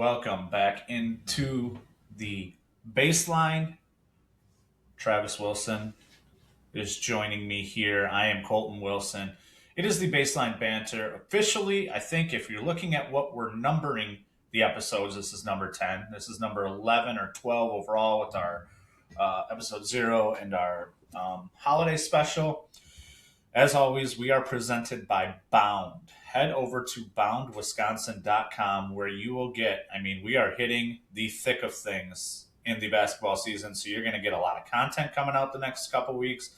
welcome back into the baseline. Travis Wilson is joining me here. I am Colton Wilson. It is the baseline banter. Officially, I think if you're looking at what we're numbering the episodes, this is number 10. This is number 11 or 12 overall with our episode 0 and our holiday special. As always, we are presented by Bound. Head over to boundwisconsin.com where you will get, we are hitting the thick of things in the basketball season. So you're going to get a lot of content coming out the next couple weeks.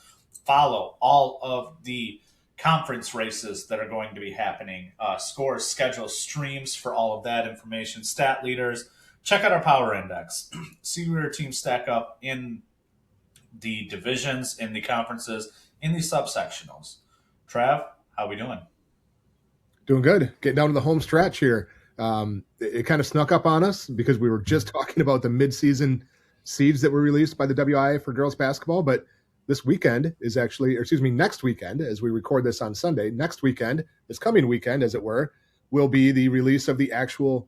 Follow all of the conference races that are going to be happening, scores, schedules, streams for all of that information, stat leaders. Check out our power index. See where your teams stack up in the divisions, in the conferences, in the subsectionals. Trav, how we doing? Doing good. Getting down to the home stretch here. It kind of snuck up on us because we were just talking about the midseason seeds that were released by the WIAA for girls basketball. But this weekend is actually, next weekend, as we record this on Sunday, next weekend, this coming weekend, as it were, will be the release of the actual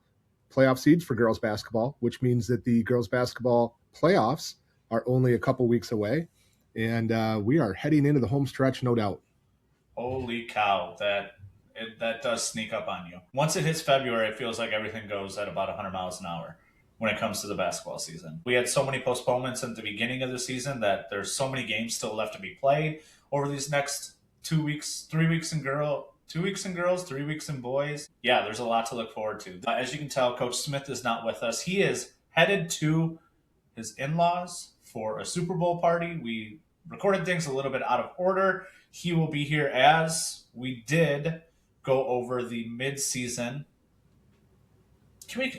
playoff seeds for girls basketball, which means that the girls basketball playoffs are only a couple weeks away. And we are heading into the home stretch, no doubt. Holy cow, that does sneak up on you. Once it hits February, it feels like everything goes at about 100 miles an hour when it comes to the basketball season. We had so many postponements at the beginning of the season that there's so many games still left to be played over these next 2 weeks, 3 weeks in girls, 3 weeks in boys. Yeah, there's a lot to look forward to. As you can tell, Coach Smith is not with us. He is headed to his in-laws for a Super Bowl party. We recorded things a little bit out of order. He will be here as we did go over the mid-season. Can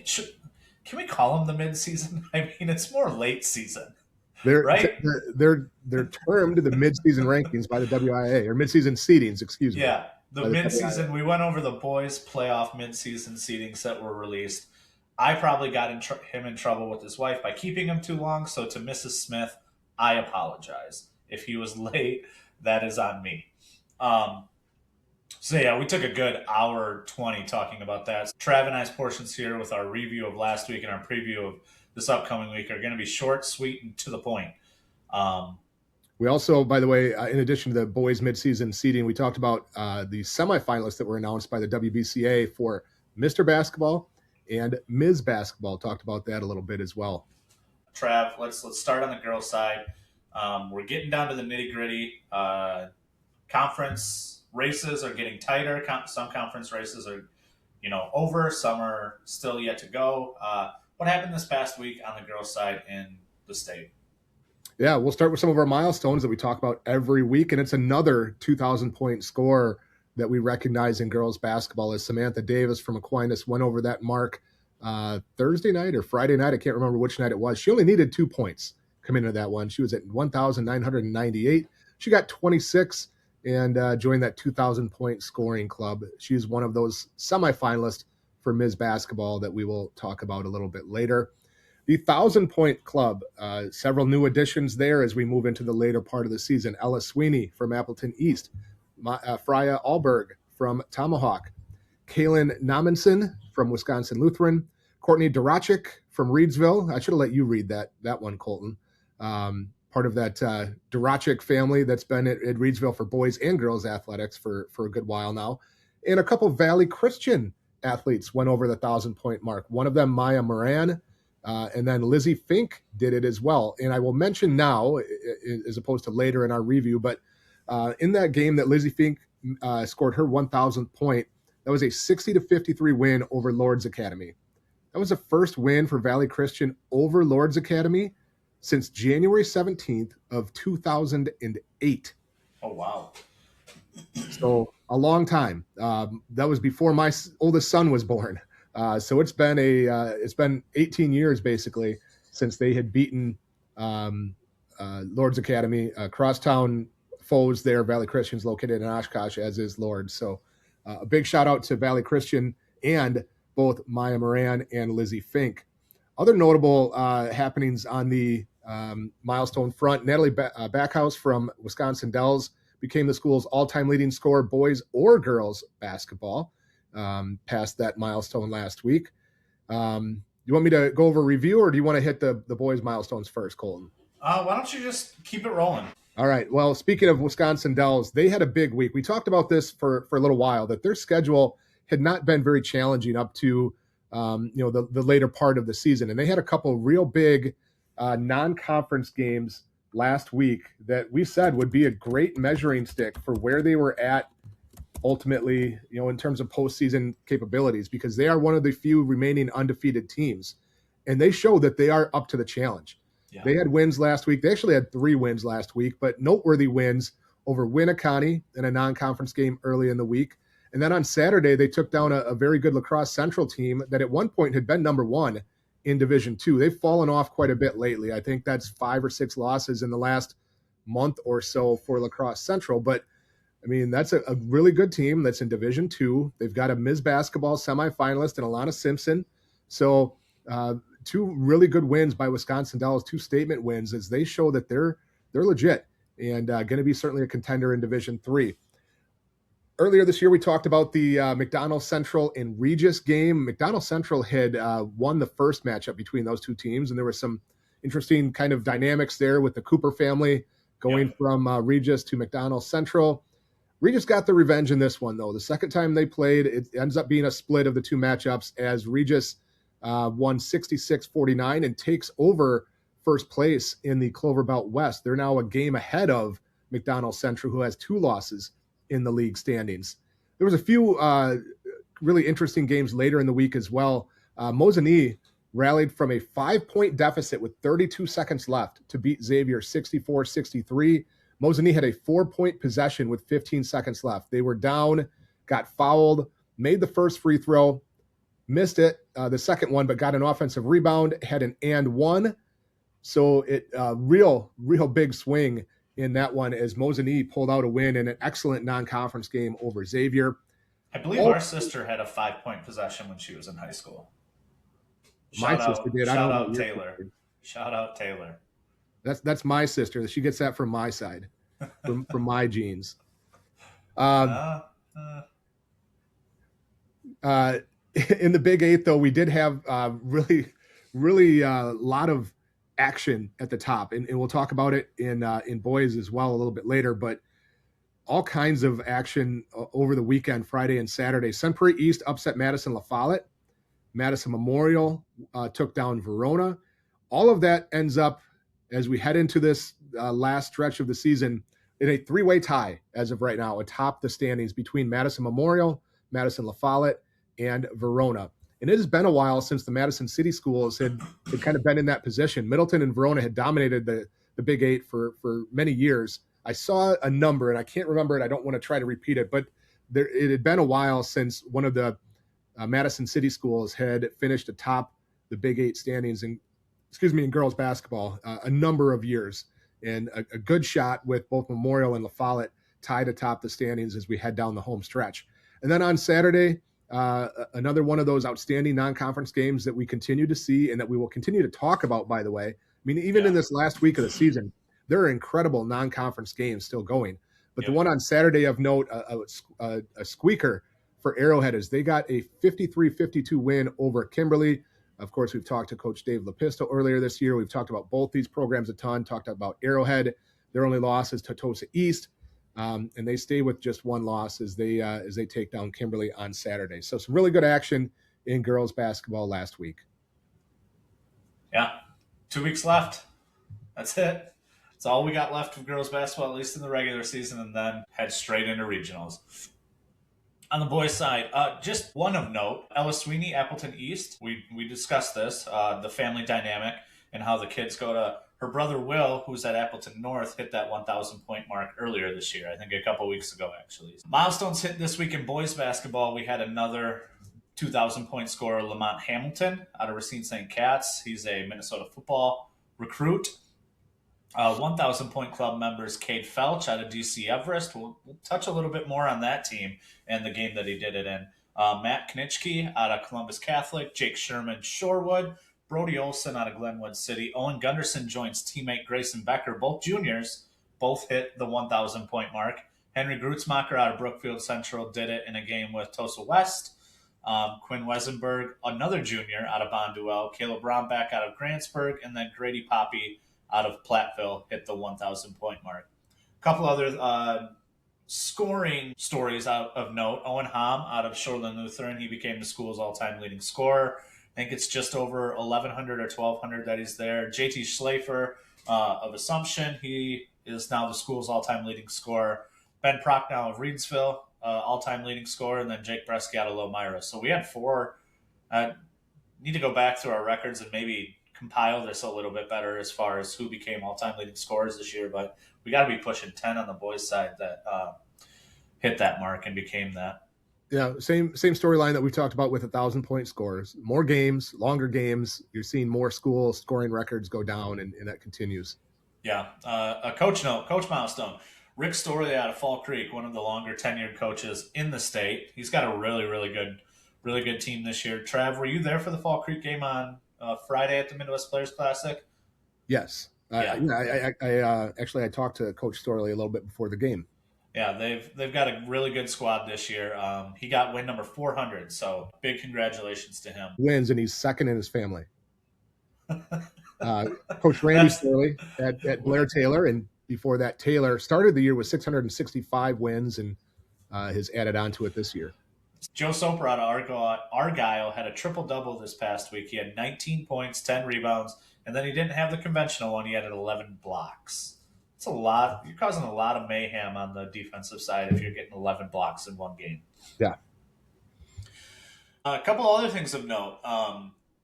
we call him the mid-season? It's more late season, right? They're termed the mid-season rankings by the WIAA, or mid-season seedings, excuse me. Yeah, the mid-season. We went over the boys' playoff mid-season seedings that were released. I probably got him in trouble with his wife by keeping him too long. So to Mrs. Smith, I apologize. If he was late, that is on me. So yeah, we took a good hour 20 talking about that. Trav and I's portions here with our review of last week and our preview of this upcoming week are going to be short, sweet, and to the point. We also, by the way, in addition to the boys midseason seeding, we talked about the semifinalists that were announced by the WBCA for Mr. Basketball and Ms. Basketball. Talked about that a little bit as well. Trav, let's start on the girls' side. We're getting down to the nitty-gritty. Conference races are getting tighter. Some conference races are, over. Some are still yet to go. What happened this past week on the girls' side in the state? Yeah, we'll start with some of our milestones that we talk about every week, and it's another 2,000-point score that we recognize in girls basketball as Samantha Davis from Aquinas went over that mark Thursday night or Friday night. I can't remember which night it was. She only needed 2 points coming into that one. She was at 1,998. She got 26 and joined that 2,000-point scoring club. She's one of those semifinalists for Ms. Basketball that we will talk about a little bit later. The 1,000-point club, several new additions there as we move into the later part of the season. Ella Sweeney from Appleton East, Freya Alberg from Tomahawk, Kaylin Nominson from Wisconsin Lutheran, Courtney Dorachik from Reedsville. I should have let you read that one, Colton. Part of that Dorachik family that's been at Reedsville for boys and girls athletics for a good while now. And a couple Valley Christian athletes went over the 1,000-point mark. One of them, Maya Moran, and then Lizzie Fink did it as well. And I will mention now, as opposed to later in our review, but in that game that Lizzie Fink scored her 1,000th point, that was a 60-53 win over Lord's Academy. That was the first win for Valley Christian over Lord's Academy since January 17th of 2008. Oh, wow. So a long time. That was before my oldest son was born. So it's been 18 years basically since they had beaten Lord's Academy, crosstown foes there. Valley Christian's located in Oshkosh, as is Lord. So a big shout out to Valley Christian and both Maya Moran and Lizzie Fink. Other notable happenings on the milestone front: Natalie Backhouse from Wisconsin Dells became the school's all-time leading scorer, boys or girls basketball. Passed that milestone last week. You want me to go over review, or do you want to hit the boys' milestones first, Colton? Why don't you just keep it rolling? All right. Well, speaking of Wisconsin Dells, they had a big week. We talked about this for a little while, that their schedule had not been very challenging up to the later part of the season, and they had a couple real big non-conference games last week that we said would be a great measuring stick for where they were at ultimately, in terms of postseason capabilities, because they are one of the few remaining undefeated teams, and they show that they are up to the challenge. Yeah. They had wins last week. They actually had 3 wins last week, but noteworthy wins over Winneconne in a non-conference game early in the week. And then on Saturday, they took down a very good La Crosse Central team that at one point had been number 1 in Division II. They've fallen off quite a bit lately. I think that's 5 or 6 losses in the last month or so for La Crosse Central. But I mean, that's a really good team that's in Division II. They've got a Ms. Basketball semifinalist in Alana Simpson. So 2 really good wins by Wisconsin Dells, 2 statement wins, as they show that they're legit and going to be certainly a contender in Division III. Earlier this year, we talked about the McDonell Central and Regis game. McDonell Central had won the first matchup between those 2 teams, and there was some interesting kind of dynamics there with the Cooper family going from Regis to McDonell Central. Regis got the revenge in this one, though. The second time they played, it ends up being a split of the 2 matchups as Regis won 66-49 and takes over first place in the Clover Belt West. They're now a game ahead of McDonell Central, who has 2 losses in the league standings. There was a few really interesting games later in the week as well. Mosinee rallied from a 5-point deficit with 32 seconds left to beat Xavier 64-63. Mosinee had a 4-point possession with 15 seconds left. They were down, got fouled, made the first free throw, missed it, the second one, but got an offensive rebound, had an and one. So it real big swing in that one as Mosinee pulled out a win in an excellent non-conference game over Xavier. I believe our sister had a 5-point possession when she was in high school. My sister did. Shout out Taylor. Shout out Taylor. That's my sister. She gets that from my side, from my genes. In the Big 8, though, we did have really lot of action at the top, and we'll talk about it in boys as well a little bit later. But all kinds of action over the weekend, Friday and Saturday. Sun Prairie East upset Madison La Follette. Madison Memorial took down Verona. All of that ends up, as we head into this last stretch of the season, in a 3-way tie as of right now atop the standings between Madison Memorial, Madison La Follette, and Verona. And it has been a while since the Madison City Schools had kind of been in that position. Middleton and Verona had dominated the Big 8 for many years. I saw a number, and I can't remember it. I don't want to try to repeat it, but it had been a while since one of the Madison City Schools had finished atop the Big 8 standings in girls basketball, a number of years. And a good shot with both Memorial and La Follette tied atop the standings as we head down the home stretch. And then on Saturday, another one of those outstanding non-conference games that we continue to see and that we will continue to talk about, by the way. I mean, even in this last week of the season, there are incredible non-conference games still going. But the one on Saturday of note, a squeaker for Arrowhead, is they got a 53-52 win over Kimberly. Of course, we've talked to Coach Dave Lepisto earlier this year. We've talked about both these programs a ton, talked about Arrowhead. Their only loss is to Tosa East. And they stay with just 1 loss as they take down Kimberly on Saturday. So some really good action in girls basketball last week. Yeah, 2 weeks left. That's it. That's all we got left of girls basketball, at least in the regular season, and then head straight into regionals. On the boys' side, just one of note, Ella Sweeney, Appleton East. We discussed this, the family dynamic and how the kids go to her brother Will, who's at Appleton North, hit that 1,000-point mark earlier this year. I think a couple weeks ago, actually. Milestones hit this week in boys basketball. We had another 2,000-point scorer, Lamont Hamilton, out of Racine St. Cat's. He's a Minnesota football recruit. 1,000-point club members, Cade Felch out of DC Everest. We'll touch a little bit more on that team and the game that he did it in. Matt Knitschke out of Columbus Catholic, Jake Sherman, Shorewood, Brody Olson out of Glenwood City. Owen Gunderson joins teammate Grayson Becker, both juniors, both hit the 1,000-point mark. Henry Grutzmacher out of Brookfield Central did it in a game with Tosa West. Quinn Wesenberg, another junior out of Bonduel, Caleb Bromback out of Grantsburg, and then Grady Poppy out of Platteville hit the 1,000 point mark. A couple other scoring stories out of note. Owen Hom out of Shoreland Lutheran, he became the school's all-time leading scorer. I think it's just over 1,100 or 1,200 that he's there. JT Schlafer of Assumption, he is now the school's all-time leading scorer. Ben Prochnow of Reedsville, all-time leading scorer, and then Jake Bresky out of Lomira. So we had four. Need to go back through our records and maybe compile this a little bit better as far as who became all-time leading scorers this year. But we got to be pushing 10 on the boys' side that hit that mark and became that. Yeah, same storyline that we talked about with 1,000-point scores. More games, longer games. You're seeing more school scoring records go down, and that continues. Yeah. A coach note, coach milestone. Rick Storley out of Fall Creek, one of the longer tenured coaches in the state. He's got a really good team this year. Trav, were you there for the Fall Creek game on Friday at the Midwest Players Classic? Yes. Yeah. I talked to Coach Storley a little bit before the game. Yeah, they've got a really good squad this year. He got win number 400, so big congratulations to him. Wins, and he's second in his family. Coach Randy Storley at Blair Taylor, and before that, Taylor started the year with 665 wins and has added on to it this year. Joe Soper out of Argyle had a triple-double this past week. He had 19 points, 10 rebounds, and then he didn't have the conventional one. He had 11 blocks. It's a lot. You're causing a lot of mayhem on the defensive side if you're getting 11 blocks in one game. Yeah. A couple other things of note.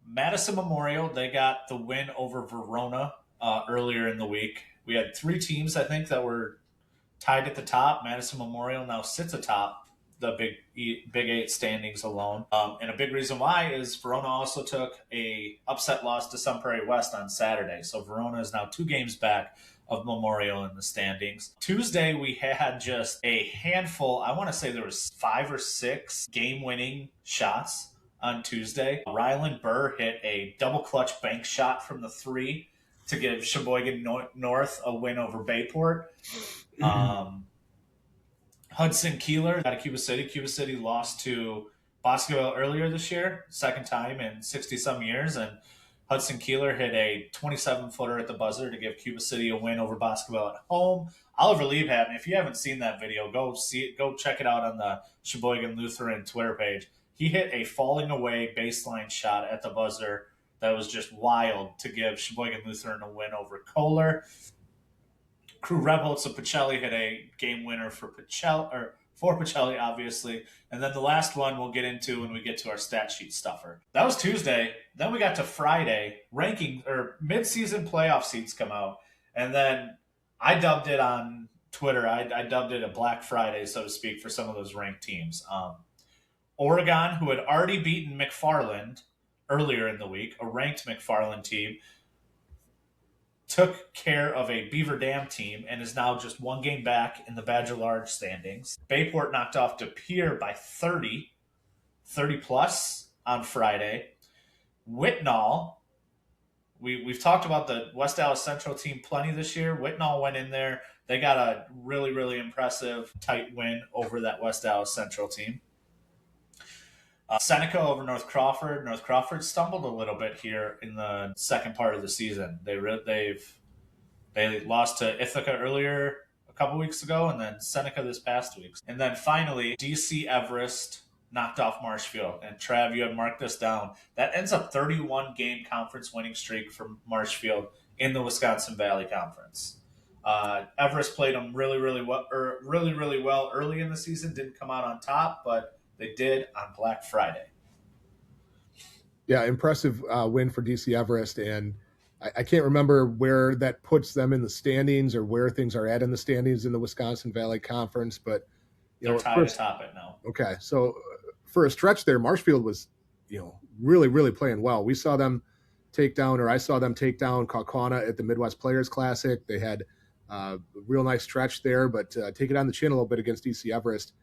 Madison Memorial, they got the win over Verona earlier in the week. We had three teams, I think, that were tied at the top. Madison Memorial now sits atop the Big Eight standings alone. And a big reason why is Verona also took a upset loss to Sun Prairie West on Saturday. So Verona is now 2 games back of Memorial in the standings. Tuesday, we had just a handful. I want to say there was 5 or 6 game-winning shots on Tuesday. Ryland Burr hit a double clutch bank shot from the 3 to give Sheboygan North a win over Bayport. Hudson Keeler out of Cuba City. Cuba City lost to Boscoville earlier this year, second time in 60-some years, and Hudson Keeler hit a 27-footer at the buzzer to give Cuba City a win over Boscoville at home. Oliver Liebhaven, if you haven't seen that video, go see it. Go check it out on the Sheboygan Lutheran Twitter page. He hit a falling away baseline shot at the buzzer that was just wild to give Sheboygan Lutheran a win over Kohler. Crew Rebholz of Pacelli hit a game winner for Pacelli, obviously. And then the last one we'll get into when we get to our stat sheet stuffer. That was Tuesday. Then we got to Friday. Mid-season playoff seeds come out. And then I dubbed it on Twitter. I dubbed it a Black Friday, so to speak, for some of those ranked teams. Oregon, who had already beaten McFarland earlier in the week, a ranked McFarland team, took care of a Beaver Dam team and is now just 1 game back in the Badger Large standings. Bayport knocked off De Pere by 30 plus on Friday. Whitnall, we've talked about the West Dallas Central team plenty this year. Whitnall went in there. They got a really impressive tight win over that West Dallas Central team. Seneca over North Crawford. North Crawford stumbled a little bit here in the second part of the season. They lost to Ithaca earlier a couple weeks ago, and then Seneca this past week. And then finally, DC Everest knocked off Marshfield. And Trav, you had marked this down. That ends up 31-game conference winning streak for Marshfield in the Wisconsin Valley Conference. Everest played them really well early in the season. Didn't come out on top, but they did on Black Friday. Yeah, impressive win for DC Everest, and I can't remember where that puts them in the standings or where things are at in the standings in the Wisconsin Valley Conference, but they're tied atop it now. Okay, so for a stretch there, Marshfield was really playing well. I saw them take down Kaukauna at the Midwest Players Classic. They had a real nice stretch there, but take it on the chin a little bit against DC Everest.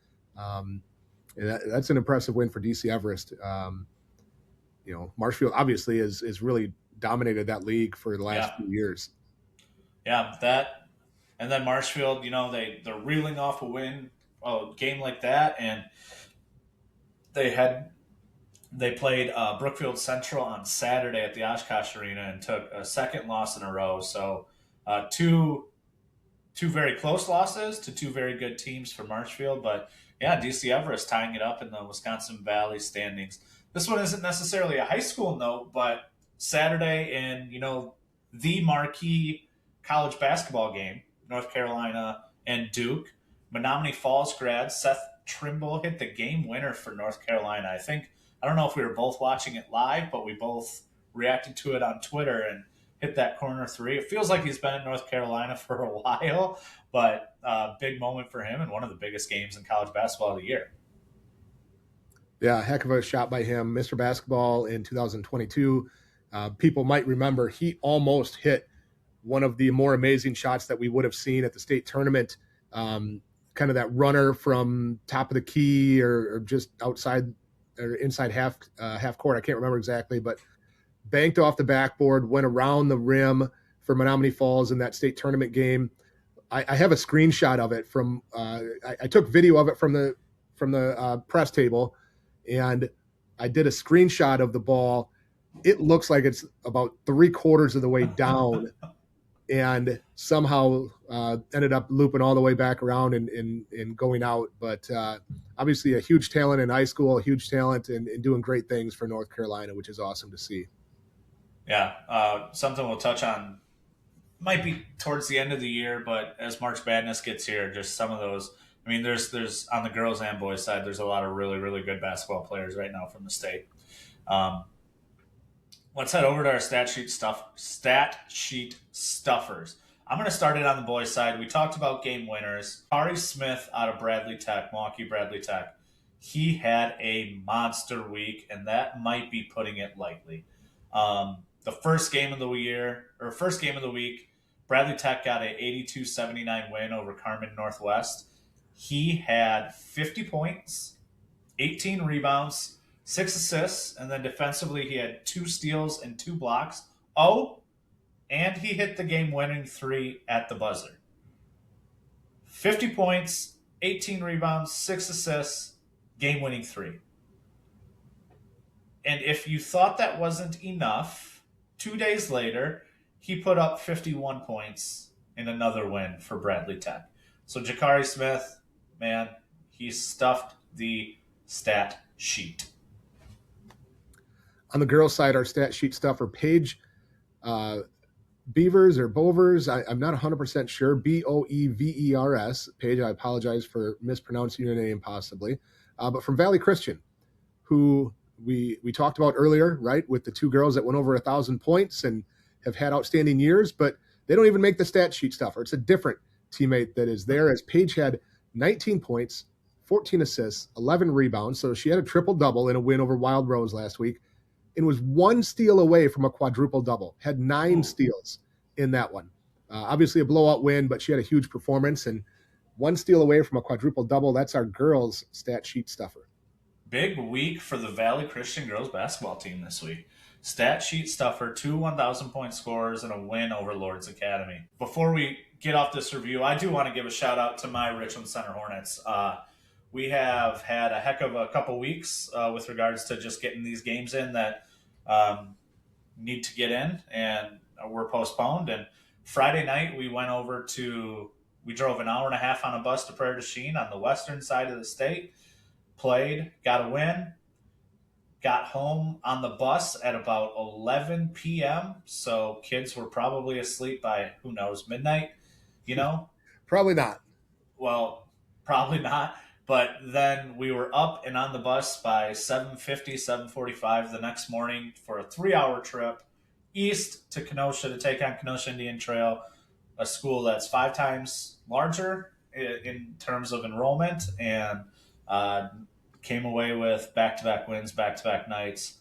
That's an impressive win for DC Everest. Marshfield obviously is really dominated that league for the last few years. Yeah, that, and then Marshfield, they're reeling off a game like that, and they had They played Brookfield Central on Saturday at the Oshkosh Arena and took a second loss in a row. So two very close losses to two very good teams for Marshfield. But yeah, DC Everest tying it up in the Wisconsin Valley standings. This one isn't necessarily a high school note, but Saturday in the marquee college basketball game, North Carolina and Duke, Menominee Falls grad Seth Trimble hit the game winner for North Carolina. I don't know if we were both watching it live, but we both reacted to it on Twitter and hit that corner three. It feels like he's been in North Carolina for a while, but big moment for him and one of the biggest games in college basketball of the year. Yeah, heck of a shot by him. Mr. Basketball in 2022. People might remember he almost hit one of the more amazing shots that we would have seen at the state tournament. Kind of that runner from top of the key or just outside or inside half court. I can't remember exactly, but banked off the backboard, went around the rim for Menominee Falls in that state tournament game. I have a screenshot of it from. I took video of it from the press table, and I did a screenshot of the ball. It looks like it's about 3/4 of the way down, and somehow ended up looping all the way back around and going out. But obviously, a huge talent in high school, a huge talent, and doing great things for North Carolina, which is awesome to see. Yeah, something we'll touch on might be towards the end of the year, but as March Madness gets here, just some of those. I mean, there's on the girls and boys side, there's a lot of really really good basketball players right now from the state. Um, let's head over to our Stat sheet stuffers. I'm going to start it on the boys' side. We talked about game winners. Ari Smith out of Bradley Tech, Milwaukee Bradley Tech. He had a monster week, and that might be putting it lightly. The first game of the week, Bradley Tech got a 82-79 win over Carmen Northwest. He had 50 points, 18 rebounds, 6 assists, and then defensively he had 2 steals and 2 blocks. Oh, and he hit the game-winning three at the buzzer. 50 points, 18 rebounds, 6 assists, game-winning three. And if you thought that wasn't enough, 2 days later, he put up 51 points in another win for Bradley Tech. So Jakari Smith, man, he stuffed the stat sheet. On the girls' side, our stat sheet stuffer, Paige Beavers or Bovers, I'm not 100% sure, Boevers, Paige, I apologize for mispronouncing your name possibly, but from Valley Christian, who we talked about earlier, right, with the two girls that went over 1,000 points and have had outstanding years, but they don't even make the stat sheet stuffer. It's a different teammate that is there, as Paige had 19 points, 14 assists, 11 rebounds, so she had a triple-double in a win over Wild Rose last week, and was 1 steal away from a quadruple-double, had 9 steals in that one. Obviously a blowout win, but she had a huge performance, and 1 steal away from a quadruple-double. That's our girls' stat sheet stuffer. Big week for the Valley Christian girls basketball team this week. Stat sheet stuffer, 2 1,000-point scorers, and a win over Lord's Academy. Before we get off this review, I do want to give a shout out to my Richland Center Hornets. We have had a heck of a couple weeks with regards to just getting these games in that need to get in and were postponed. And Friday night, we drove an hour and a half on a bus to Prairie du Chien on the western side of the state, played, got a win, got home on the bus at about 11 p.m. So kids were probably asleep by, who knows, midnight, you know? Probably not. Well, probably not. But then we were up and on the bus by 7:50, 7:45 the next morning for a 3-hour trip east to Kenosha to take on Kenosha Indian Trail, a school that's 5 times larger in terms of enrollment, and came away with back-to-back wins, back-to-back nights,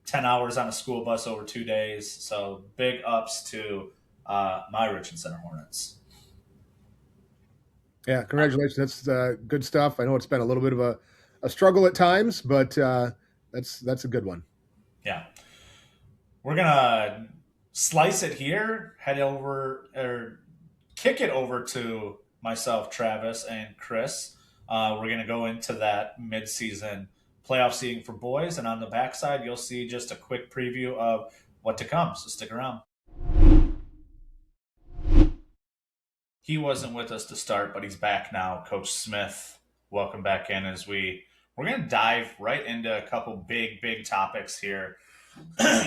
10 hours on a school bus over 2 days. So big ups to my Richland Center Hornets. Yeah, congratulations. That's good stuff. I know it's been a little bit of a struggle at times, but that's a good one. Yeah. We're going to slice it here, kick it over to myself, Travis, and Chris. We're going to go into that midseason playoff seeding for boys. And on the backside, you'll see just a quick preview of what to come. So stick around. He wasn't with us to start, but he's back now. Coach Smith, welcome back in as we're going to dive right into a couple big topics here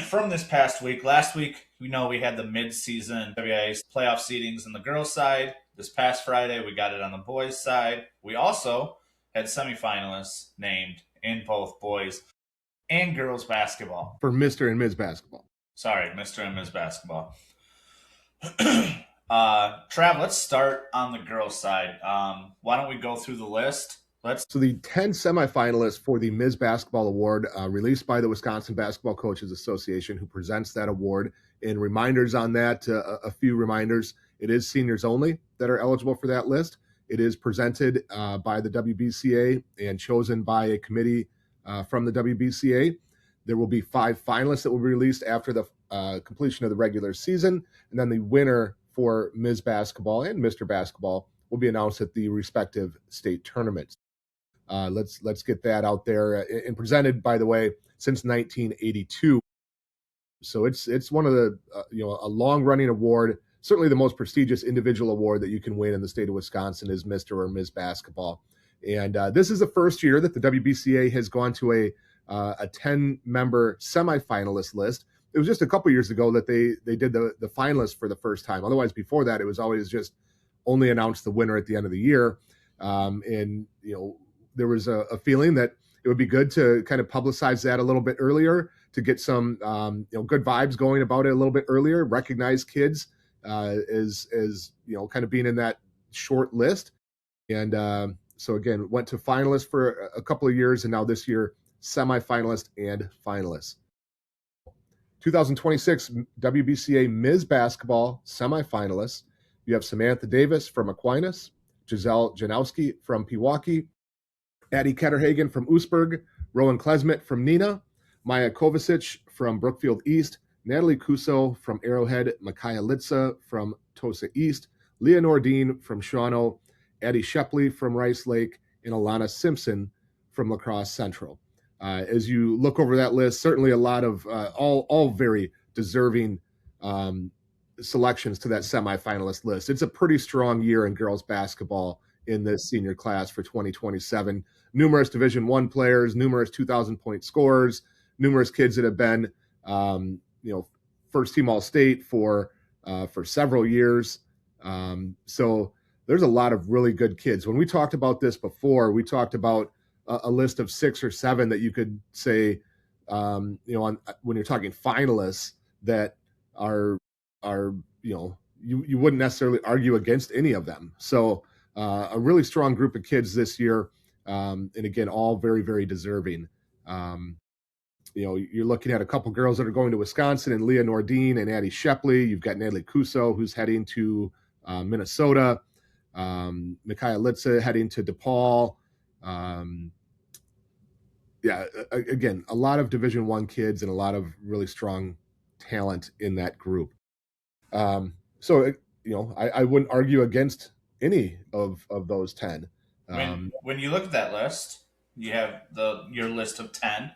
from this past week. Last week, we had the mid-season WIAA playoff seedings on the girls' side. This past Friday, we got it on the boys' side. We also had semifinalists named in both boys and girls basketball. For Mr. and Ms. Basketball. Sorry, Mr. and Ms. Basketball. Trav, let's start on the girls' side. Why don't we go through the list? So the 10 semifinalists for the Ms. Basketball Award, released by the Wisconsin Basketball Coaches Association, who presents that award. And reminders on that, a few reminders. It is seniors only that are eligible for that list. It is presented by the WBCA and chosen by a committee from the WBCA. There will be 5 finalists that will be released after the completion of the regular season. And then the winner for Ms. Basketball and Mr. Basketball will be announced at the respective state tournaments. Let's get that out there and presented, by the way, since 1982. So it's one of the a long running award. Certainly the most prestigious individual award that you can win in the state of Wisconsin is Mr. or Ms. Basketball. And this is the first year that the WBCA has gone to a 10-member semifinalist list. It was just a couple years ago that they did the finalists for the first time. Otherwise, before that, it was always just only announced the winner at the end of the year. And there was a feeling that it would be good to kind of publicize that a little bit earlier, to get some good vibes going about it a little bit earlier, recognize kids as kind of being in that short list. And so again, went to finalists for a couple of years, and now this year, semifinalist and finalists. 2026 WBCA Ms. Basketball semifinalists. You have Samantha Davis from Aquinas, Giselle Janowski from Pewaukee, Addie Ketterhagen from Oostburg, Rowan Klesmet from Neenah, Maya Kovacic from Brookfield East, Natalie Cuso from Arrowhead, Micaiah Litza from Tosa East, Leah Nordine from Shawano, Addie Shepley from Rice Lake, and Alana Simpson from La Crosse Central. As you look over that list, certainly a lot of all very deserving selections to that semifinalist list. It's a pretty strong year in girls basketball in this senior class for 2027. Numerous Division I players, numerous 2,000-point scorers, numerous kids that have been, first team All-State for several years. So there's a lot of really good kids. When we talked about this before, we talked about a list of 6 or 7 that you could say, when you're talking finalists that are you wouldn't necessarily argue against any of them. So a really strong group of kids this year, and again, all very, very deserving. You're looking at a couple girls that are going to Wisconsin, and Leah Nordine and Addie Shepley. You've got Natalie Cuso, who's heading to Minnesota. Micaiah Litza heading to DePaul. Again, a lot of Division I kids and a lot of really strong talent in that group. I wouldn't argue against any of those 10. When you look at that list, you have your list of 10.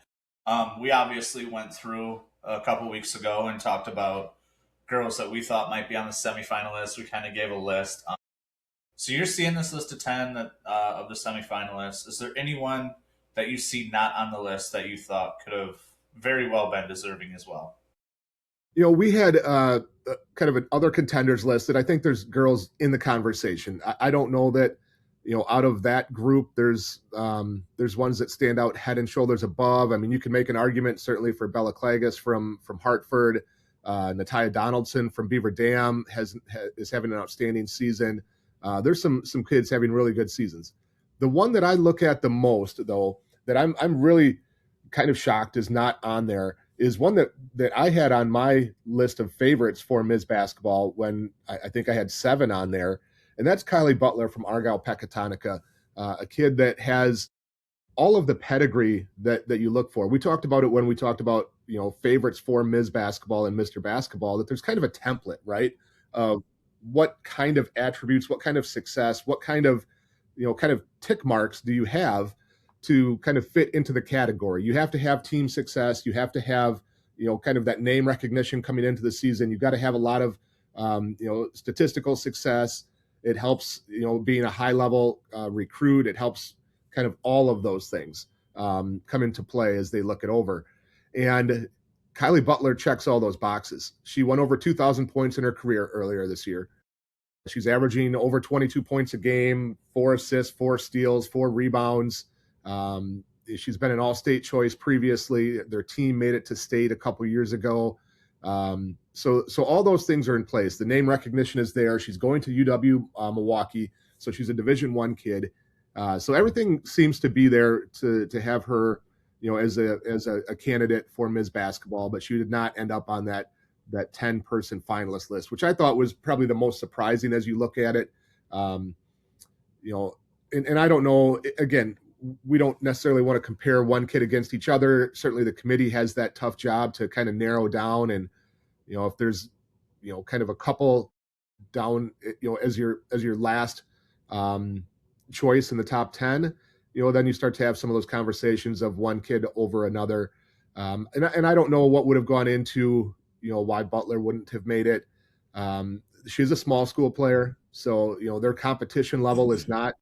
We obviously went through a couple weeks ago and talked about girls that we thought might be on the semifinalists. We kind of gave a list. So you're seeing this list of 10 of the semifinalists. Is there anyone that you see not on the list that you thought could have very well been deserving as well? We had kind of an other contenders list that I think there's girls in the conversation. I don't know that, out of that group, there's ones that stand out head and shoulders above. I mean, you can make an argument certainly for Bella Klagas from Hartford, Natalia Donaldson from Beaver Dam is having an outstanding season. There's some kids having really good seasons. The one that I look at the most, though, that I'm really kind of shocked is not on there, is one that I had on my list of favorites for Ms. Basketball when I think I had 7 on there, and that's Kylie Butler from Argyle Pecatonica, a kid that has all of the pedigree that you look for. We talked about it when we talked about favorites for Ms. Basketball and Mr. Basketball, that there's kind of a template, right, of what kind of attributes, what kind of success, what kind of tick marks do you have to kind of fit into the category. You have to have team success. You have to have, kind of that name recognition coming into the season. You've got to have a lot of, statistical success. It helps, being a high level recruit. It helps kind of all of those things come into play as they look it over. And Kylie Butler checks all those boxes. She won over 2,000 points in her career earlier this year. She's averaging over 22 points a game, 4 assists, 4 steals, 4 rebounds. She's been an all-state choice previously. Their team made it to state a couple years ago. So all those things are in place. The name recognition is there. She's going to UW Milwaukee, so she's a Division I kid. So everything seems to be there to have her, as a candidate for Ms. Basketball, but she did not end up on that 10-person finalist list, which I thought was probably the most surprising as you look at it. And I don't know, again, we don't necessarily want to compare one kid against each other. Certainly the committee has that tough job to kind of narrow down. And, if there's, kind of a couple down, as your last choice in the top 10, then you start to have some of those conversations of one kid over another. And I don't know what would have gone into, why Butler wouldn't have made it. She's a small school player, so their competition level is not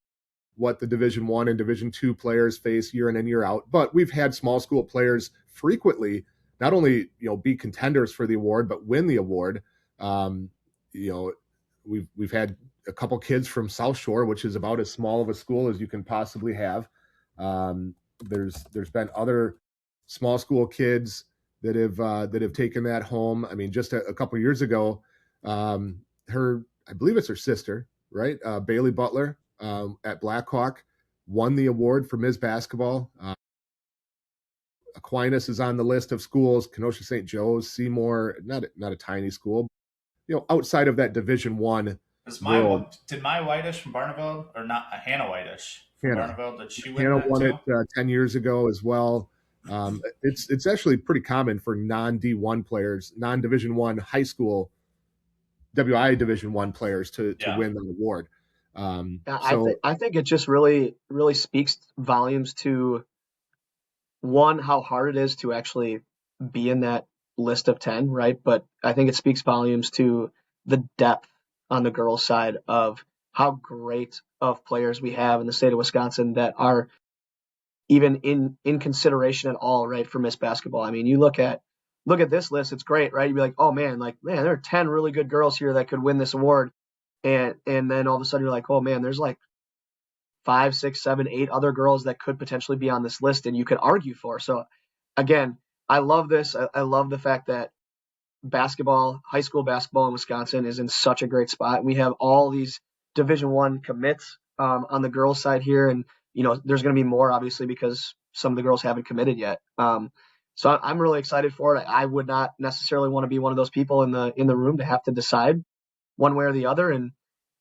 what the Division I and Division II players face year in and year out. But we've had small school players frequently not only be contenders for the award but win the award. We've had a couple kids from South Shore, which is about as small of a school as you can possibly have. There's been other small school kids that have taken that home. I mean, just a couple of years ago, I believe it's her sister, right? Bailey Butler at Blackhawk won the award for Ms. Basketball. Aquinas is on the list of schools. Kenosha St. Joe's, Seymour, not a tiny school. Outside of that Division I world. Did my Whitish from Barneveld, or not Hannah Whitish from Barneveld, did she win Hannah that won too? it 10 years ago as well. It's actually pretty common for non-D1 players, non-Division I high school WIAA Division I players to win the award. I think it just really speaks volumes to, one, how hard it is to actually be in that list of 10, right? But I think it speaks volumes to the depth on the girls' side of how great of players we have in the state of Wisconsin that are even in consideration at all, right, for Miss Basketball. I mean, you look at this list, it's great, right? You'd be like, oh man, there are 10 really good girls here that could win this award. And then all of a sudden you're like, oh man, there's like 5, 6, 7, 8 other girls that could potentially be on this list and you could argue for. So again, I love this. I love the fact that high school basketball in Wisconsin is in such a great spot. We have all these Division I commits on the girls' side here, and there's going to be more obviously because some of the girls haven't committed yet. So I'm really excited for it. I would not necessarily want to be one of those people in the room to have to decide one way or the other, and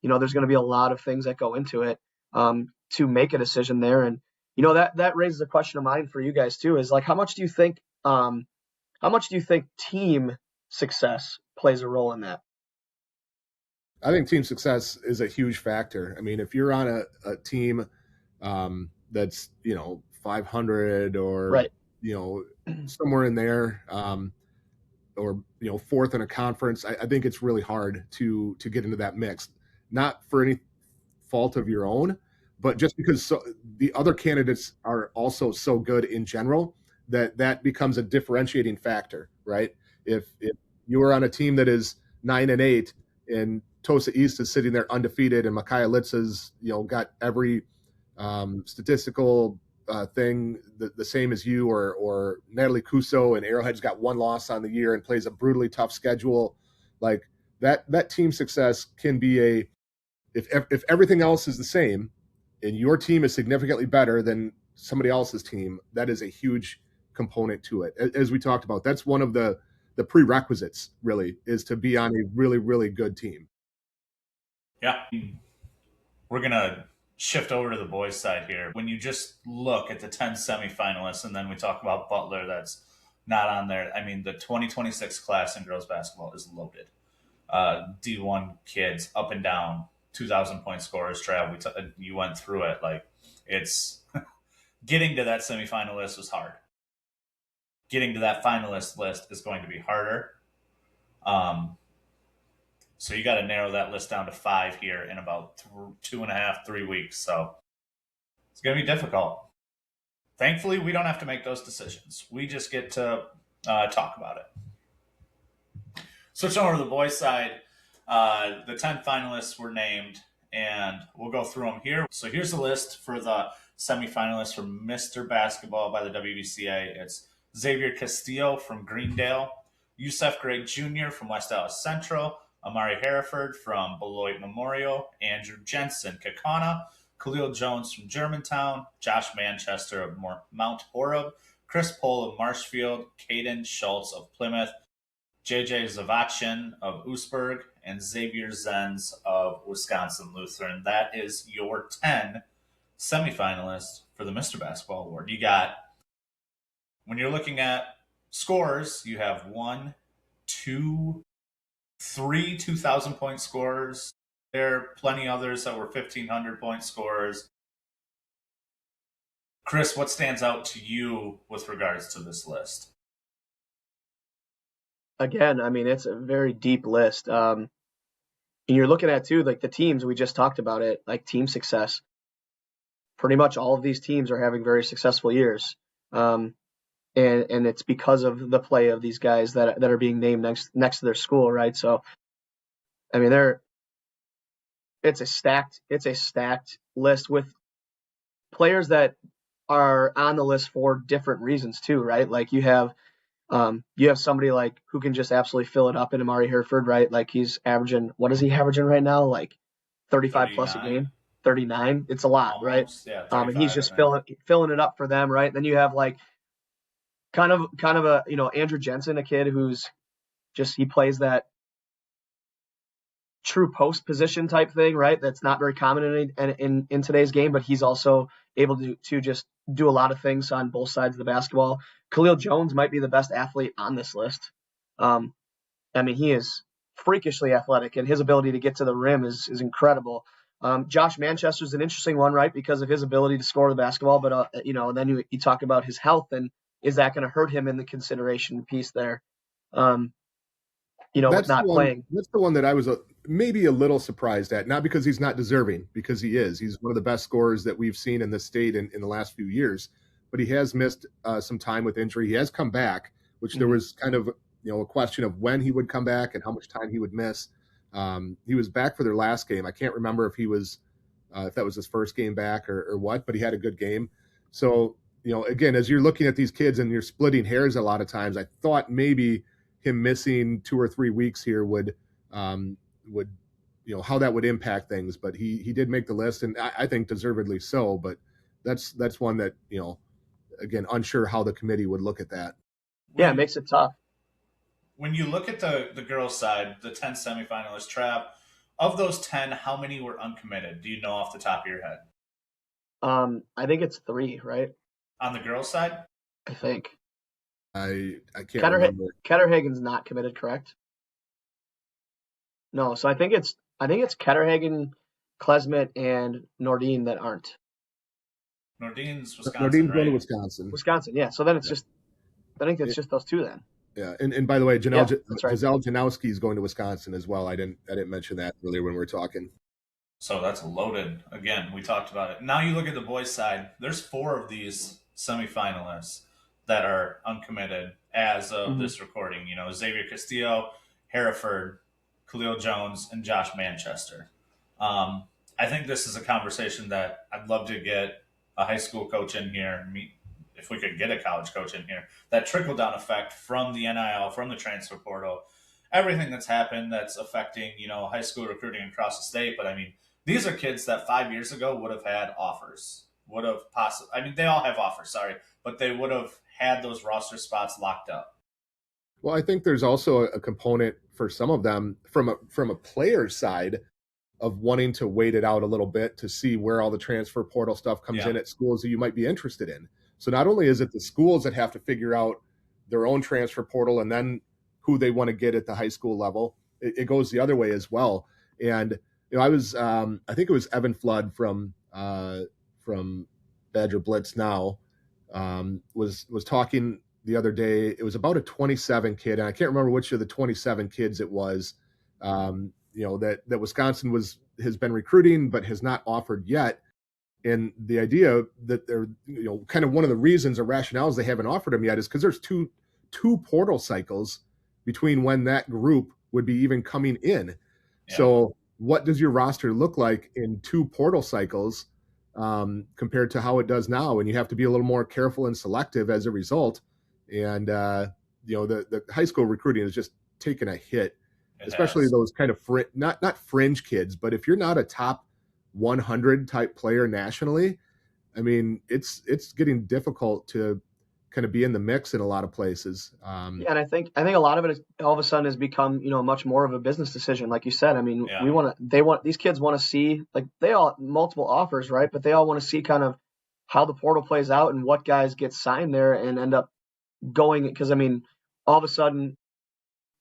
there's going to be a lot of things that go into it to make a decision there. And that raises a question of mine for you guys too, is like how much do you think team success plays a role in that? I think team success is a huge factor. I mean, if you're on a team that's 500 or right. Somewhere in there, or fourth in a conference, I think it's really hard to get into that mix. Not for any fault of your own, but just because the other candidates are also so good in general that becomes a differentiating factor, right? If you are on a team that is 9-8 and Tosa East is sitting there undefeated and Micaiah Litz has got every statistical thing the same as you, or Natalie Cuso and Arrowhead's got one loss on the year and plays a brutally tough schedule, like that team success can be if everything else is the same and your team is significantly better than somebody else's team, that is a huge component to it. As we talked about, that's one of the prerequisites really, is to be on a really, really good team. Yeah. We're going to shift over to the boys' side here. When you just look at the 10 semifinalists and then we talk about Butler, that's not on there. I mean, the 2026 class in girls basketball is loaded. D1 kids up and down, 2,000 point scorers. Trav, you went through it. Like, it's Getting to that semifinalist was hard. Getting to that finalist list is going to be harder. Um, so you got to narrow that list down to 5 here in about 2.5, 3 weeks. So it's going to be difficult. Thankfully, we don't have to make those decisions. We just get to talk about it. Switching over to the boys' side, the 10 finalists were named, and we'll go through them here. So here's the list for the semifinalists for Mr. Basketball by the WBCA. It's Xavier Castillo from Greendale, Yusef Gregg Jr. from West Dallas Central, Amari Hereford from Beloit Memorial, Andrew Jensen, Kakana, Khalil Jones from Germantown, Josh Manchester of Mount Horeb, Chris Pohl of Marshfield, Caden Schultz of Plymouth, JJ Zavachin of Oosburg, and Xavier Zenz of Wisconsin Lutheran. That is your 10 semifinalists for the Mr. Basketball Award. You got, when you're looking at scores, you have 1, 2, 3 2,000-point scorers. There are plenty others that were 1,500-point scorers. Chris, what stands out to you with regards to this list? Again, I mean, it's a very deep list. And you're looking at, too, like the teams, we just talked about it, like team success. Pretty much all of these teams are having very successful years. And it's because of the play of these guys that are being named next to their school, right? So, I mean, it's a stacked list with players that are on the list for different reasons too, right? Like you have somebody like who can just absolutely fill it up in Amari Hereford, right? Like he's averaging, what is he averaging right now? Like 35 plus a game, 39. It's a lot, almost, right? Yeah, and he's just filling it up for them, right? Then you have like kind of a, Andrew Jensen, a kid who's just, he plays that true post position type thing, right? That's not very common in today's game, but he's also able to just do a lot of things on both sides of the basketball. Khalil Jones might be the best athlete on this list. I mean, he is freakishly athletic, and his ability to get to the rim is incredible. Josh Manchester is an interesting one, right, because of his ability to score the basketball. But then you talk about his health, and is that going to hurt him in the consideration piece there? With not playing. That's the one that I was maybe a little surprised at, not because he's not deserving, because he is. He's one of the best scorers that we've seen in this state in the last few years, but he has missed some time with injury. He has come back, which there was kind of a question of when he would come back and how much time he would miss. He was back for their last game. I can't remember if that was his first game back or what, but he had a good game. So, again, as you're looking at these kids and you're splitting hairs a lot of times, I thought maybe him missing 2 or 3 weeks here would how that would impact things. But he did make the list, and I think deservedly so. But that's one that, again, unsure how the committee would look at that. Yeah, it makes it tough. When you look at the girls' side, the 10 semifinalists, Trav, of those 10, how many were uncommitted? Do you know off the top of your head? I think it's 3, right? On the girls' side? I think. I can't remember. Ketterhagen's not committed, correct? No, so I think it's Ketterhagen, Klesmet, and Nordine that aren't. Nordine's Wisconsin. Nordine's going to Wisconsin. Wisconsin, yeah. So then it's just, I think it's just those 2 then. Yeah, and by the way, Giselle Janowski is going to Wisconsin as well. I didn't mention that earlier when we were talking. So that's loaded. Again, we talked about it. Now you look at the boys' side. There's 4 of these semifinalists that are uncommitted as of this recording. Xavier Castillo, Hereford, Khalil Jones, and Josh Manchester. I think this is a conversation that I'd love to get a high school coach in here, if we could get a college coach in here, that trickle-down effect from the NIL, from the transfer portal, everything that's happened that's affecting, high school recruiting across the state. But, I mean, these are kids that 5 years ago would have had offers, they all have offers, but they would have had those roster spots locked up. Well, I think there's also a component for some of them from a player's side of wanting to wait it out a little bit to see where all the transfer portal stuff comes in at schools that you might be interested in. So not only is it the schools that have to figure out their own transfer portal and then who they want to get at the high school level, it goes the other way as well. And I was I think it was Evan Flood from Badger Blitz now, was talking the other day. It was about a 27 kid, and I can't remember which of the 27 kids it was. That Wisconsin has been recruiting but has not offered yet. And the idea that they're, kind of one of the reasons or rationales they haven't offered them yet is because there's two portal cycles between when that group would be even coming in. Yeah. So what does your roster look like in two portal cycles compared to how it does now? And you have to be a little more careful and selective as a result. And, the high school recruiting is just taking a hit, especially those kind of not fringe kids, but if you're not a top 100 type player nationally, I mean, it's getting difficult to kind of be in the mix in a lot of places. And I think a lot of it is all of a sudden has become, much more of a business decision. Like you said, I mean, these kids want to see, like, they all multiple offers, right? But they all want to see kind of how the portal plays out and what guys get signed there and end up going. Because I mean, all of a sudden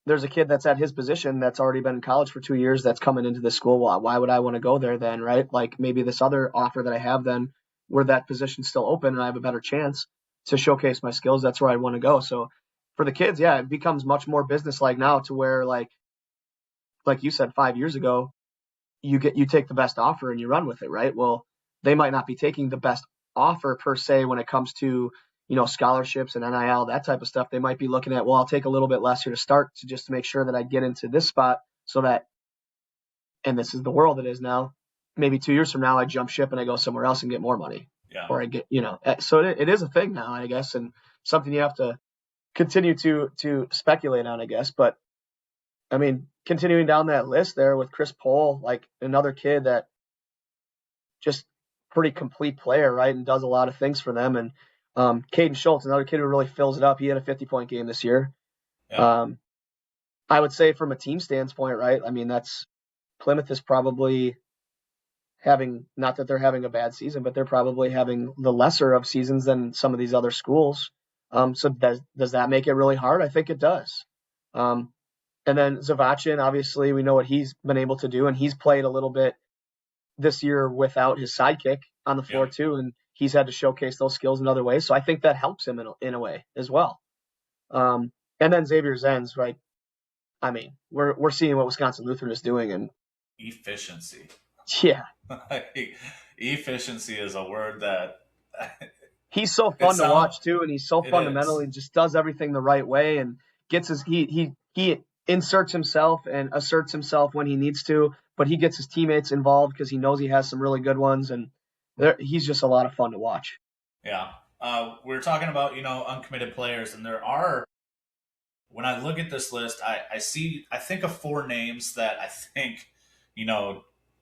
there's a kid that's at his position that's already been in college for 2 years that's coming into this school. Well, why would I want to go there then, right? Like maybe this other offer that I have then where that position's still open and I have a better chance to showcase my skills, that's where I want to go. So for the kids, yeah, it becomes much more business-like now to where like you said 5 years ago, you take the best offer and you run with it, right? Well, they might not be taking the best offer per se when it comes to, scholarships and NIL, that type of stuff. They might be looking at, well, I'll take a little bit less here to start to make sure that I get into this spot so that, and this is the world it is now, maybe 2 years from now, I jump ship and I go somewhere else and get more money. Yeah. Or I get, so it is a thing now, I guess, and something you have to continue to speculate on, I guess. But I mean, continuing down that list there with Chris Pohl, like another kid that just pretty complete player, right? And does a lot of things for them. And Caden Schultz, another kid who really fills it up. He had a 50-point game this year. Yeah. I would say from a team standpoint, right? I mean, that's Plymouth is probably having, not that they're having a bad season, but they're probably having the lesser of seasons than some of these other schools. So does that make it really hard? I think it does. And then Zavachin, obviously, we know what he's been able to do, and he's played a little bit this year without his sidekick on the floor too, and he's had to showcase those skills in other ways. So I think that helps him in a way as well. And then Xavier Zenz, right? I mean, we're seeing what Wisconsin Lutheran is doing, and efficiency. Yeah, efficiency is a word that he's so fun to watch too, and he's so fundamental. He just does everything the right way and gets his he inserts himself and asserts himself when he needs to, but he gets his teammates involved because he knows he has some really good ones, and he's just a lot of fun to watch. Yeah. We're talking about, uncommitted players, and there are, when I look at this list, I think of 4 names that I think,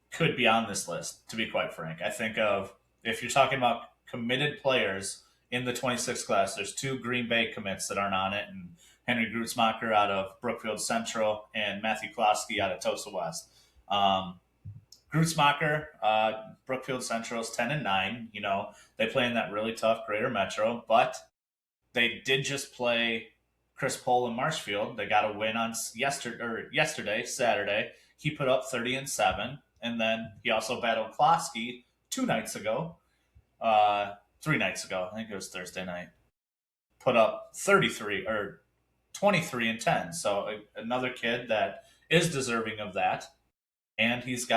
could be on this list, to be quite frank. I think of, if you're talking about committed players in the 26 class, there's 2 Green Bay commits that aren't on it, and Henry Grutzmacher out of Brookfield Central and Matthew Klosky out of Tosa West. Grutzmacher, Brookfield Central is 10-9. They play in that really tough Greater Metro, but they did just play Chris Pohl in Marshfield. They got a win on yesterday, Saturday. He put up 30-7, and then he also battled Klosky 3 nights ago. I think it was Thursday night. Put up 23-10. So another kid that is deserving of that, and he just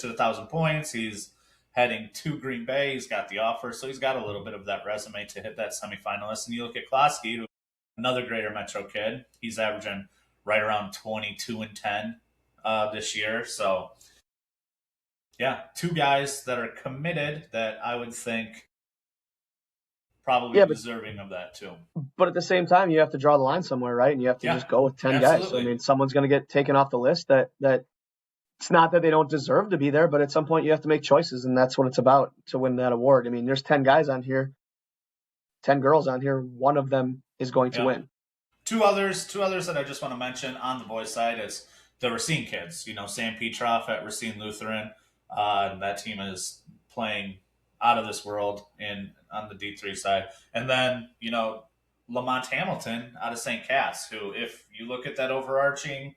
did 1,000 points. He's heading to Green Bay. He's got the offer, so he's got a little bit of that resume to hit that semifinalist. And you look at Klosky, who another Greater Metro kid. He's averaging right around 22-10 this year. So, yeah, 2 guys that are committed that I would think probably deserving of that too. But at the same time, you have to draw the line somewhere, right? And you have to just go with 10 guys. So, I mean, someone's going to get taken off the list that it's not that they don't deserve to be there, but at some point you have to make choices, and that's what it's about to win that award. I mean, there's 10 guys on here, 10 girls on here. One of them is going to win. Two others that I just want to mention on the boys' side is the Racine kids. Sam Petroff at Racine Lutheran. That team is playing out of this world on the D3 side. And then, Lamont Hamilton out of St. Cass, who, if you look at that overarching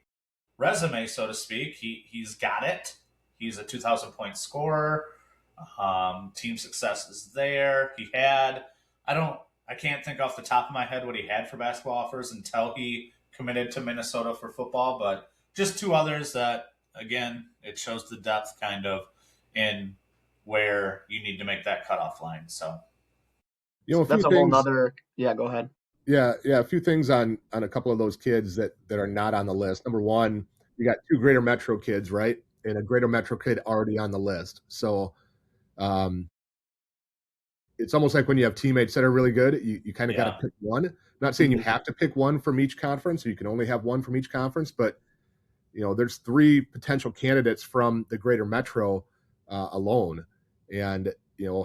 resume, so to speak, he's got it. He's a 2,000-point scorer. Team success is there. I can't think off the top of my head what he had for basketball offers until he committed to Minnesota for football, but just two others that, again, it shows the depth kind of in where you need to make that cutoff line. So, A few That's a whole things. nother. Yeah, go ahead. Yeah, a few things on a couple of those kids that are not on the list. Number one, you got two Greater Metro kids, right? And a Greater Metro kid already on the list. So um, it's almost like when you have teammates that are really good, you kind of got to pick one. I'm not saying you have to pick one from each conference, or you can only have one from each conference, but there's three potential candidates from the Greater Metro alone, and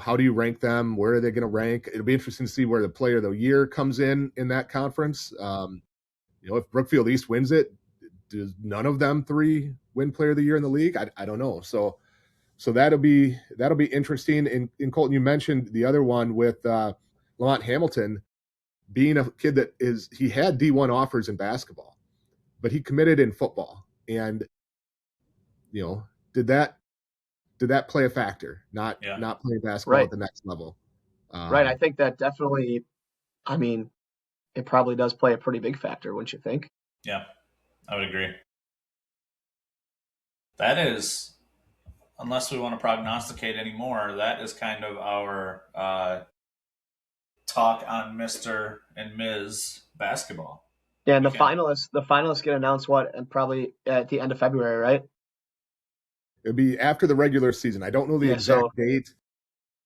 how do you rank them? Where are they going to rank? It'll be interesting to see where the Player of the Year comes in that conference. If Brookfield East wins it, does none of them three win Player of the Year in the league? I don't know. So that'll be interesting. And Colton, you mentioned the other one with Lamont Hamilton being a kid that he had D1 offers in basketball, but he committed in football. And did that play a factor? Not playing basketball at the next level. Right. I think that definitely. I mean, it probably does play a pretty big factor, wouldn't you think? Yeah, I would agree. That is, unless we want to prognosticate anymore, that is kind of our talk on Mr. and Ms. basketball. Yeah, and the finalists get announced probably at the end of February, right? It'll be after the regular season. I don't know the exact date.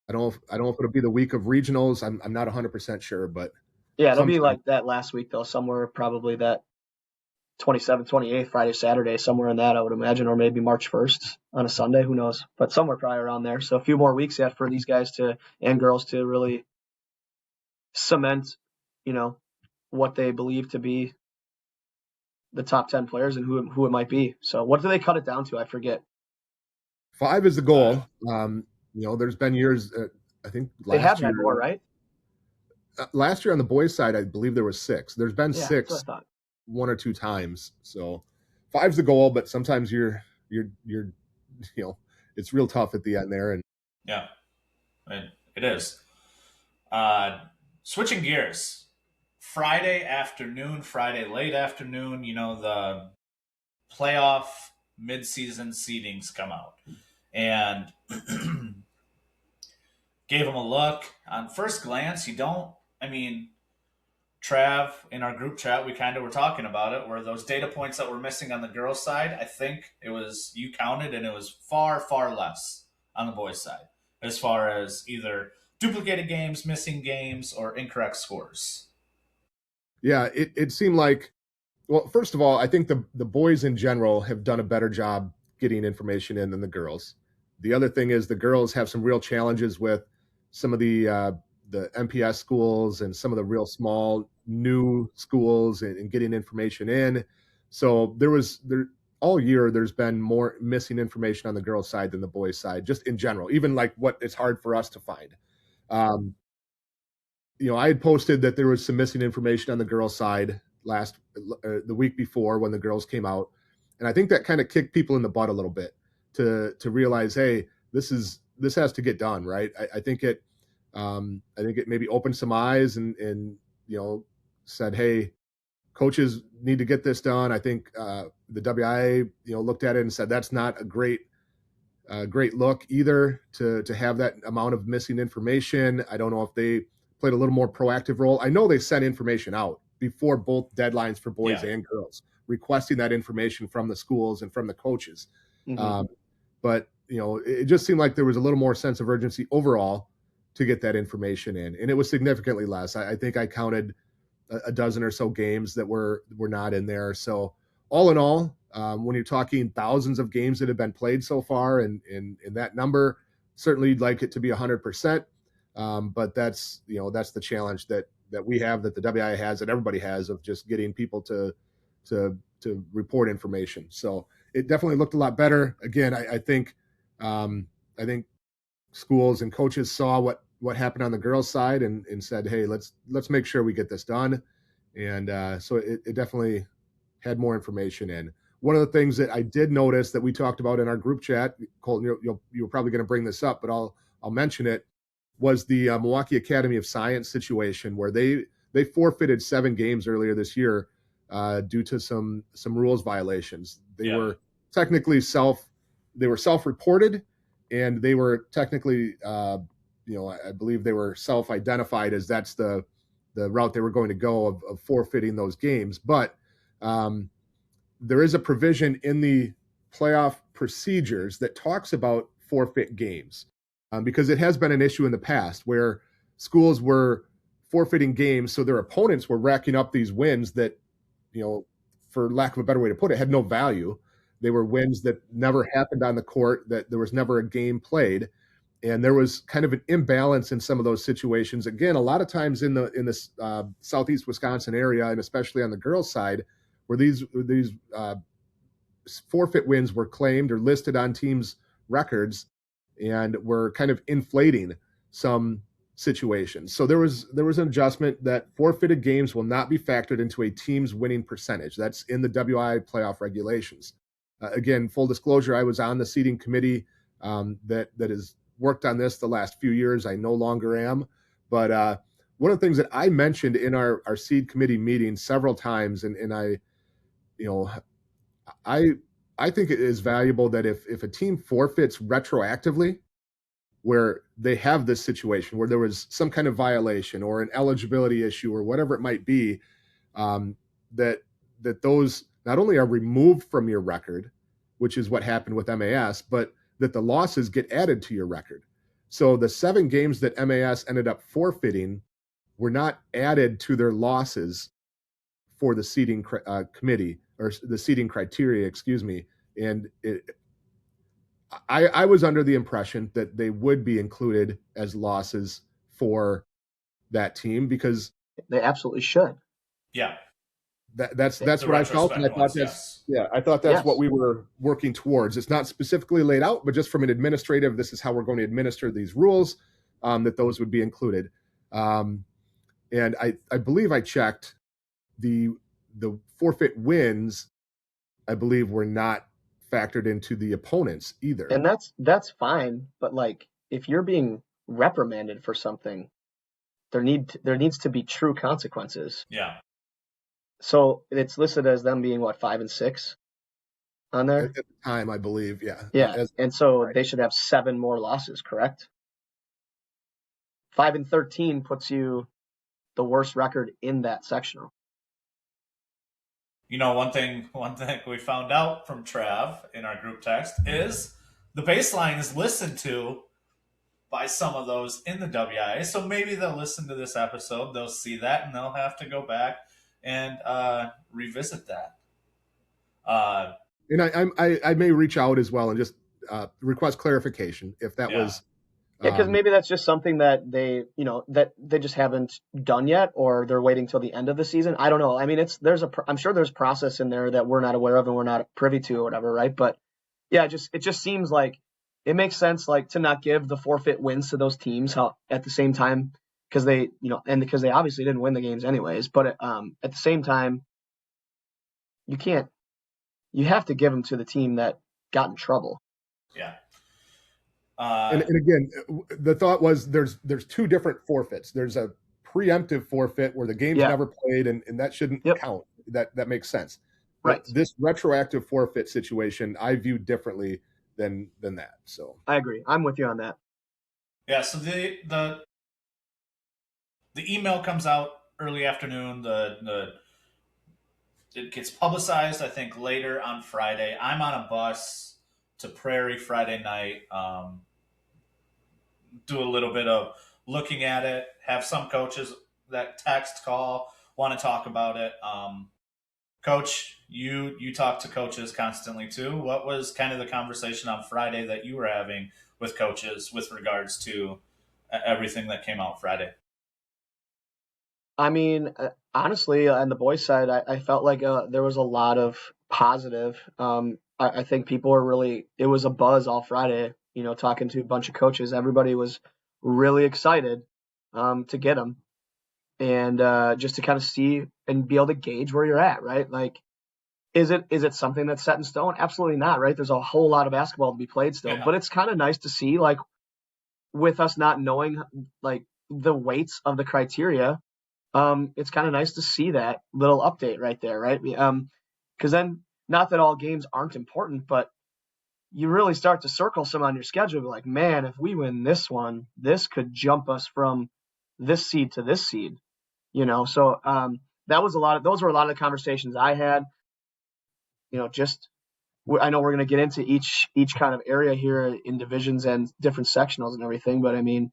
I don't know if it'll be the week of regionals. I'm not 100% sure, but yeah, it'll be like that last week though, somewhere probably that 27th, 28th, Friday, Saturday, somewhere in that I would imagine, or maybe March 1st on a Sunday, who knows? But somewhere probably around there. So a few more weeks yet for these guys and girls to really cement, what they believe to be the top 10 players and who it might be. So what do they cut it down to? I forget. 5 is the goal. There's been years. I think they have had more, right? Last year on the boys' side, I believe there was 6. There's been 6 one or two times. So 5's the goal, but sometimes you're it's real tough at the end there. And yeah, it is. Switching gears, Friday late afternoon, the playoff midseason seedings come out, and gave them a look. On first glance, Trav, in our group chat, we kind of were talking about it, where those data points that were missing on the girls' side, I think you counted, and it was far, far less on the boys' side, as far as either duplicated games, missing games, or incorrect scores. Yeah, it seemed like, well, first of all, I think the boys in general have done a better job getting information in than the girls. The other thing is the girls have some real challenges with some of the MPS schools and some of the real small new schools and getting information in. So all year there's been more missing information on the girls' side than the boys' side, just in general, even like what it's hard for us to find. I had posted that there was some missing information on the girls' side the week before when the girls came out. And I think that kind of kicked people in the butt a little bit to realize, hey, this has to get done, right? I think it maybe opened some eyes and said, hey, coaches need to get this done. I think the WIAA looked at it and said that's not a great look either to have that amount of missing information. I don't know if they played a little more proactive role. I know they sent information out before both deadlines for boys and girls, requesting that information from the schools and from the coaches. Mm-hmm. But it just seemed like there was a little more sense of urgency overall to get that information in, and it was significantly less. I think I counted a dozen or so games that were not in there. So all in all, when you're talking thousands of games that have been played so far, and that number, certainly you'd like it to be 100%. But that's the challenge that we have, that the WIAA has, that everybody has, of just getting people to report information. So it definitely looked a lot better. Again, I think schools and coaches saw what happened on the girls' side and said, hey, let's make sure we get this done. And so it definitely had more information in. one of the things that I did notice that we talked about in our group chat, Colton, you're probably going to bring this up, but I'll mention it, was the Milwaukee Academy of Science situation where they forfeited 7 games earlier this year due to some rules violations. They were technically self-reported, and they were technically, I believe they were self-identified as that's the route they were going to go of forfeiting those games. But there is a provision in the playoff procedures that talks about forfeit games, because it has been an issue in the past where schools were forfeiting games, so their opponents were racking up these wins that, for lack of a better way to put it, had no value. They were wins that never happened on the court, that there was never a game played, and there was kind of an imbalance in some of those situations. Again, a lot of times in the southeast Wisconsin area, and especially on the girls' side, where these forfeit wins were claimed or listed on teams' records and were kind of inflating some situations. So there was an adjustment that forfeited games will not be factored into a team's winning percentage. That's in the WIAA playoff regulations. Again, full disclosure, I was on the seeding committee that has worked on this the last few years. I no longer am, but one of the things that I mentioned in our seed committee meeting several times, and I think it is valuable that if a team forfeits retroactively, where they have this situation where there was some kind of violation or an eligibility issue or whatever it might be, that those not only are removed from your record, which is what happened with MAS, but that the losses get added to your record. So the 7 games that MAS ended up forfeiting were not added to their losses for the seeding committee, or the seeding criteria, excuse me. And I was under the impression that they would be included as losses for that team, because they absolutely should. Yeah. That's what I felt, and I thought I thought that's what we were working towards. It's not specifically laid out, but just from an administrative, this is how we're going to administer these rules, that those would be included. And I believe I checked the forfeit wins, I believe, were not factored into the opponents either. And that's fine, but like, if you're being reprimanded for something, there needs to be true consequences. Yeah. So it's listed as them being 5 and 6 on there at the time, I believe. Yeah. Yeah. And so they should have 7 more losses, correct? 5 and 13 puts you the worst record in that sectional. One thing we found out from Trav in our group text is the baseline is listened to by some of those in the WIAA. So maybe they'll listen to this episode, they'll see that, and they'll have to go back and revisit that. And I may reach out as well and just request clarification if that was. Yeah, because maybe that's just something that they just haven't done yet, or they're waiting till the end of the season. I don't know. I mean, I'm sure there's process in there that we're not aware of and we're not privy to or whatever, right? But yeah, it just seems like it makes sense, like, to not give the forfeit wins to those teams at the same time, because they obviously didn't win the games anyways. But at the same time, you have to give them to the team that got in trouble. Yeah. And again, the thought was there's 2 different forfeits. There's a preemptive forfeit where the game's never played, and that shouldn't count. That makes sense. Right. But this retroactive forfeit situation, I view differently than that. So I agree. I'm with you on that. Yeah. So the email comes out early afternoon. It gets publicized, I think, later on Friday. I'm on a bus to Prairie Friday night. Do a little bit of looking at it. Have some coaches that text, call, want to talk about it. Coach, you talk to coaches constantly too. What was kind of the conversation on Friday that you were having with coaches with regards to everything that came out Friday? I mean, honestly, on the boys' side, I felt like there was a lot of positive. I think people were it was a buzz all Friday, talking to a bunch of coaches. Everybody was really excited to get them, and just to kind of see and be able to gauge where you're at, right? Like, Is it something that's set in stone? Absolutely not, right? There's a whole lot of basketball to be played still, but it's kind of nice to see, like, with us not knowing like the weights of the criteria, it's kind of nice to see that little update right there, right? Because then, not that all games aren't important, but you really start to circle some on your schedule, like, man, if we win this one, this could jump us from this seed to this seed, So those were a lot of the conversations I had. Just I know we're going to get into each kind of area here in divisions and different sectionals and everything, but I mean,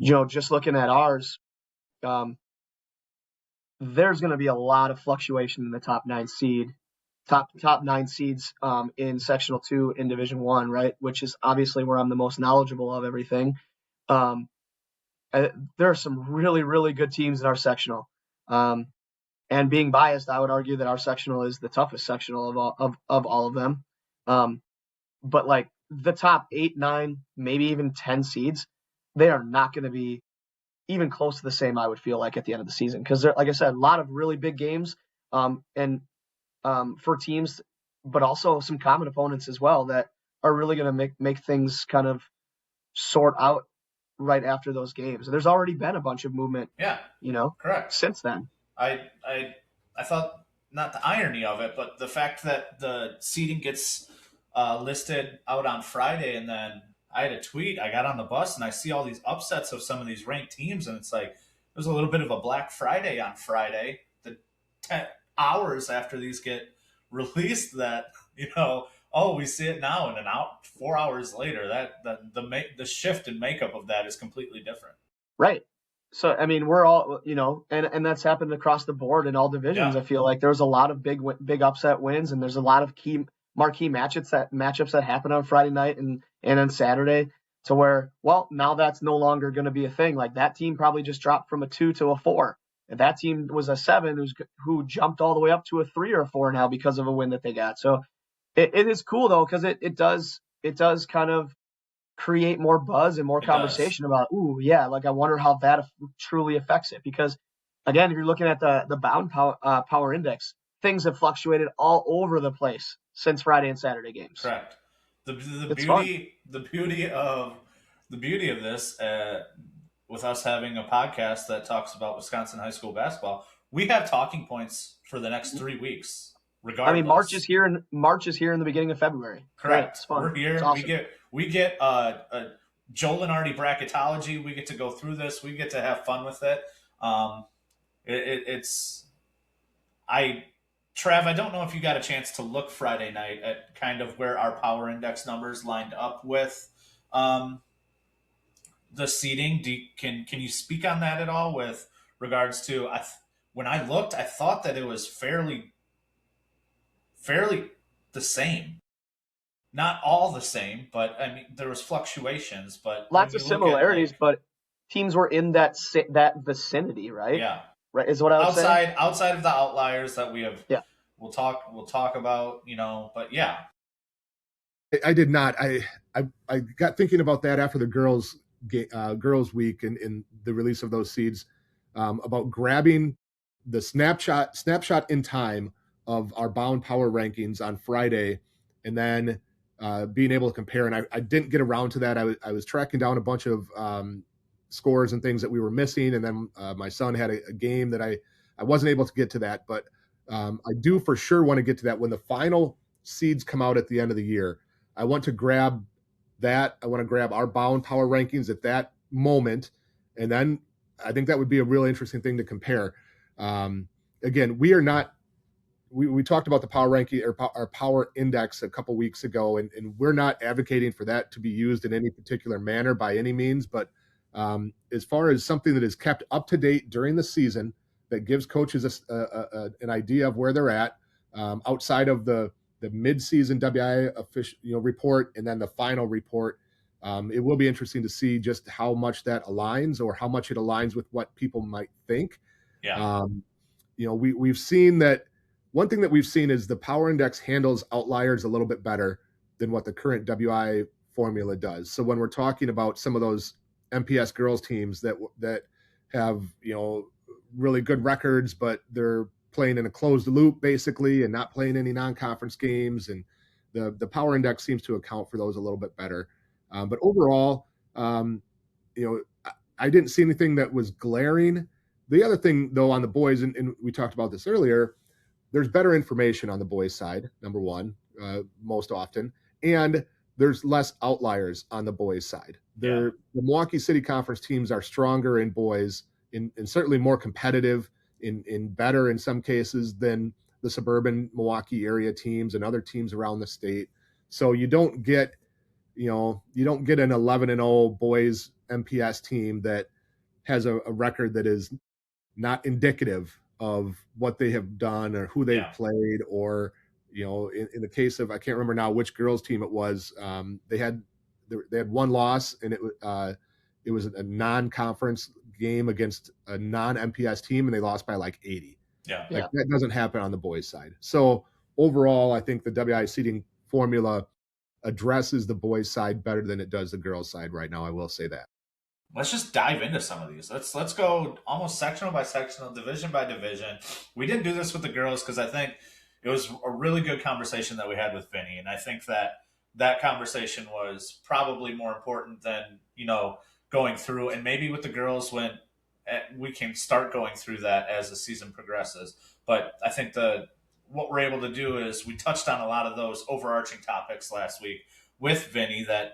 just looking at ours, there's going to be a lot of fluctuation in the top nine seeds in sectional 2 in division 1, right? Which is obviously where I'm the most knowledgeable of everything. There are some really, really good teams in our sectional. And being biased, I would argue that our sectional is the toughest sectional of all of them. But like the top 8, 9, maybe even 10 seeds, they are not going to be even close to the same, I would feel like, at the end of the season. Because, like I said, a lot of really big games for teams, but also some common opponents as well that are really going to make things kind of sort out right after those games. There's already been a bunch of movement, correct, since then. I thought, not the irony of it, but the fact that the seeding gets listed out on Friday, and then I had a tweet. I got on the bus and I see all these upsets of some of these ranked teams, and it's like there's a little bit of a Black Friday on Friday, the 10 hours after these get released. That we see it now, and then 4 hours later, that the shift in makeup of that is completely different. Right. So, I mean, we're all, and that's happened across the board in all divisions. Yeah. I feel like there's a lot of big upset wins, and there's a lot of marquee matchups that happen on Friday night and on Saturday, to where, well, now that's no longer going to be a thing. Like, that team probably just dropped from a 2 to a 4. If that team was a 7 who jumped all the way up to a 3 or a 4 now because of a win that they got. So it is cool though, because it does kind of create more buzz and more conversation about, like, I wonder how that truly affects it. Because again, if you're looking at the bound power index, things have fluctuated all over the place since Friday and Saturday games. Correct. The beauty of this, with us having a podcast that talks about Wisconsin high school basketball, we have talking points for the next 3 weeks. Regardless. I mean, March is here in the beginning of February. Correct. It's fun. We're here. It's awesome. We get Joel and Artie bracketology. We get to go through this. We get to have fun with it. Trav, I don't know if you got a chance to look Friday night at kind of where our power index numbers lined up with the seeding. Can you speak on that at all with regards to when I looked, I thought that it was fairly the same. Not all the same, but I mean there was fluctuations, but lots of similarities, but teams were in that vicinity, right? Yeah. Right, is what I was saying. Outside of the outliers that we have. Yeah. We'll talk about, but yeah. I did not. I got thinking about that after the girls week and the release of those seeds, about grabbing the snapshot in time of our bound power rankings on Friday, and then being able to compare. And I didn't get around to that. I was tracking down a bunch of scores and things that we were missing, and then my son had a game that I wasn't able to get to that, but I do for sure want to get to that when the final seeds come out at the end of the year. I want to grab that. I want to grab our bound power rankings at that moment, and then I think that would be a really interesting thing to compare. Again, we are not. We talked about the power ranking or our power index a couple weeks ago, and we're not advocating for that to be used in any particular manner by any means. But as far as something that is kept up to date during the season, that gives coaches an idea of where they're at, outside of the mid-season WIAA official report and then the final report, it will be interesting to see just how much that aligns or how much it aligns with what people might think. Yeah. We've seen that. One thing that we've seen is the power index handles outliers a little bit better than what the current WIAA formula does. So when we're talking about some of those MPS girls teams that have really good records, but they're playing in a closed loop basically and not playing any non-conference games, and the power index seems to account for those a little bit better. But overall, I didn't see anything that was glaring. The other thing, though, on the boys, and we talked about this earlier, there's better information on the boys' side, number one, most often, and there's less outliers on the boys' side. The Milwaukee City Conference teams are stronger in boys, and certainly more competitive, in better in some cases than the suburban Milwaukee area teams and other teams around the state. So you don't get an 11-0 boys MPS team that has a record that is not indicative of what they have done or who they've played, or in the case of, I can't remember now which girls team it was, they had one loss, and it was a non-conference game against a non-MPS team, and they lost by like 80. That doesn't happen on the boys' side. So overall, I think the WIAA seeding formula addresses the boys' side better than it does the girls' side right now. I will say that. Let's just dive into some of these. Let's go almost sectional by sectional, division by division. We didn't do this with the girls because I think it was a really good conversation that we had with Vinny, and I think that conversation was probably more important than going through, and maybe with the girls when we can start going through that as the season progresses. But I think what we're able to do is we touched on a lot of those overarching topics last week with Vinny that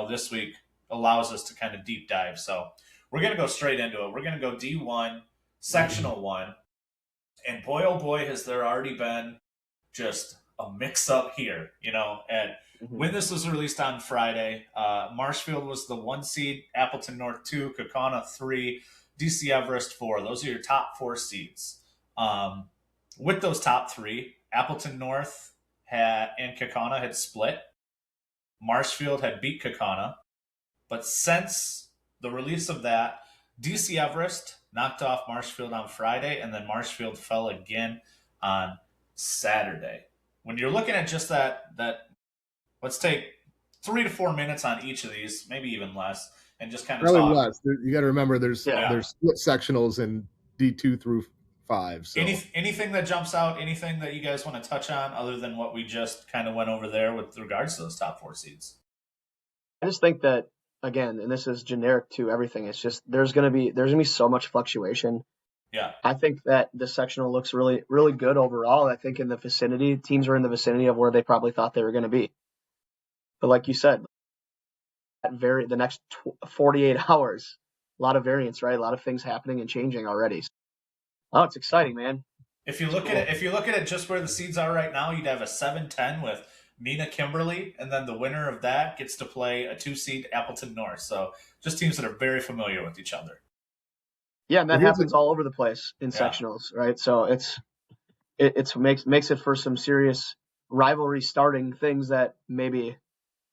this week allows us to kind of deep dive. So we're going to go straight into it. We're going to go D1, sectional 1. And boy, oh boy, has there already been just a mix-up here, And when this was released on Friday, Marshfield was the 1 seed, Appleton North 2, Kaukauna 3, DC Everest 4. Those are your top 4 seeds. With those top 3, Appleton North and Kaukauna had split. Marshfield had beat Kaukauna. But since the release of that, DC Everest knocked off Marshfield on Friday, and then Marshfield fell again on Saturday. When you're looking at just that, let's take 3 to 4 minutes on each of these, maybe even less, and just kind of talk. Less. You got to remember there's split sectionals in D2 through 5. So. Anything that jumps out, anything that you guys want to touch on other than what we just kind of went over there with regards to those top 4 seeds? I just think that, again, and this is generic to everything, it's just there's gonna be so much fluctuation. Yeah. I think that the sectional looks really, really good overall. I think in the vicinity, teams are in the vicinity of where they probably thought they were going to be. But like you said, the next 48 hours, a lot of variance, right? A lot of things happening and changing already. Oh, it's exciting, man. If you look at it just where the seeds are right now, you'd have a 7-10 with Nina Kimberly, and then the winner of that gets to play a 2 seed Appleton North. So just teams that are very familiar with each other. Yeah, and that happens all over the place in sectionals, right? So it makes it for some serious rivalry starting things that maybe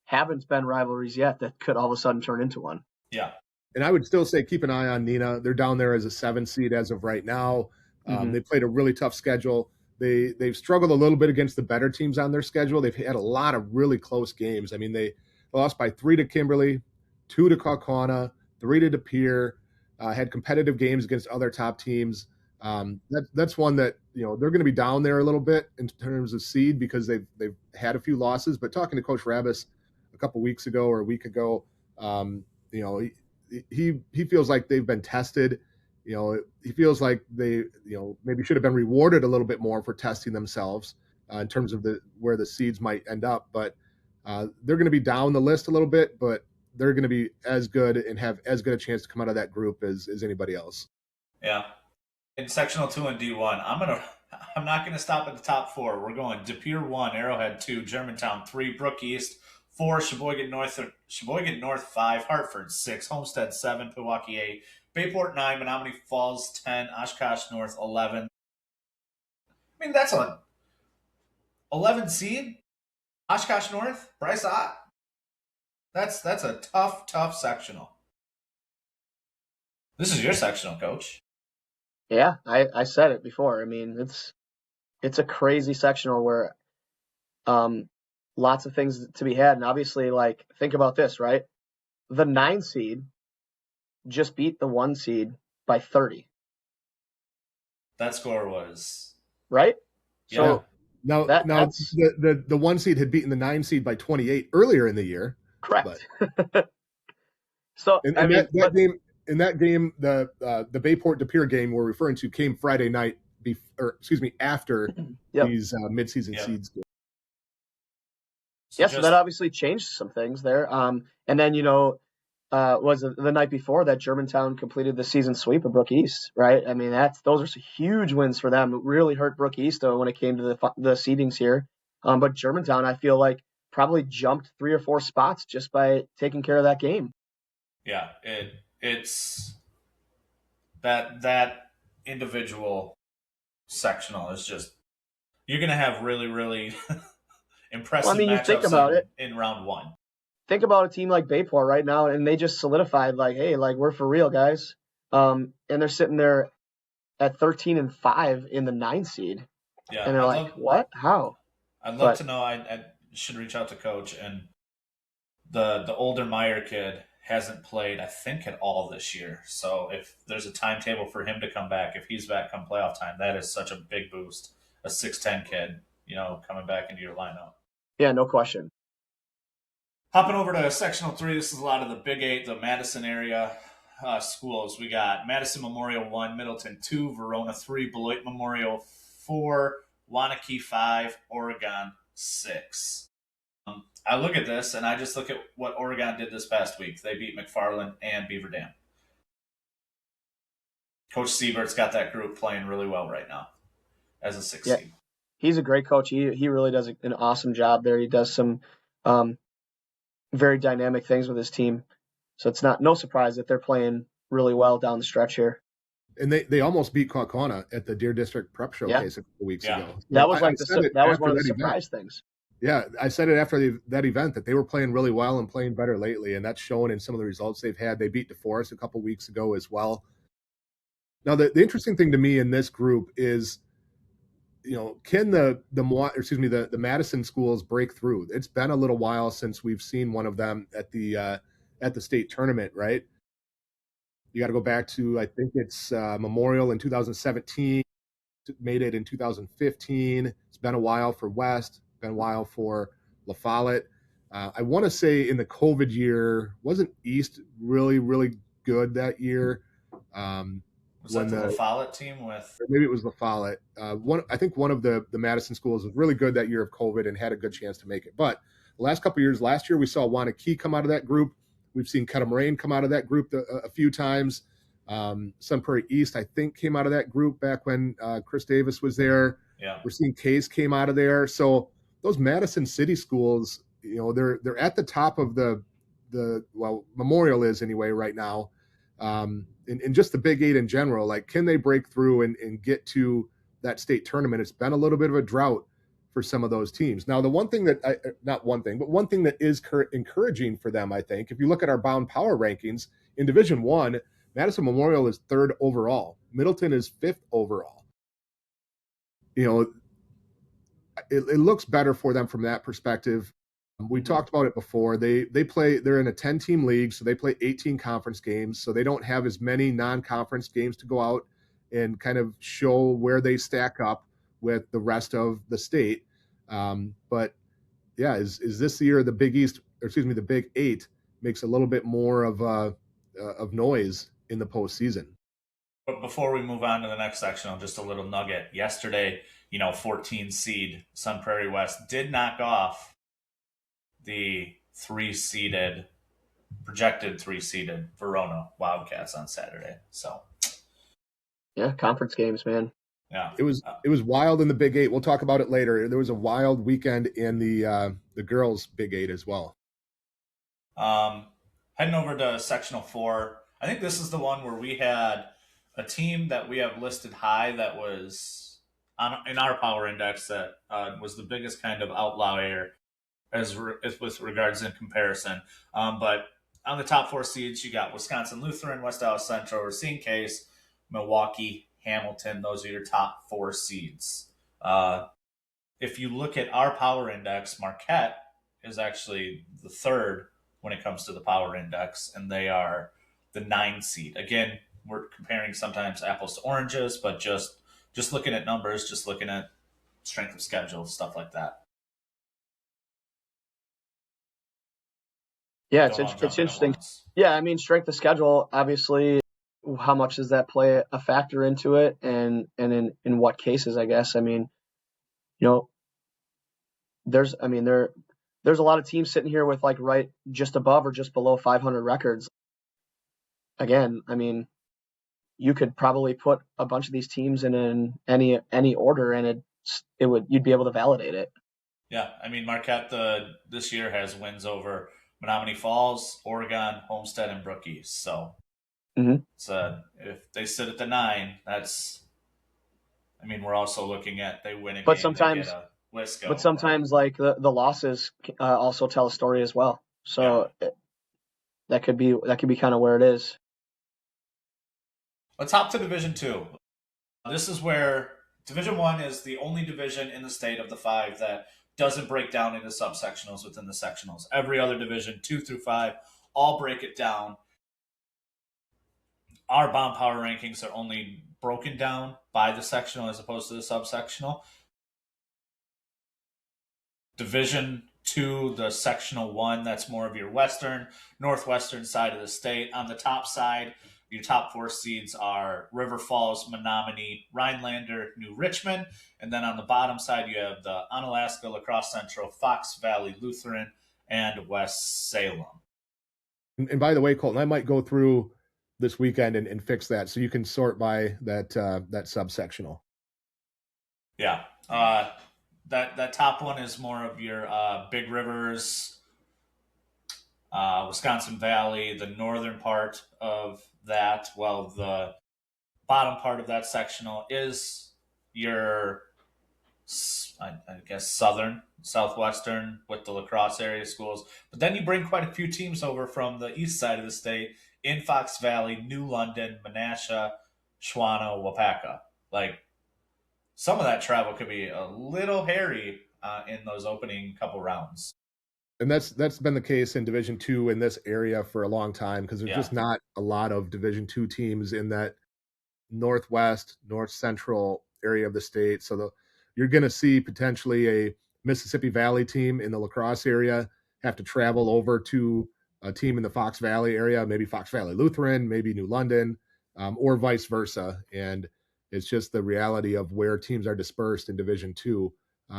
haven't been rivalries yet that could all of a sudden turn into one. Yeah. And I would still say keep an eye on Nina. They're down there as a 7 seed as of right now. They played a really tough schedule. They've struggled a little bit against the better teams on their schedule. They've had a lot of really close games. I mean, they lost by 3 to Kimberly, 2 to Kaukauna, 3 to De Pere, had competitive games against other top teams. That's one that, they're going to be down there a little bit in terms of seed because they've had a few losses. But talking to Coach Rabis a couple weeks ago or a week ago, he feels like they've been tested. He feels like they, maybe should have been rewarded a little bit more for testing themselves in terms of where the seeds might end up. But they're going to be down the list a little bit, but they're going to be as good and have as good a chance to come out of that group as anybody else. Yeah. In sectional 2 and D1, I'm not going to stop at the top 4. We're going De Pere 1, Arrowhead 2, Germantown 3, Brook East 4, Sheboygan North 5, Hartford 6, Homestead 7, Pewaukee 8, Bayport 9, Menominee Falls 10, Oshkosh North 11. I mean, that's an 11 seed. Oshkosh North, Bryce Ott. That's a tough sectional. This is your sectional, Coach. Yeah, I said it before. I mean, it's a crazy sectional where lots of things to be had. And obviously, like, think about this, right? The 9 seed just beat the 1 seed by 30. That score was right. yeah. So Now, that's the 1 seed had beaten the 9 seed by 28 earlier in the year, but correct. So I and mean, that game the Bayport De Pere game we're referring to came Friday night, after yep. these midseason Yep. seeds. So Yeah, so just that obviously changed some things there. And then was it the night before that Germantown completed the season sweep of Brook East, right? I mean, those are some huge wins for them. It really hurt Brook East though when it came to the seedings here. But Germantown, I feel like probably jumped 3 or 4 spots just by taking care of that game. yeah, it's that individual sectional is just you're gonna have really, really Well, I impressive mean, you think matchups about it. in round one. Think about a team like Bayport right now, and they just solidified like, hey, like we're for real, guys. And they're sitting there at 13-5 in the 9 seed, Yeah, and they're like, what? How? I'd love But to know. I should reach out to coach and the older Meyer kid hasn't played, I think, at all this year. So if there's a timetable for him to come back, if he's back come playoff time, that is such a big boost. A 6'10" kid, coming back into your lineup. yeah, no question. Hopping over to sectional 3, this is a lot of the Big 8, the Madison area schools. We got Madison Memorial 1, Middleton 2, Verona 3, Beloit Memorial 4, Wanakee 5, Oregon 6. I look at this and I just look at what Oregon did this past week. They beat McFarland and Beaver Dam. Coach Siebert's got that group playing really well right now as a 6 seed. He's a great coach. He really does an awesome job there. He does some very dynamic things with his team. So it's no surprise that they're playing really well down the stretch here. And they almost beat Kaukauna at the Deer District Prep Showcase a couple weeks ago. So that was one of the surprise things. Yeah, I said it after that event that they were playing really well and playing better lately, and that's showing in some of the results they've had. They beat DeForest a couple weeks ago as well. Now, the interesting thing to me in this group is, can the Madison schools break through? It's been a little while since we've seen one of them at the state tournament, right? You got to go back to, I think it's Memorial in 2017, made it in 2015. It's been a while for West, been a while for La Follette. I want to say in the COVID year, wasn't East really, really good that year? Was that the La Follette team with? Maybe it was La Follette. I think one of the Madison schools was really good that year of COVID and had a good chance to make it. But the last couple of years, last year we saw Wanakee come out of that group. We've seen Kettle-Moraine come out of that group a few times. Sun Prairie East, I think, came out of that group back when Chris Davis was there. Yeah. We're seeing Case came out of there. So those Madison City schools, they're at the top of the Memorial is anyway right now. And just the Big 8 in general, like, can they break through and get to that state tournament? It's been a little bit of a drought for some of those teams. Now, one thing that is encouraging for them, I think, if you look at our bound power rankings in Division 1, Madison Memorial is 3rd overall. Middleton is 5th overall. It looks better for them from that perspective. We talked about it before. They're in a 10-team league, so they play 18 conference games. So they don't have as many non-conference games to go out and kind of show where they stack up with the rest of the state. But yeah, is this year the the Big 8 makes a little bit more of noise in the postseason. But before we move on to the next sectional, just a little nugget. Yesterday, 14 seed Sun Prairie West did knock off the projected 3-seeded Verona Wildcats on Saturday. So, yeah, conference games, man. Yeah, it was wild in the Big 8. We'll talk about it later. There was a wild weekend in the girls' Big 8 as well. Heading over to sectional 4, I think this is the one where we had a team that we have listed high that was in our power index that was the biggest kind of outlier as with regards in comparison. But on the top 4 seeds, you got Wisconsin Lutheran, West Dallas Central, Racine Case, Milwaukee, Hamilton. Those are your top 4 seeds. If you look at our power index, Marquette is actually the 3rd when it comes to the power index, and they are the 9 seed. Again, we're comparing sometimes apples to oranges, but just just looking at numbers, just looking at strength of schedule, stuff like that. Yeah, it's interesting. Yeah, I mean, strength of schedule, obviously, how much does that play a factor into it, and in what cases, I guess. I mean, there's a lot of teams sitting here with like right just above or just below 500 records. Again, I mean, you could probably put a bunch of these teams in any order, and you'd be able to validate it. Yeah, I mean, Marquette this year has wins over Menominee Falls, Oregon, Homestead, and Brookings. So if they sit at the 9, that's. I mean, we're also looking at they win a game, sometimes, they get a Wisco. But sometimes, right? Like the losses also tell a story as well. So that could be kind of where it is. Let's hop to Division 2. This is where Division 1 is the only division in the state of the 5 that doesn't break down into subsectionals within the sectionals. Every other division, 2 through 5, all break it down. Our bomb power rankings are only broken down by the sectional as opposed to the subsectional. Division 2, the sectional 1, that's more of your western, northwestern side of the state. On the top side, your top 4 seeds are River Falls, Menominee, Rhinelander, New Richmond. And then on the bottom side, you have the Onalaska, La Crosse Central, Fox Valley, Lutheran, and West Salem. And by the way, Colton, I might go through this weekend and fix that so you can sort by that subsectional. Yeah. That top one is more of your Big Rivers, Wisconsin Valley, the northern part of that. Well, the bottom part of that sectional is your, I guess, southwestern with the La Crosse area schools. But then you bring quite a few teams over from the east side of the state in Fox Valley, New London, Menasha, Shawano, Wapaka. Like, some of that travel could be a little hairy in those opening couple rounds. And that's been the case in Division 2 in this area for a long time because there's just not a lot of Division 2 teams in that northwest, north central area of the state. So you're going to see potentially a Mississippi Valley team in the La Crosse area have to travel over to a team in the Fox Valley area, maybe Fox Valley Lutheran, maybe New London, or vice versa. And it's just the reality of where teams are dispersed in Division 2.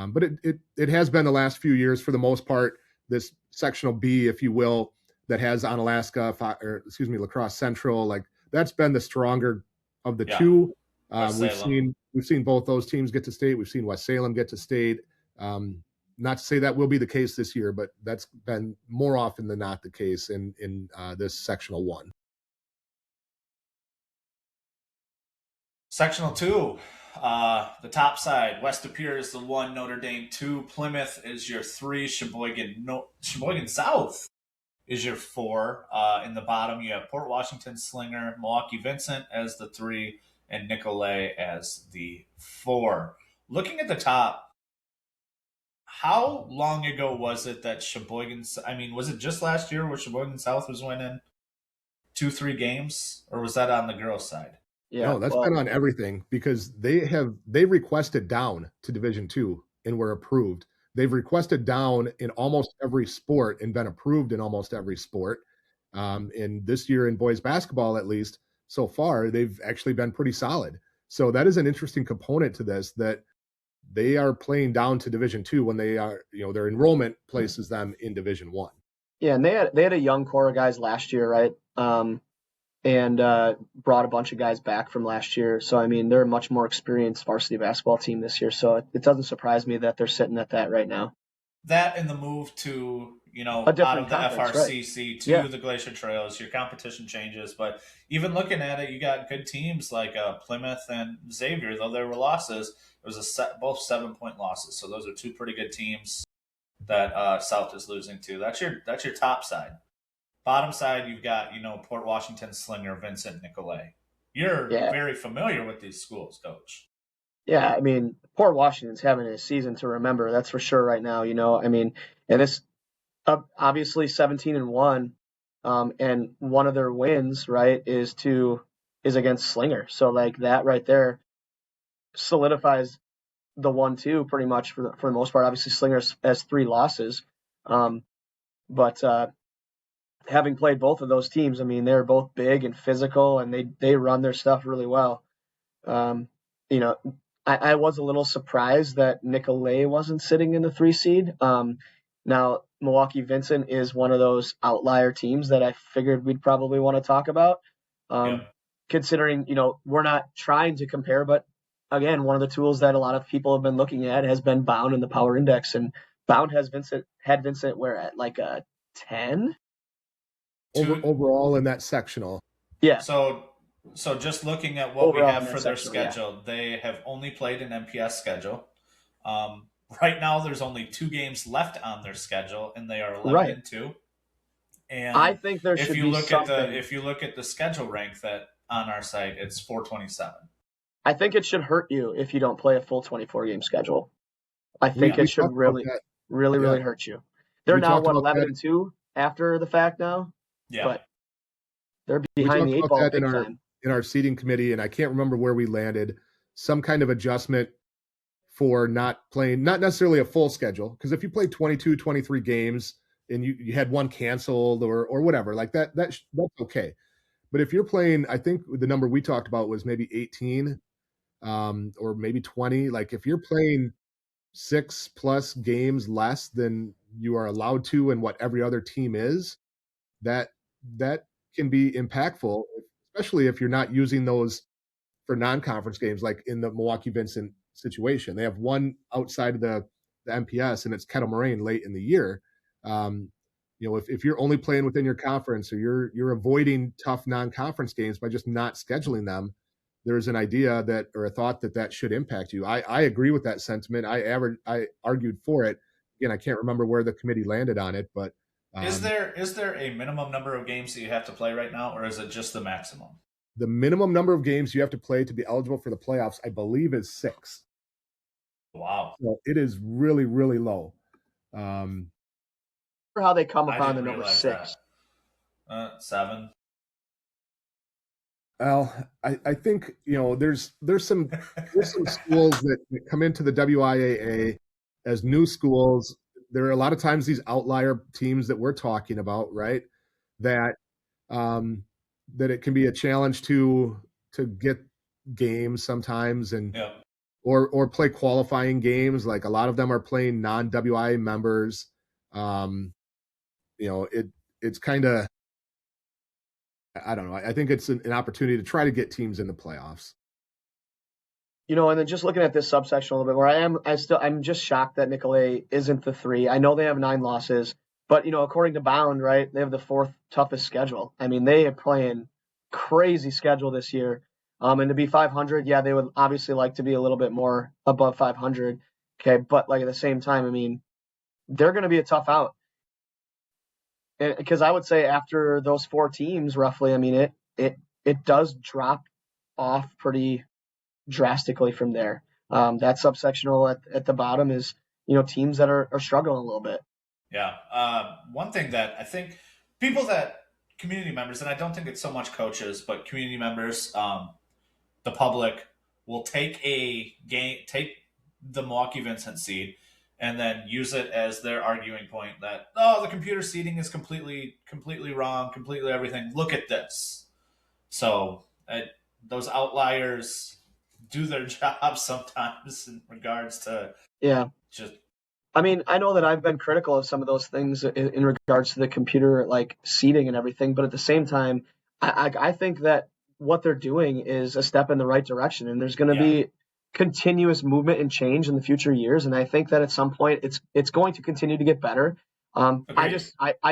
But it has been the last few years, for the most part, this sectional B, if you will, that has Onalaska, La Crosse Central, like that's been the stronger of the two. We've seen both those teams get to state. We've seen West Salem get to state. Not to say that will be the case this year, but that's been more often than not the case in this sectional 1. Sectional 2, the top side, West Appear is the 1, Notre Dame 2, Plymouth is your 3, Sheboygan South is your 4. In the bottom, you have Port Washington Slinger, Milwaukee Vincent as the 3, and Nicolet as the 4. Looking at the top, how long ago was it that Sheboygan, I mean, was it just last year where Sheboygan South was winning 2-3 games, or was that on the girls' side? Yeah, no, that's been on everything because they requested down to Division 2 and were approved. They've requested down in almost every sport and been approved in almost every sport. And this year in boys basketball, at least so far, they've actually been pretty solid. So that is an interesting component to this, that they are playing down to Division 2 when they are, their enrollment places them in Division 1. Yeah, and they had a young core of guys last year, right? And brought a bunch of guys back from last year. So, I mean, they're a much more experienced varsity basketball team this year. So it doesn't surprise me that they're sitting at that right now. That and the move to, out of the FRCC to the Glacier Trails, your competition changes. But even looking at it, you got good teams like Plymouth and Xavier, though there were losses. It was both 7-point losses. So those are 2 pretty good teams that South is losing to. That's your top side. Bottom side, you've got, Port Washington Slinger, Vincent, Nicolet. You're very familiar with these schools, Coach. Yeah, I mean, Port Washington's having a season to remember. That's for sure right now. I mean, and it's obviously 17-1, and one of their wins, right, is against Slinger. So like that right there solidifies the 1-2 pretty much for the most part. Obviously, Slinger has 3 losses, but having played both of those teams, I mean, they're both big and physical, and they run their stuff really well. You know, I was a little surprised that Nicolet wasn't sitting in the 3 seed. Now, Milwaukee Vincent is one of those outlier teams that I figured we'd probably want to talk about. Considering, we're not trying to compare, but again, one of the tools that a lot of people have been looking at has been Bound and the Power Index, and Bound had Vincent where at like a 10 overall in that sectional. Yeah. So just looking at what Overall we have for their schedule, they have only played an MPS schedule. Right now, there's only 2 games left on their schedule, and they are 11-2. And I think there should be something. If you look at the schedule rank that on our site, it's 427. I think it should hurt you if you don't play a full 24-game schedule. I think it should really hurt you. They're now 11-2 after the fact now. Yeah, but they're behind the 8 ball big time. In our seating committee, and I can't remember where we landed. Some kind of adjustment for not playing, not necessarily a full schedule, because if you play 22, 23 games and you had one canceled or whatever, like that's okay. But if you're playing, I think the number we talked about was maybe 18 or maybe 20. Like if you're playing 6+ games less than you are allowed to and what every other team is, that can be impactful, especially if you're not using those for non-conference games, like in the Milwaukee Vincent situation. They have one outside of the MPS, and it's Kettle Moraine late in the year. If you're only playing within your conference, or you're avoiding tough non-conference games by just not scheduling them, there's an idea or a thought that should impact you. I agree with that sentiment. I argued for it. Again, I can't remember where the committee landed on it, but is there a minimum number of games that you have to play right now, or is it just the maximum? The minimum number of games you have to play to be eligible for the playoffs, I believe, is 6. Wow. So it is really, really low. How they come upon the number 6? 7. Well, I think there's some schools that come into the WIAA as new schools. There are a lot of times these outlier teams that we're talking about, right? That it can be a challenge to get games sometimes, and or play qualifying games. Like a lot of them are playing non-WIA members. It's kind of, I don't know. I think it's an opportunity to try to get teams in the playoffs. And then just looking at this subsection a little bit, where I'm just shocked that Nicolet isn't the 3. I know they have 9 losses, but according to Bound, right, they have the 4th toughest schedule. I mean, they are playing crazy schedule this year. And to be 500, yeah, they would obviously like to be a little bit more above 500. Okay, but like at the same time, I mean, they're going to be a tough out. Because I would say after those 4 teams, roughly, I mean, it does drop off pretty drastically from there. That subsectional at the bottom is, teams that are struggling a little bit. Yeah. One thing that I think community members, and I don't think it's so much coaches, but community members, the public will take the Milwaukee Vincent seed and then use it as their arguing point that, the computer seeding is completely wrong, completely everything. Look at this. So those outliers do their job sometimes in regards to I mean, I know that I've been critical of some of those things in regards to the computer seeding and everything, but at the same time, I think that what they're doing is a step in the right direction, and there's going to be continuous movement and change in the future years, and I think that at some point it's going to continue to get better. I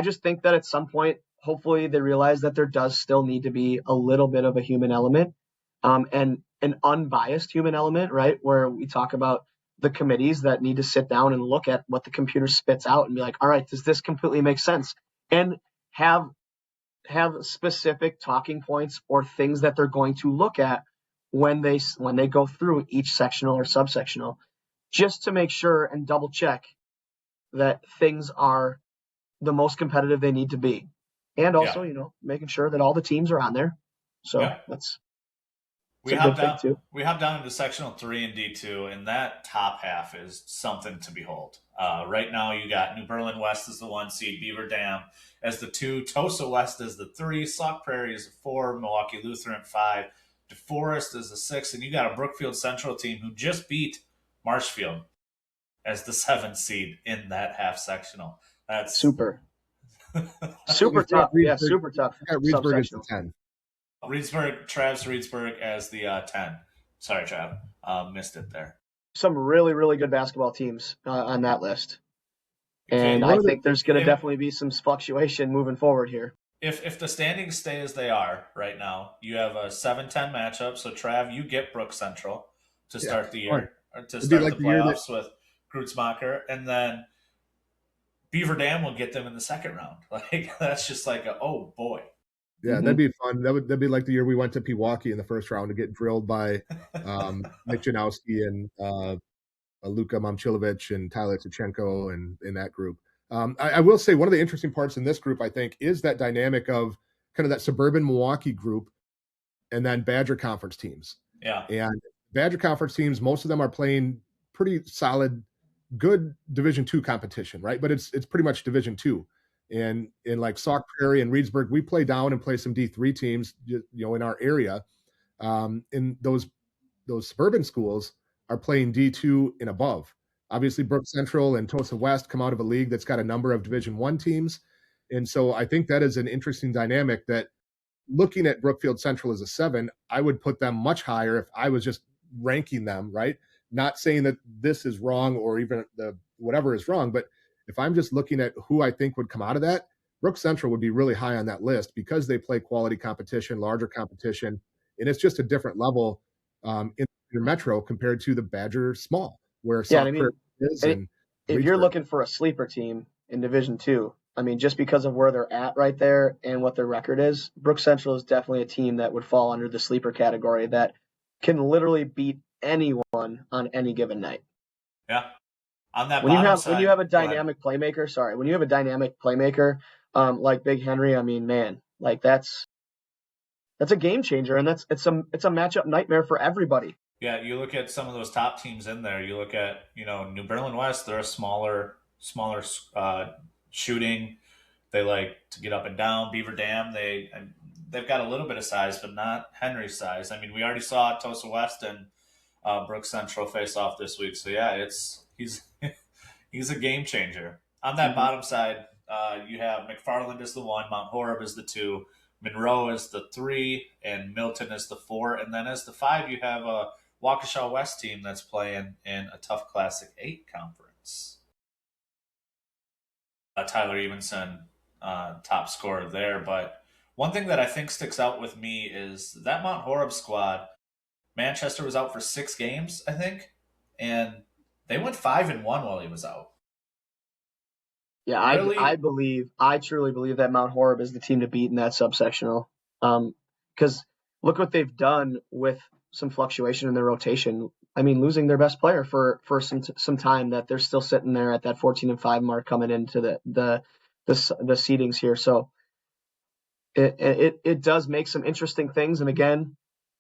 just think that at some point, hopefully, they realize that there does still need to be a little bit of a human element, and an unbiased human element, right? Where we talk about the committees that need to sit down and look at what the computer spits out and be like, all right, does this completely make sense? And have specific talking points or things that they're going to look at when they go through each sectional or subsectional, just to make sure and double check that things are the most competitive they need to be. And also, making sure that all the teams are on there. So We hop down into sectional 3 and D2, and that top half is something to behold. Right now, you got New Berlin West as the 1 seed, Beaver Dam as the 2, Tosa West as the 3, Sauk Prairie as the 4, Milwaukee Lutheran 5, DeForest as the 6, and you got a Brookfield Central team who just beat Marshfield as the 7th seed in that half sectional. That's super tough. Yeah, super tough. Reedsburg is the 10. Reedsburg as the 10. Sorry, Trav. Missed it there. Some really, really good basketball teams on that list. And I think there's going to definitely be some fluctuation moving forward here. If the standings stay as they are right now, you have a 7-10 matchup. So, Trav, you get Brook Central to start the year, or to start the playoffs with Grootsmacher. And then Beaver Dam will get them in the second round. Like, that's just like oh, boy. Yeah, that'd be fun. That'd be like the year we went to Pewaukee in the first round to get drilled by Nick Janowski and Luka Momchilovic and Tyler Tichenko and in that group. I will say one of the interesting parts in this group, I think, is that dynamic of kind of that suburban Milwaukee group and then Badger Conference teams. Yeah. And Badger Conference teams, most of them are playing pretty solid, good Division II competition, right? But it's pretty much Division II. And in like Sauk Prairie and Reedsburg, we play down and play some D3 teams, in our area. In those suburban schools are playing D2 and above. Obviously, Brook Central and Tosa West come out of a league that's got a number of Division I teams. And so I think that is an interesting dynamic that looking at Brookfield Central as a 7, I would put them much higher if I was just ranking them, right? Not saying that this is wrong or even whatever is wrong, but if I'm just looking at who I think would come out of that, Brook Central would be really high on that list because they play quality competition, larger competition, and it's just a different level in your metro compared to the Badger small, where is. And if you're looking for a sleeper team in Division II, I mean, just because of where they're at right there and what their record is, Brook Central is definitely a team that would fall under the sleeper category that can literally beat anyone on any given night. Yeah. On that when you have a dynamic playmaker, like Big Henry, I mean, man, like that's a game changer, and it's a matchup nightmare for everybody. Yeah, you look at some of those top teams in there. You look at New Berlin West. They're a smaller shooting. They like to get up and down. Beaver Dam, they've got a little bit of size, but not Henry's size. I mean, we already saw Tosa West and Brook Central face off this week. So yeah, he's a game changer. On that bottom side, you have McFarland as the 1, Mount Horeb is the 2, Monroe is the 3, and Milton is the 4. And then as the 5, you have a Waukesha West team that's playing in a tough Classic 8 conference. Tyler Evenson, top scorer there. But one thing that I think sticks out with me is that Mount Horeb squad. Manchester was out for 6 games, I think, and they went 5-1 while he was out. Yeah, really? I truly believe that Mount Horeb is the team to beat in that subsectional. Because look what they've done with some fluctuation in their rotation. I mean, losing their best player for some time, that they're still sitting there at that 14-5 mark coming into the seedings here. So it does make some interesting things. And again,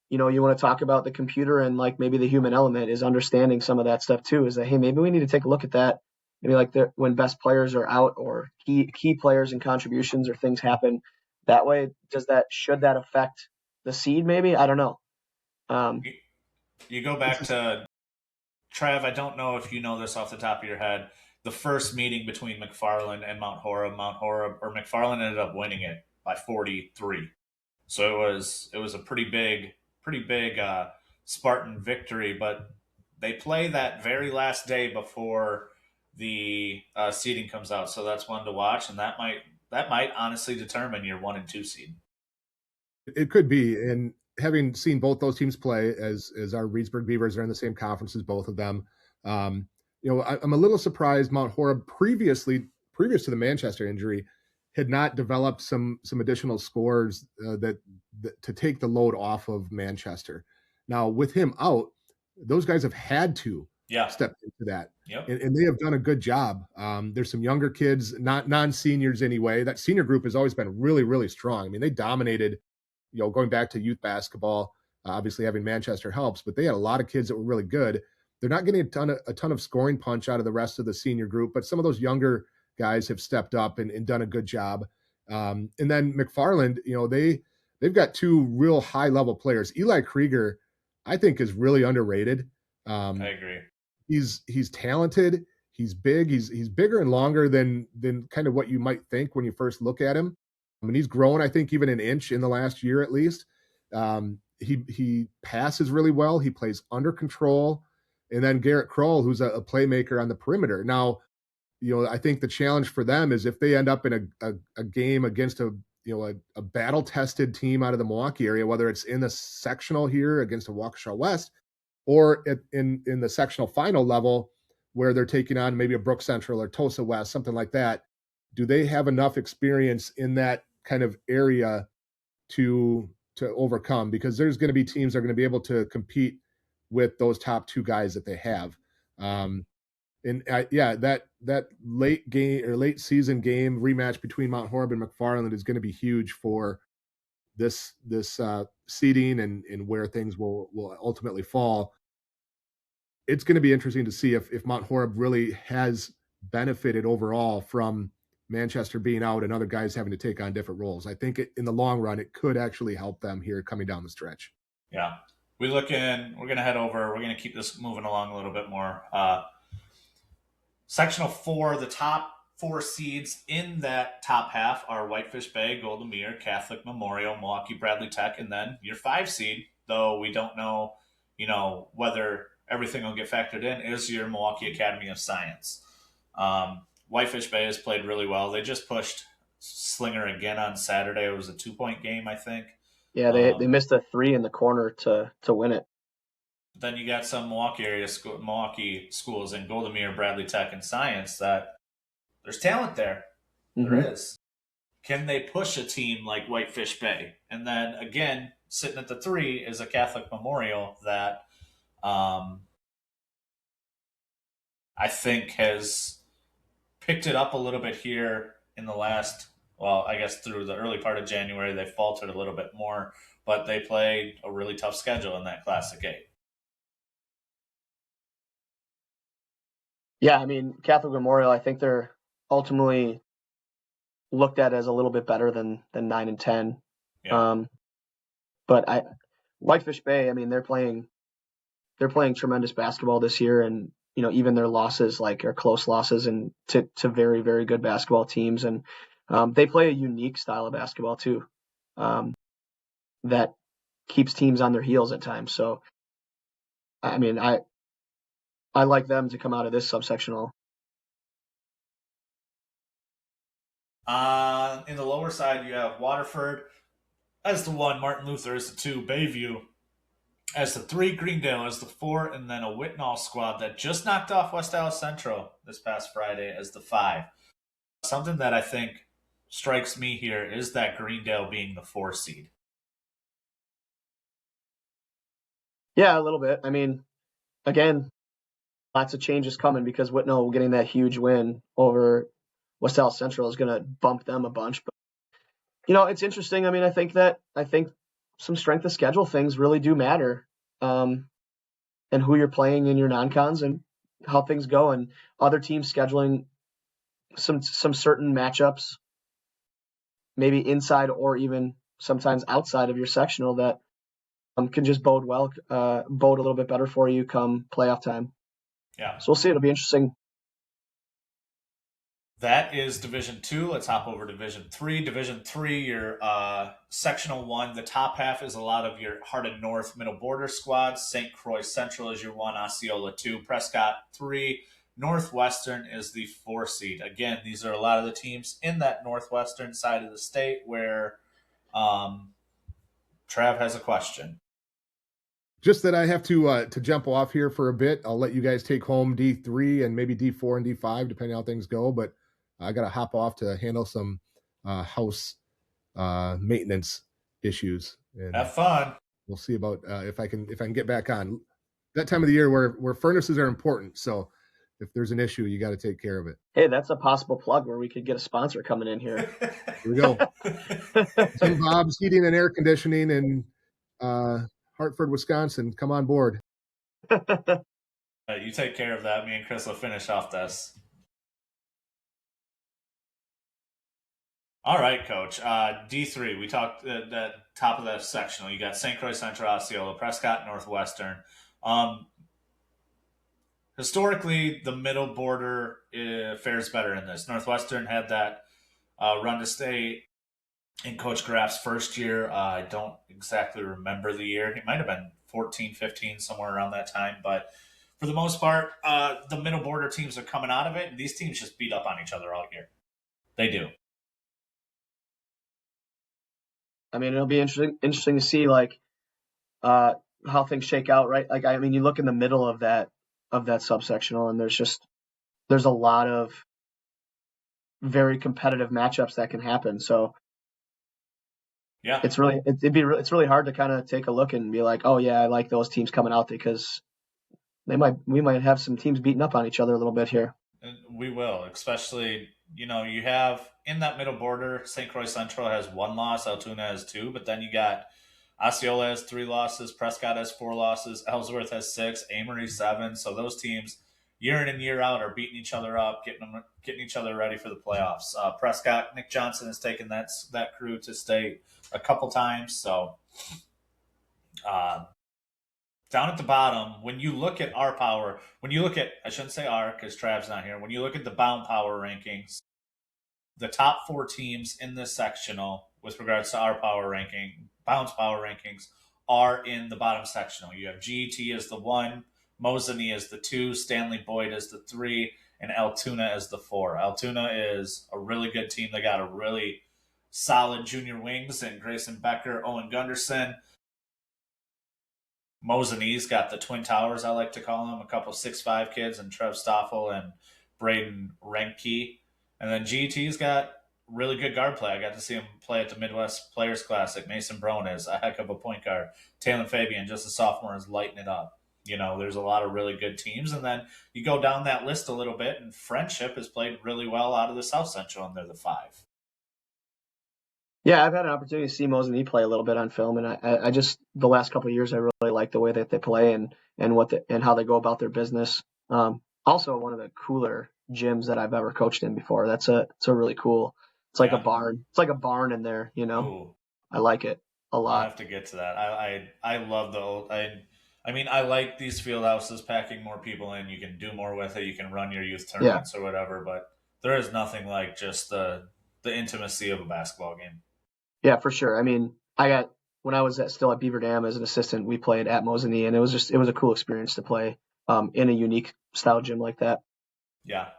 you want to talk about the computer and like maybe the human element is understanding some of that stuff too, is that, hey, maybe we need to take a look at that. Maybe like when best players are out or key players and contributions or things happen that way, should that affect the seed? Maybe, I don't know. You go back to Trav. I don't know if you know this off the top of your head. The first meeting between McFarland and Mount Horeb, McFarland ended up winning it by 43. So it was a pretty big Spartan victory. But they play that very last day before the seeding comes out, so that's one to watch, and that might honestly determine your 1 and 2 seed. It could be, and having seen both those teams play, as our Reedsburg Beavers are in the same conference as both of them, I'm a little surprised Mount Horeb previous to the Manchester injury had not developed some additional scores that to take the load off of Manchester. Now with him out, those guys have had to step into that. Yep. And they have done a good job. There's some younger kids, not non-seniors anyway. That senior group has always been really, really strong. I mean, they dominated, going back to youth basketball. Obviously, having Manchester helps, but they had a lot of kids that were really good. They're not getting a ton of scoring punch out of the rest of the senior group, but some of those younger guys have stepped up and done a good job. And then McFarland, they've got two real high level players. Eli Krieger, I think, is really underrated. I agree. He's talented. He's big. He's bigger and longer than kind of what you might think when you first look at him. I mean, he's grown, I think, even an inch in the last year at least. He passes really well. He plays under control. And then Garrett Kroll, who's a playmaker on the perimeter. Now, I think the challenge for them is if they end up in a game against a battle tested team out of the Milwaukee area, whether it's in the sectional here against a Waukesha West or in the sectional final level where they're taking on maybe a Brook Central or Tosa West, something like that. Do they have enough experience in that kind of area to overcome? Because there's going to be teams that are going to be able to compete with those top two guys that they have. That late game or late season game rematch between Mount Horeb and McFarland is going to be huge for this seeding and where things will ultimately fall. It's going to be interesting to see if Mount Horeb really has benefited overall from Manchester being out and other guys having to take on different roles. I think in the long run, it could actually help them here coming down the stretch. Yeah. We're going to head over. We're going to keep this moving along a little bit more. Sectional 4, the top 4 seeds in that top half are Whitefish Bay, Golden Mere, Catholic Memorial, Milwaukee Bradley Tech, and then your 5 seed, though we don't know, whether everything will get factored in, is your Milwaukee Academy of Science. Whitefish Bay has played really well. They just pushed Slinger again on Saturday. It was a 2-point game, I think. Yeah, they missed a 3 in the corner to win it. Then you got some Milwaukee schools in Golden Mere, Bradley Tech, and Science that there's talent there. Mm-hmm. There is. Can they push a team like Whitefish Bay? And then again, sitting at the 3 is a Catholic Memorial that I think has picked it up a little bit here in the last, I guess through the early part of January, they faltered a little bit more, but they played a really tough schedule in that Classic 8. Yeah, I mean, Catholic Memorial, I think they're ultimately looked at as a little bit better than 9 and 10. Yeah. But Whitefish Bay, I mean, they're playing tremendous basketball this year, and even their losses are close losses and to very, very good basketball teams, and they play a unique style of basketball too, that keeps teams on their heels at times. So, I mean, I like them to come out of this subsectional. In the lower side, you have Waterford as the 1, Martin Luther as the 2, Bayview as the 3, Greendale as the 4, and then a Whitnall squad that just knocked off West Dallas Central this past Friday as the 5. Something that I think strikes me here is that Greendale being the 4 seed. Yeah, a little bit. I mean, again, lots of changes coming because Whitnall getting that huge win over West Dallas Central is going to bump them a bunch. But, it's interesting. I mean, I think some strength of schedule things really do matter, and who you're playing in your non-cons and how things go, and other teams scheduling some certain matchups, maybe inside or even sometimes outside of your sectional that can just bode a little bit better for you come playoff time. Yeah. So we'll see. It'll be interesting. That is Division 2. Let's hop over to Division 3. Division 3, your Sectional 1. The top half is a lot of your Hardin North Middle Border squads. St. Croix Central is your 1, Osceola 2, Prescott 3. Northwestern is the 4 seed. Again, these are a lot of the teams in that northwestern side of the state where Trav has a question. Just that I have to jump off here for a bit. I'll let you guys take home D3 and maybe D4 and D5, depending on how things go. But I got to hop off to handle some house maintenance issues. And have fun. We'll see about if I can get back on. That time of the year where furnaces are important. So if there's an issue, you got to take care of it. Hey, that's a possible plug where we could get a sponsor coming in here. Here we go. Some Bob's Heating and Air Conditioning and Hartford, Wisconsin. Come on board. You take care of that. Me and Chris will finish off this. All right, Coach. D3, we talked at the top of the sectional. You got St. Croix Central, Osceola, Prescott, Northwestern. Historically, the middle border fares better in this. Northwestern had that run to state in Coach Graff's first year. I don't exactly remember the year. He might have been 14, 15, somewhere around that time. But for the most part, the middle border teams are coming out of it, and these teams just beat up on each other all year. They do. I mean, it'll be interesting to see like how things shake out, right? Like, I mean, you look in the middle of that subsectional, and there's a lot of very competitive matchups that can happen. So yeah, it's really hard to kind of take a look and be like, oh yeah, I like those teams coming out, because we might have some teams beating up on each other a little bit here. We will, especially, you have in that middle border, St. Croix Central has 1 loss, Altoona has 2, but then you got Osceola has 3 losses, Prescott has 4 losses, Ellsworth has 6, Amory 7. So those teams, year in and year out, are beating each other up, getting each other ready for the playoffs. Prescott, Nick Johnson has taken that crew to state a couple times. So down at the bottom, when you look at our power, I shouldn't say our because Trav's not here. When you look at the bound power rankings, the top 4 teams in this sectional with regards to our bounds power rankings are in the bottom sectional. You have GET as the 1, Mosinee as the 2, Stanley Boyd as the 3, and Altoona as the 4. Altoona is a really good team. They got a really solid junior wings in Grayson Becker, Owen Gunderson. Mosinee's got the Twin Towers, I like to call them, a couple 6'5" kids, and Trev Stoffel and Braden Renke. And then GT's got really good guard play. I got to see him play at the Midwest Players Classic. Mason Brown is a heck of a point guard. Taylor Fabian, just a sophomore, is lighting it up. There's a lot of really good teams. And then you go down that list a little bit, and Friendship has played really well out of the South Central, and they're the 5. Yeah, I've had an opportunity to see Mosinee play a little bit on film, and I just the last couple of years I really like the way that they play and how they go about their business. Also, one of the cooler gyms that I've ever coached in before. It's a really cool. It's like a barn. It's like a barn in there. Ooh. I like it a lot. I'll have to get to that. I love the old. I like these field houses packing more people in. You can do more with it. You can run your youth tournaments or whatever. But there is nothing like just the intimacy of a basketball game. Yeah, for sure. I mean, when I was still at Beaver Dam as an assistant, we played at Mosinee, and it was a cool experience to play in a unique style gym like that. Yeah.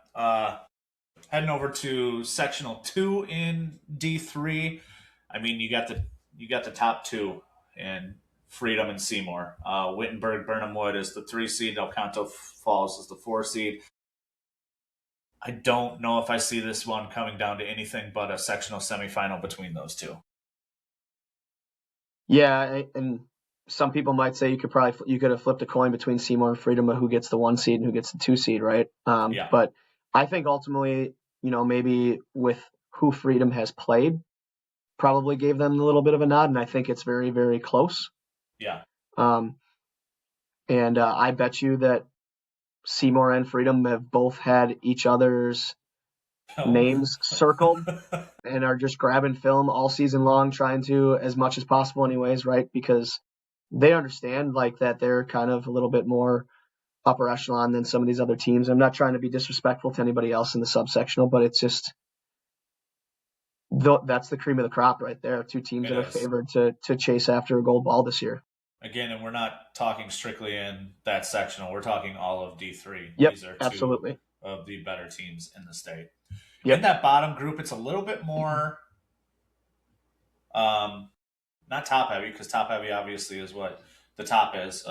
Heading over to sectional 2 in D3. I mean, you got the top 2 in Freedom and Seymour. Wittenberg Burnham Wood is the 3 seed. El Canto Falls is the 4 seed. I don't know if I see this one coming down to anything but a sectional semifinal between those 2. Yeah, and some people might say you could have flipped a coin between Seymour and Freedom, who gets the 1 seed and who gets the 2 seed, right? Yeah. But I think ultimately, maybe with who Freedom has played, probably gave them a little bit of a nod, and I think it's very, very close. Yeah. And I bet you that Seymour and Freedom have both had each other's names circled and are just grabbing film all season long, trying to, as much as possible anyways, right? Because they understand like that they're kind of a little bit more upper echelon than some of these other teams. I'm not trying to be disrespectful to anybody else in the subsectional, but it's just that's the cream of the crop right there. 2 teams that are favored to chase after a gold ball this year. Again, and we're not talking strictly in that sectional. We're talking all of D3. Yep, These are 2 absolutely of the better teams in the state. Yep. In that bottom group, it's a little bit more not top heavy, because top heavy obviously is what the top is.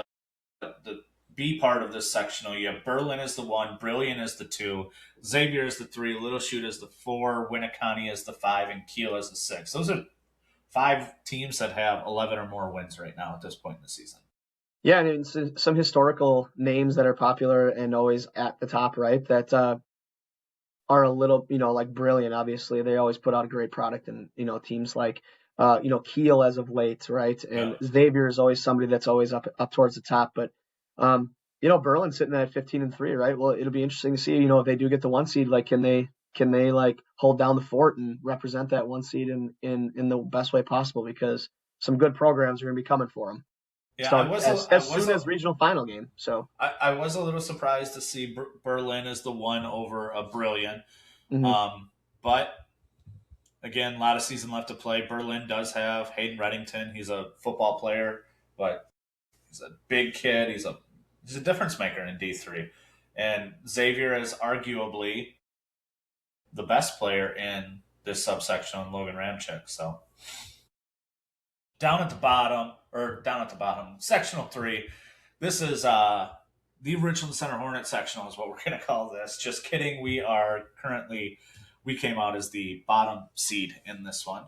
The B part of this sectional, you have Berlin as the 1, Brilliant as the 2, Xavier as the 3, Little Chute as the 4, Winneconne as the 5, and Kiel as the 6. Those are 5 teams that have 11 or more wins right now at this point in the season. Yeah, I mean, some historical names that are popular and always at the top, right? That are a little, like Brilliant, obviously. They always put out a great product, and, teams like Kiel as of late, right? And Xavier is always somebody that's always up towards the top. But Berlin's sitting at 15-3, right? Well, it'll be interesting to see, if they do get the 1 seed, like can they like hold down the fort and represent that 1 seed in the best way possible, because some good programs are going to be coming for them. Yeah, as soon as regional final game. So I was a little surprised to see Berlin as the one over a Brilliant. Mm-hmm. But again, a lot of season left to play. Berlin does have Hayden Reddington. He's a football player, but he's a big kid. He's a difference maker in D3. And Xavier is arguably the best player in this subsection on Logan Ramchick. So down at the bottom, sectional 3. This is the Richland Center Hornet sectional is what we're going to call this. Just kidding. We came out as the bottom seed in this one.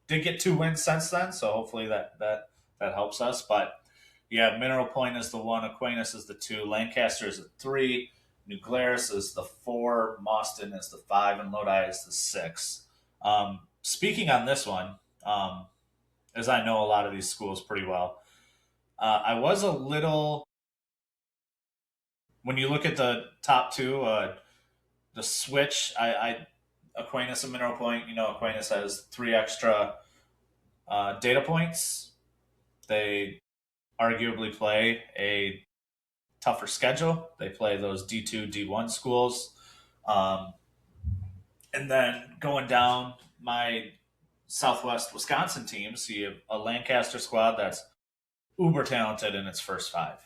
Did get 2 wins since then, so hopefully that helps us. But yeah, Mineral Point is the 1, Aquinas is the 2, Lancaster is the 3, New Glarus is the 4, Mauston is the 5, and Lodi is the 6. Speaking on this one, as I know a lot of these schools pretty well, I was a little, when you look at the top 2, the switch, Aquinas and Mineral Point, Aquinas has 3 extra data points. They arguably play a tougher schedule. They play those D2, D1 schools. And then going down my Southwest Wisconsin team, so you have a Lancaster squad that's uber talented in its first 5.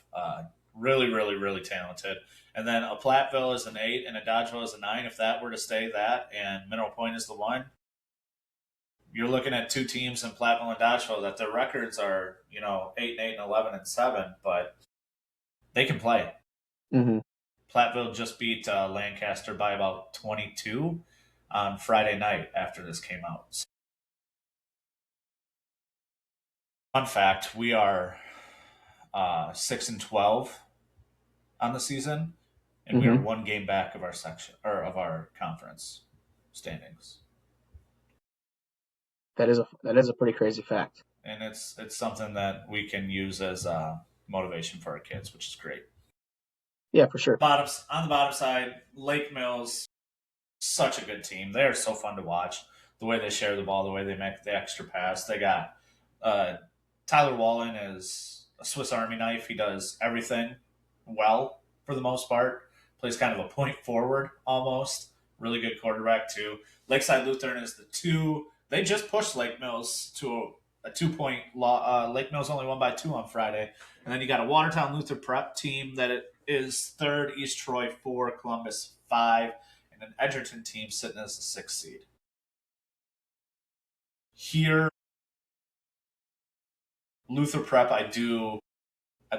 Really, really, really talented. And then a Platteville is an 8 and a Dodgeville is a 9. If that were to stay that and Mineral Point is the 1, you're looking at 2 teams in Platteville and Dodgeville that their records are, 8-8 and 11 and 7, but they can play. Mm-hmm. Platteville just beat Lancaster by about 22 on Friday night after this came out. So, fun fact, we are 6-12 on the season, and we are 1 game back of our section or of our conference standings. That is a pretty crazy fact, and it's something that we can use as motivation for our kids, which is great. Yeah, for sure. On the bottom side, Lake Mills, such a good team. They are so fun to watch. The way they share the ball, the way they make the extra pass. They got Tyler Wallen is a Swiss Army knife. He does everything well for the most part. Plays kind of a point forward almost. Really good quarterback too. Lakeside Lutheran is the 2. They just pushed Lake Mills to a 2-point law. Lake Mills only won by 2 on Friday. And then you got a Watertown Luther Prep team that is 3rd, East Troy 4, Columbus 5, and an Edgerton team sitting as the 6th seed. Here, Luther Prep, I'd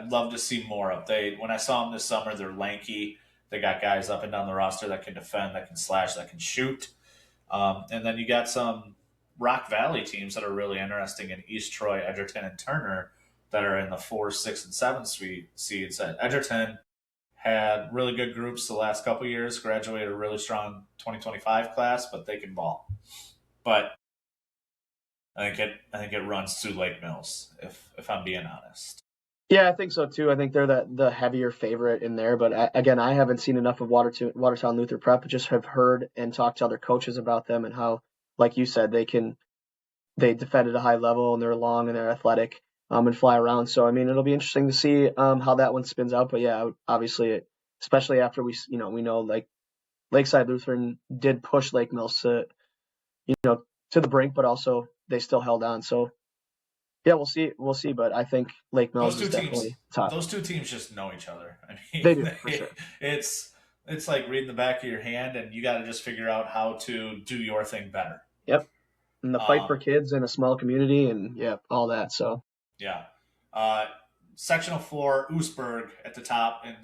love to see more of. When I saw them this summer, they're lanky. They got guys up and down the roster that can defend, that can slash, that can shoot. And then you got some Rock Valley teams that are really interesting in East Troy, Edgerton, and Turner that are in the 4, 6, and 7 seeds. Edgerton had really good groups the last couple years, graduated a really strong 2025 class, but they can ball. But I think it runs through Lake Mills, if I'm being honest. Yeah, I think so too. I think they're the heavier favorite in there. But I haven't seen enough of Watertown Luther Prep. But just have heard and talked to other coaches about them and how, like you said, they defend at a high level and they're long and they're athletic and fly around. So I mean, it'll be interesting to see how that one spins out. But yeah, obviously, especially after we know like Lakeside Lutheran did push Lake Mills to the brink, but also they still held on. So. Yeah, we'll see, but I think Lake Mills is definitely top. Those 2 teams just know each other. I mean, they do, for sure. It's like reading the back of your hand, and you got to just figure out how to do your thing better. Yep, and the fight for kids in a small community, and all that. So yeah, sectional 4, Oostburg at the top in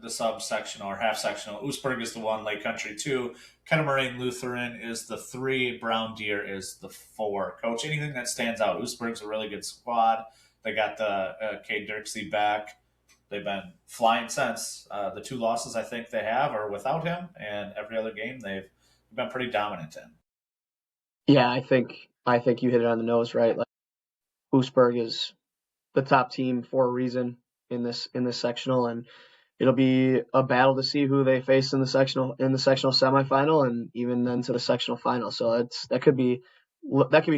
the subsectional or half sectional. Oostburg is the 1, Lake Country 2. Kennemoraine Lutheran is the 3. Brown Deer is the 4. Coach, anything that stands out? Oostburg's a really good squad. They got the Cade Dirksey back. They've been flying since. The 2 losses I think they have are without him, and every other game they've been pretty dominant in. Yeah, I think I think you hit it on the nose, right? Like Oostburg is the top team for a reason in this sectional, and it'll be a battle to see who they face in the sectional semifinal, and even then to the sectional final. So that could be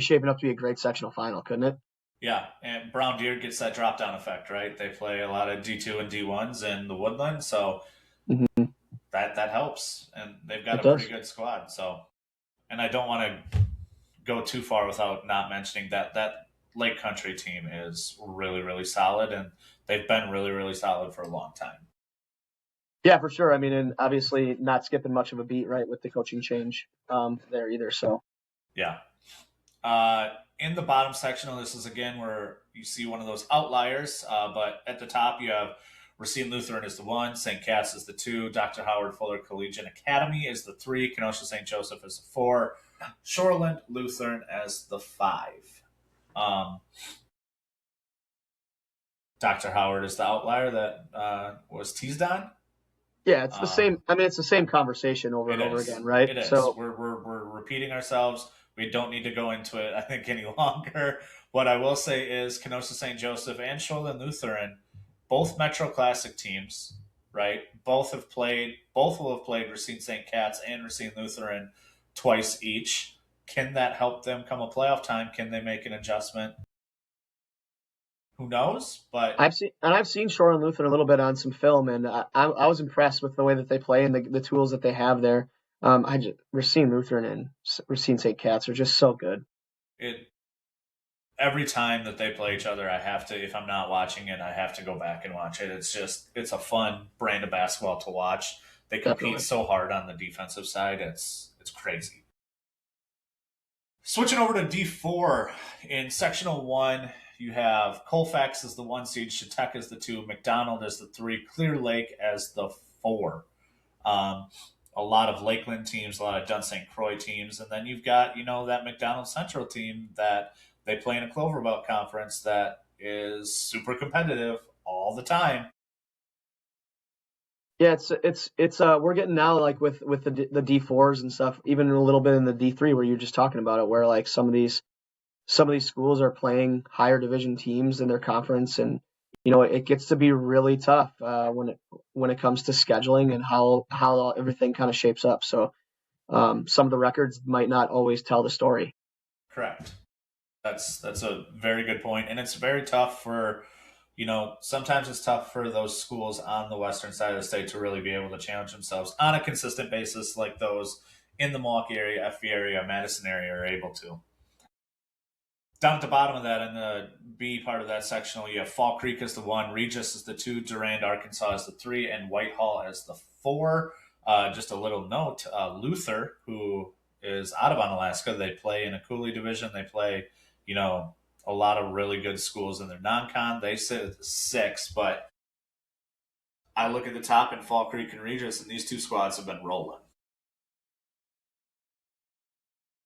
shaping up to be a great sectional final, couldn't it? Yeah, and Brown Deer gets that drop down effect, right? They play a lot of D2 and D1s in the Woodland, so Mm-hmm. that helps, and they've got It a pretty does. good squad. So, and I don't want to go too far without not mentioning that Lake Country team is really really solid, and they've been really really solid for a long time. Yeah, for sure. I mean, and obviously not skipping much of a beat, right, with the coaching change there either. So Yeah. In the bottom sectional, this is again where you see one of those outliers. But at the top, you have Racine Lutheran is the 1, St. Cat's is the 2, Dr. Howard Fuller Collegiate Academy is the 3, Kenosha St. Joseph is the 4, Shoreland Lutheran as the 5. Um, Dr. Howard is the outlier that was teased on. yeah, it's the same. I mean, it's the same conversation over It and over is. again, right? It is. So We're repeating ourselves. We don't need to go into it, I think, any longer. What I will say is Kenosha St. Joseph and Shoreland Lutheran, both Metro Classic teams, right? Both will have played Racine St. Cat's and Racine Lutheran twice each. Can that help them come a playoff time? Can they make an adjustment? Who knows? But I've seen Shore and Lutheran a little bit on some film, and I was impressed with the way that they play and the tools that they have there. Racine Lutheran and Racine St. Cat's are just so good. it every time that they play each other, I have to, if I'm not watching it, I have to go back and watch it. It's a fun brand of basketball to watch. They compete Definitely. so hard on the defensive side. It's crazy. Switching over to D4 in sectional 1, you have Colfax as the 1 seed, Chautauqua as the 2, McDonald as the 3, Clear Lake as the 4. Um, a lot of Lakeland teams, a lot of Dunn St. Croix teams, and then you've got that McDonald Central team that they play in a Clover Belt conference that is super competitive all the time. Yeah, it's we're getting now like with the D4s and stuff, even a little bit in the D3 where you're just talking about it, where like some of these schools are playing higher division teams in their conference, and it gets to be really tough when it comes to scheduling and how everything kind of shapes up. So some of the records might not always tell the story. Correct. That's a very good point, and it's very tough for sometimes it's tough for those schools on the western side of the state to really be able to challenge themselves on a consistent basis, like those in the Milwaukee area, FV area, Madison area are able to. Down at the bottom of that, in the B part of that sectional, you have Fall Creek as the 1, Regis as the 2, Durand, Arkansas as the 3, and Whitehall as the 4. Just a little note: Luther, who is Audubon, Alaska, they play in a Cooley division. They play, a lot of really good schools in their non-con. They sit at the 6, but I look at the top in Fall Creek and Regis, and these two squads have been rolling.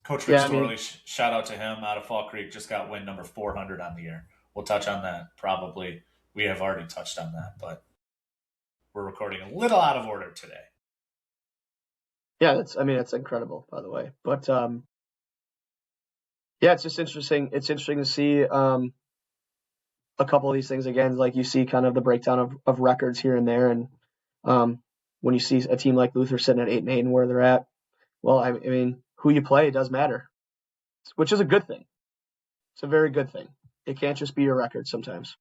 Coach Rick Yeah, I mean, Storley, shout out to him out of Fall Creek, just got win number 400 on the year. We'll touch on that probably. We have already touched on that, but we're recording a little out of order today. yeah, that's incredible, by the way. But yeah, it's just interesting. It's interesting to see a couple of these things again. Like you see kind of the breakdown of records here and there, and when you see a team like Luther sitting at 8-8 and where they're at, well, I mean, who you play does matter, which is a good thing. It's a very good thing. It can't just be your record sometimes.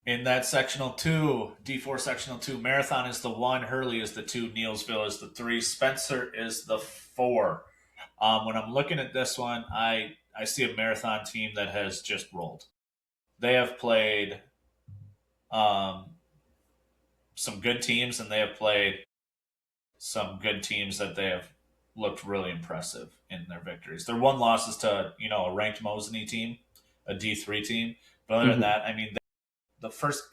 In that sectional 2, D4 sectional 2, Marathon is the 1, Hurley is the 2, Neelsville is the 3, Spencer is the 4. When I'm looking at this one, I see a Marathon team that has just rolled. They have played some good teams, and they have played some good teams that they have looked really impressive in their victories. Their one loss is to a ranked Mosinee team, a D3 team. But other than Mm-hmm. that, I mean,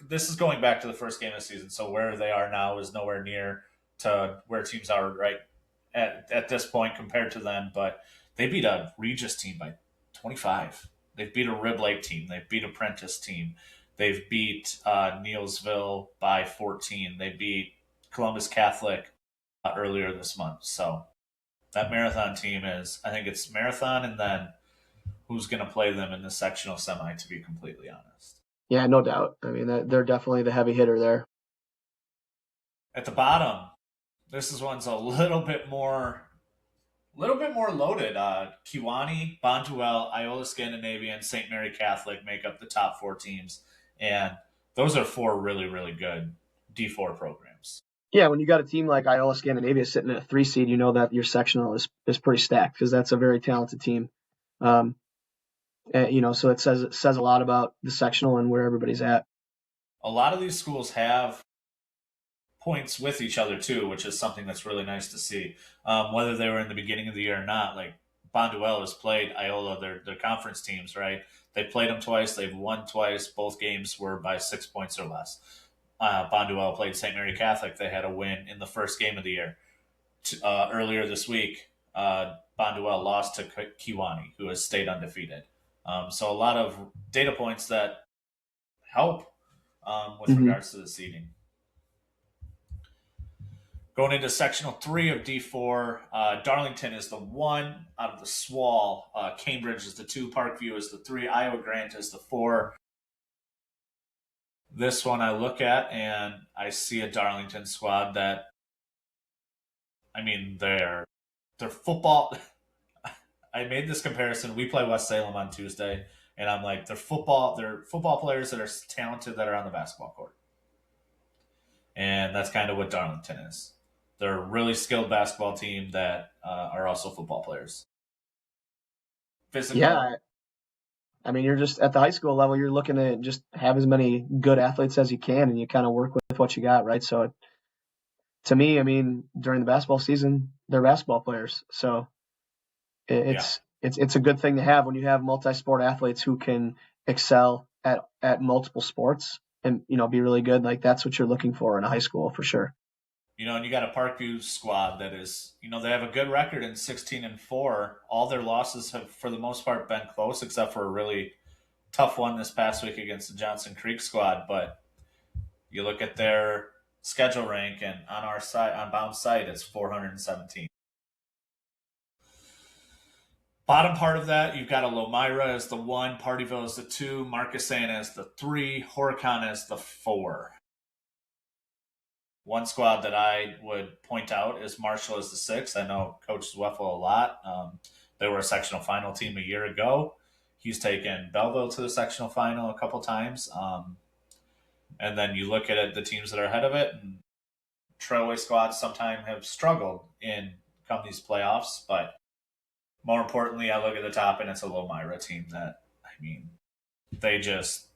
this is going back to the first game of the season. So where they are now is nowhere near to where teams are right at this point compared to then. But they beat a Regis team by 25. They've beat a Rib Lake team. They've beat a Prentice team. They've beat Neelsville by 14. They beat Columbus Catholic earlier this month. So that Marathon team is, I think it's Marathon and then who's going to play them in the sectional semi, to be completely honest. Yeah, no doubt. I mean, they're definitely the heavy hitter there. At the bottom, this one's a little bit more loaded. Kiwani, Bonduel, Iola Scandinavian, St. Mary Catholic make up the top 4 teams, and those are 4 really, really good D4 programs. Yeah, when you got a team like Iola Scandinavia sitting at a 3 seed, you know that your sectional is pretty stacked because that's a very talented team. So it says a lot about the sectional and where everybody's at. A lot of these schools have points with each other too, which is something that's really nice to see. Whether they were in the beginning of the year or not, like Bonduel has played Iola, their conference teams, right? They played them twice. They've won twice. Both games were by 6 points or less. Bonduel played St. Mary Catholic. They had a win in the first game of the year. Earlier this week, Bonduel lost to Kiwani, who has stayed undefeated. So a lot of data points that help with regards to the seeding. Going into sectional 3 of D4, Darlington is the 1 out of the SWAL. Cambridge is the 2. Parkview is the 3. Iowa Grant is the 4. This one I look at and I see a Darlington squad that, I mean, they're football. I made this comparison. We play West Salem on Tuesday, and I'm like, they're football players that are talented that are on the basketball court. And that's kind of what Darlington is. They're a really skilled basketball team that are also football players. Physical. Yeah. I mean, you're just at the high school level, you're looking to just have as many good athletes as you can, and you kind of work with what you got, right? So to me, I mean, during the basketball season, they're basketball players. So it's a good thing to have when you have multi-sport athletes who can excel at multiple sports and, be really good. Like that's what you're looking for in a high school for sure. And you got a Parkview squad that is, they have a good record in 16-4. All their losses have, for the most part, been close, except for a really tough one this past week against the Johnson Creek squad. But you look at their schedule rank, and on our side, on Bound's site, it's 417. Bottom part of that, you've got a Lomira as the 1, Partyville as the 2, Marcus Ana as the 3, Horicon as the 4. One squad that I would point out is Marshall as the 6. I know Coach Zweffel a lot. They were a sectional final team a year ago. He's taken Belleville to the sectional final a couple times. And then you look at it, the teams that are ahead of it, and Trailway squads sometimes have struggled in come these playoffs. But more importantly, I look at the top, and it's a Lomira team that, I mean, they just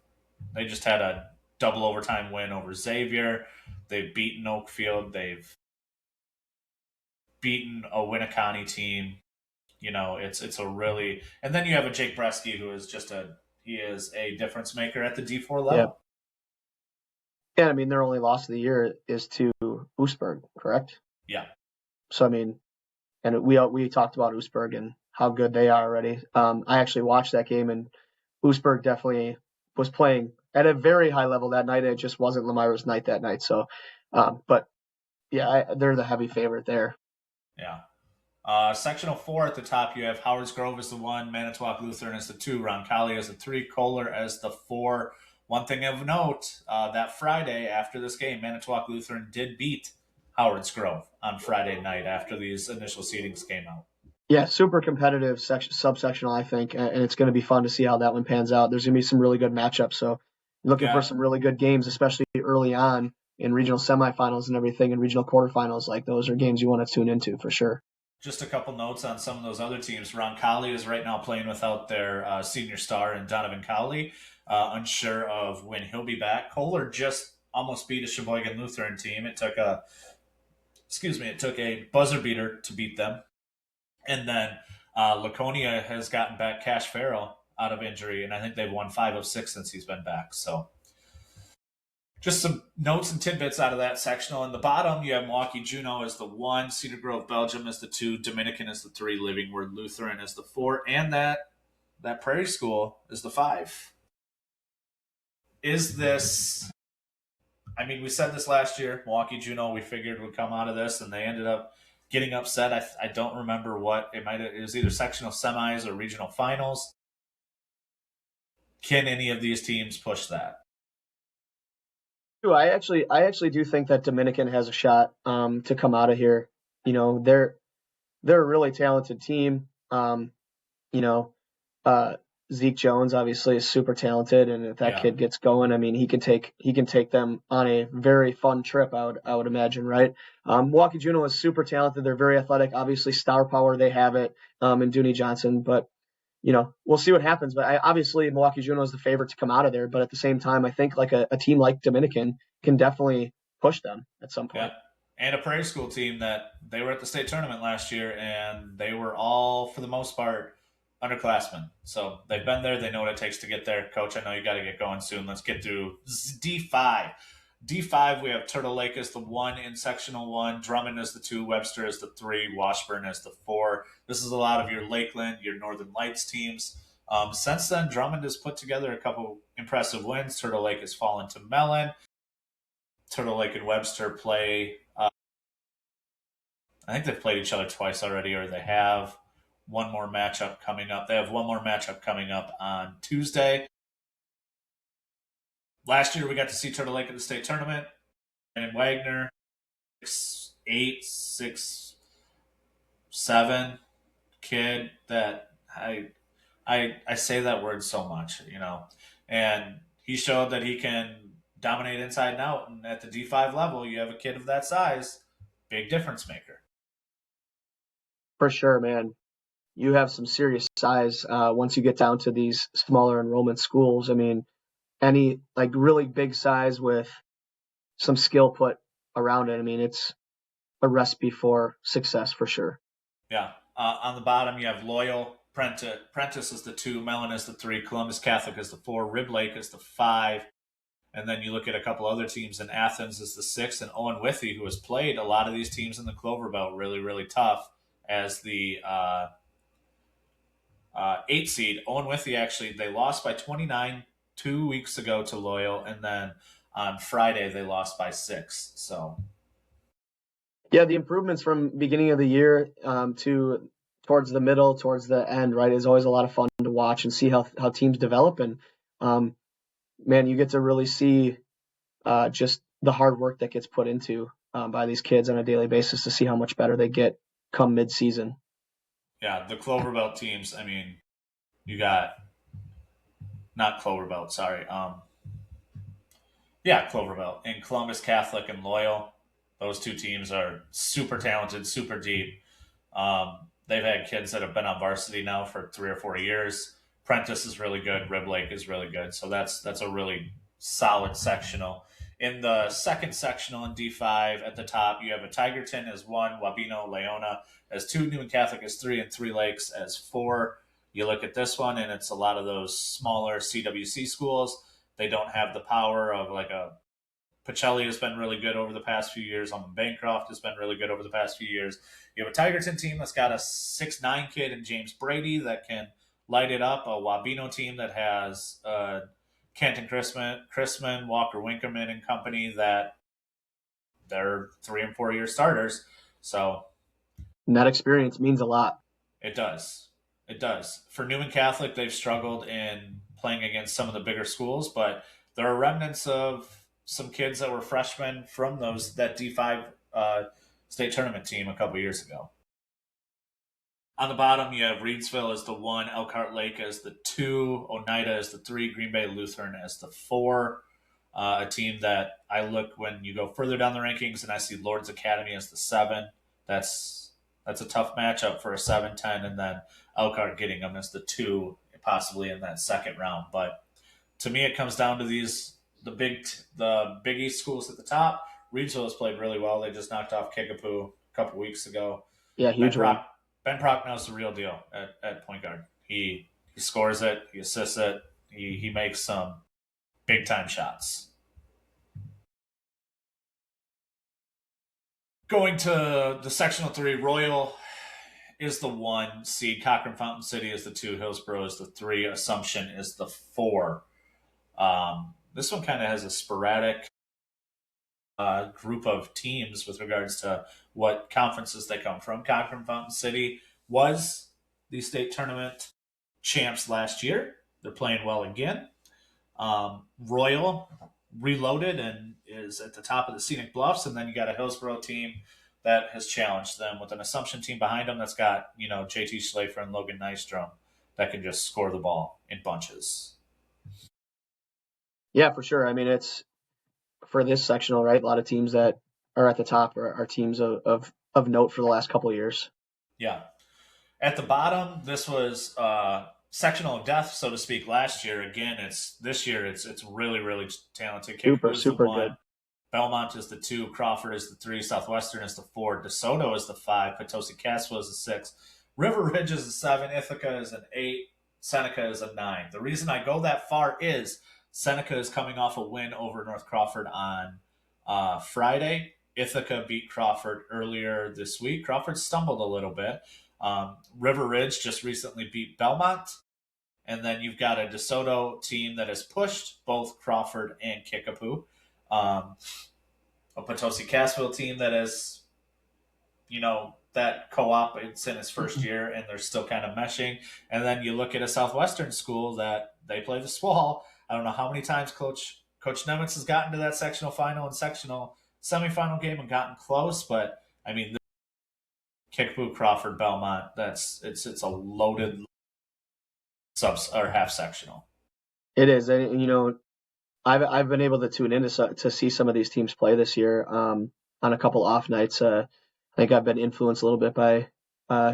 had a double overtime win over Xavier. They've beaten Oakfield. They've beaten a Winneconne team. It's a really, and then you have a Jake Bresky who is he is a difference maker at the D4 level. Yeah, I mean, their only loss of the year is to Oostburg, correct? Yeah. So I mean, and we talked about Oostburg and how good they are already. I actually watched that game, and Oostburg definitely was playing at a very high level that night. It just wasn't Lomira's night that night. So, but yeah, they're the heavy favorite there. Yeah. Sectional 4 at the top, you have Howard's Grove as the 1, Manitowoc Lutheran as the 2, Roncalli as the 3, Kohler as the 4. One thing of note, that Friday after this game, Manitowoc Lutheran did beat Howard's Grove on Friday night after these initial seedings came out. Yeah, super competitive subsectional, I think, and it's going to be fun to see how that one pans out. There's going to be some really good matchups, so looking for some really good games, especially early on in regional semifinals and everything, and regional quarterfinals. Like those are games you want to tune into for sure. Just a couple notes on some of those other teams. Roncalli is right now playing without their senior star and Donovan Cowley, unsure of when he'll be back. Kohler just almost beat a Sheboygan Lutheran team. It took a buzzer beater to beat them. And then Laconia has gotten back Cash Farrell out of injury, and I think they've won 5 of 6 since he's been back. So just some notes and tidbits out of that sectional. In the bottom, you have Milwaukee Juneau as the 1, Cedar Grove Belgium as the 2, Dominican as the 3, Living Word Lutheran as the 4, and that Prairie School is the 5. Is this... I mean, we said this last year. Milwaukee Juneau, we figured would come out of this, and they ended up getting upset. I don't remember what it was either sectional semis or regional finals. Can any of these teams push that? I actually do think that Dominican has a shot to come out of here. They're a really talented team. You know, uh, Zeke Jones obviously is super talented, and if that Yeah. kid gets going, I mean, he can take them on a very fun trip. I would imagine, right? Milwaukee Juno is super talented. They're very athletic. Obviously, star power they have it in Dooney Johnson, but we'll see what happens. But obviously, Milwaukee Juno is the favorite to come out of there. But at the same time, I think like a team like Dominican can definitely push them at some Yeah. point. And a Prairie School team that they were at the state tournament last year, and they were all, for the most part, underclassmen. So they've been there. They know what it takes to get there. Coach, I know you got to get going soon. Let's get through D5. D5, we have Turtle Lake as the 1 in sectional 1, Drummond as the 2, Webster as the 3, Washburn as the 4. This is a lot of your Lakeland, your Northern Lights teams. Since then, Drummond has put together a couple impressive wins. Turtle Lake has fallen to Mellon. Turtle Lake and Webster play. I think they've played each other twice already, or they have one more matchup coming up. They have one more matchup coming up on Tuesday. Last year, we got to see Turtle Lake at the state tournament. And Wagner, 6'8", 6'7" kid that I say that word so much, and he showed that he can dominate inside and out. And at the D5 level, you have a kid of that size, big difference maker. For sure, man. You have some serious size once you get down to these smaller enrollment schools. I mean, any like really big size with some skill put around it. I mean, it's a recipe for success for sure. Yeah. On the bottom, you have Loyal. Prentice is the 2, Mellon is the 3, Columbus Catholic is the 4, Rib Lake is the 5. And then you look at a couple other teams, and Athens is the 6, and Owen Withy, who has played a lot of these teams in the Clover Belt really, really tough as the 8 seed. Owen Withy, actually, they lost by 29 2 weeks ago to Loyal, and then on Friday they lost by 6. So yeah, the improvements from beginning of the year to towards the middle, towards the end, right, is always a lot of fun to watch and see how teams develop. And man, you get to really see just the hard work that gets put into by these kids on a daily basis to see how much better they get come mid-season. yeah, the Clover Belt teams. I mean, you got not Clover Belt, sorry. Yeah, Clover Belt and Columbus Catholic and Loyal. Those two teams are super talented, super deep. They've had kids that have been on varsity now for 3 or 4 years. Prentice is really good. Rib Lake is really good. So that's a really solid sectional. In the second sectional in D5 at the top, you have a Tigerton as 1, Wabino, Leona as 2, Newman Catholic as 3, and Three Lakes as 4. You look at this one, and it's a lot of those smaller CWC schools. They don't have the power of like a Pacelli has been really good over the past few years. Bancroft has been really good over the past few years. You have a Tigerton team that's got a 6'9" kid in James Brady that can light it up. A Wabino team that has Kenton Chrisman, Walker Winkerman and company that they're 3 and 4 year starters. So And that experience means a lot. it does. It does. For Newman Catholic, they've struggled in playing against some of the bigger schools, but there are remnants of some kids that were freshmen from that D5 state tournament team a couple years ago. On the bottom, you have Reedsville as the 1, Elkhart Lake as the 2, Oneida as the 3, Green Bay Lutheran as the 4. A team that I look when you go further down the rankings and I see Lord's Academy as the 7. That's a tough matchup for a 7-10, and then Elkhart getting them as the 2, possibly in that second round. But to me, it comes down to the Big East schools at the top. Reedsville has played really well. They just knocked off Kickapoo a couple weeks ago. Yeah, huge one. Ben Prochnow the real deal at point guard. He scores it, he assists it, he makes some big time shots. Going to the sectional 3, Royal is the 1 seed, Cochran Fountain City is the 2, Hillsborough is the 3, Assumption is the 4. This one kind of has a sporadic group of teams with regards to what conferences they come from. Cochran Fountain City was the state tournament champs last year. They're playing well again. Royal reloaded and is at the top of the Scenic Bluffs, and then you got a Hillsborough team that has challenged them with an Assumption team behind them that's got JT Schlafer and Logan Nystrom that can just score the ball in bunches. Yeah, for sure. I mean, it's for this sectional, right? A lot of teams that are at the top are teams of note for the last couple of years. Yeah. At the bottom, this was sectional of death, so to speak. Last year, again, this year. It's really really talented. Kickapoo is the Super 1, good. Belmont is the 2, Crawford is the 3, Southwestern is the 4, DeSoto is the 5, Potosi Caswell is the 6, River Ridge is the 7, Ithaca is an 8, Seneca is a 9. The reason I go that far is Seneca is coming off a win over North Crawford on Friday. Ithaca beat Crawford earlier this week. Crawford stumbled a little bit. River Ridge just recently beat Belmont. And then you've got a DeSoto team that has pushed both Crawford and Kickapoo. A Potosi Casville team that is, that co-op, it's in its first year and they're still kind of meshing. And then you look at a Southwestern school that they play the Swall. I don't know how many times Coach Nemitz has gotten to that sectional final and sectional semifinal game and gotten close, but I mean, Kickapoo, Crawford, Belmont, it's a loaded subs or half sectional. It is, and I've been able to tune in to see some of these teams play this year on a couple off nights. I think I've been influenced a little bit by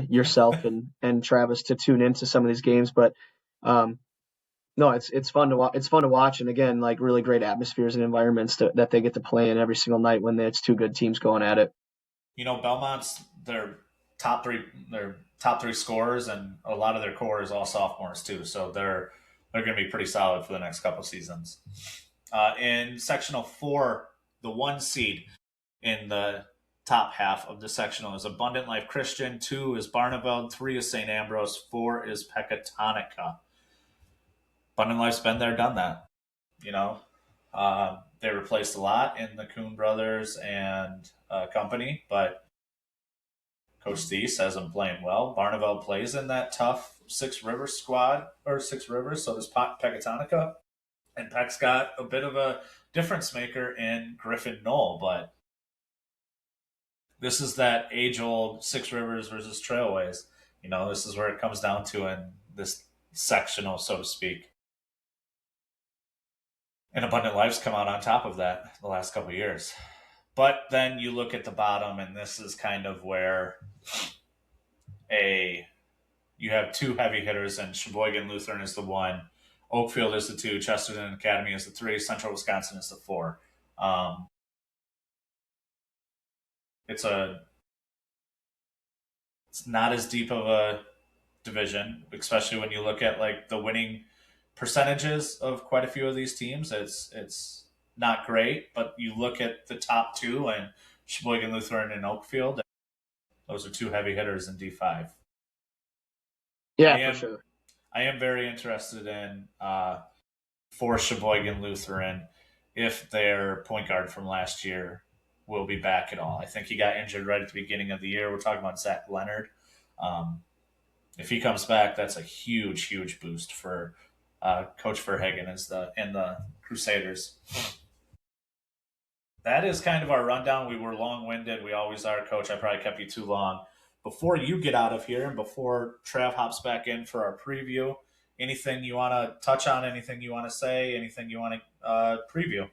yourself and Travis to tune into some of these games, but no, it's fun to watch. It's fun to watch, and again, like really great atmospheres and environments that they get to play in every single night when it's two good teams going at it. Belmont's their top three scorers, and a lot of their core is all sophomores too. So they're going to be pretty solid for the next couple seasons. In sectional 4, the 1 seed in the top half of the sectional is Abundant Life Christian. 2 is Barneveld. 3 is St. Ambrose. 4 is Pecatonica. Abundant Life's been there, done that. They replaced a lot in the Kuhn brothers and company, but Coach Thies has them playing well. Barneveld plays in that tough 6 Rivers squad, or 6 Rivers, so does Pecatonica. And Peck's got a bit of a difference maker in Griffin Knoll, but this is that age-old 6 Rivers versus Trailways. This is where it comes down to in this sectional, so to speak. And Abundant Life's come out on top of that the last couple of years. But then you look at the bottom, and this is kind of where you have 2 heavy hitters, and Sheboygan Lutheran is the 1, Oakfield is the 2, Chesterton Academy is the 3, Central Wisconsin is the 4. It's not as deep of a division, especially when you look at like the winning percentages of quite a few of these teams. It's not great, but you look at the top 2 and Sheboygan Lutheran and Oakfield. Those are 2 heavy hitters in D5. Yeah, for sure. I am very interested in for Sheboygan Lutheran if their point guard from last year will be back at all. I think he got injured right at the beginning of the year. We're talking about Zach Leonard. If he comes back, that's a huge, huge boost for Coach Verhagen and the Crusaders. That is kind of our rundown. We were long-winded. We always are, Coach. I probably kept you too long. Before you get out of here and before Trav hops back in for our preview, anything you want to touch on, anything you want to say, anything you want to preview?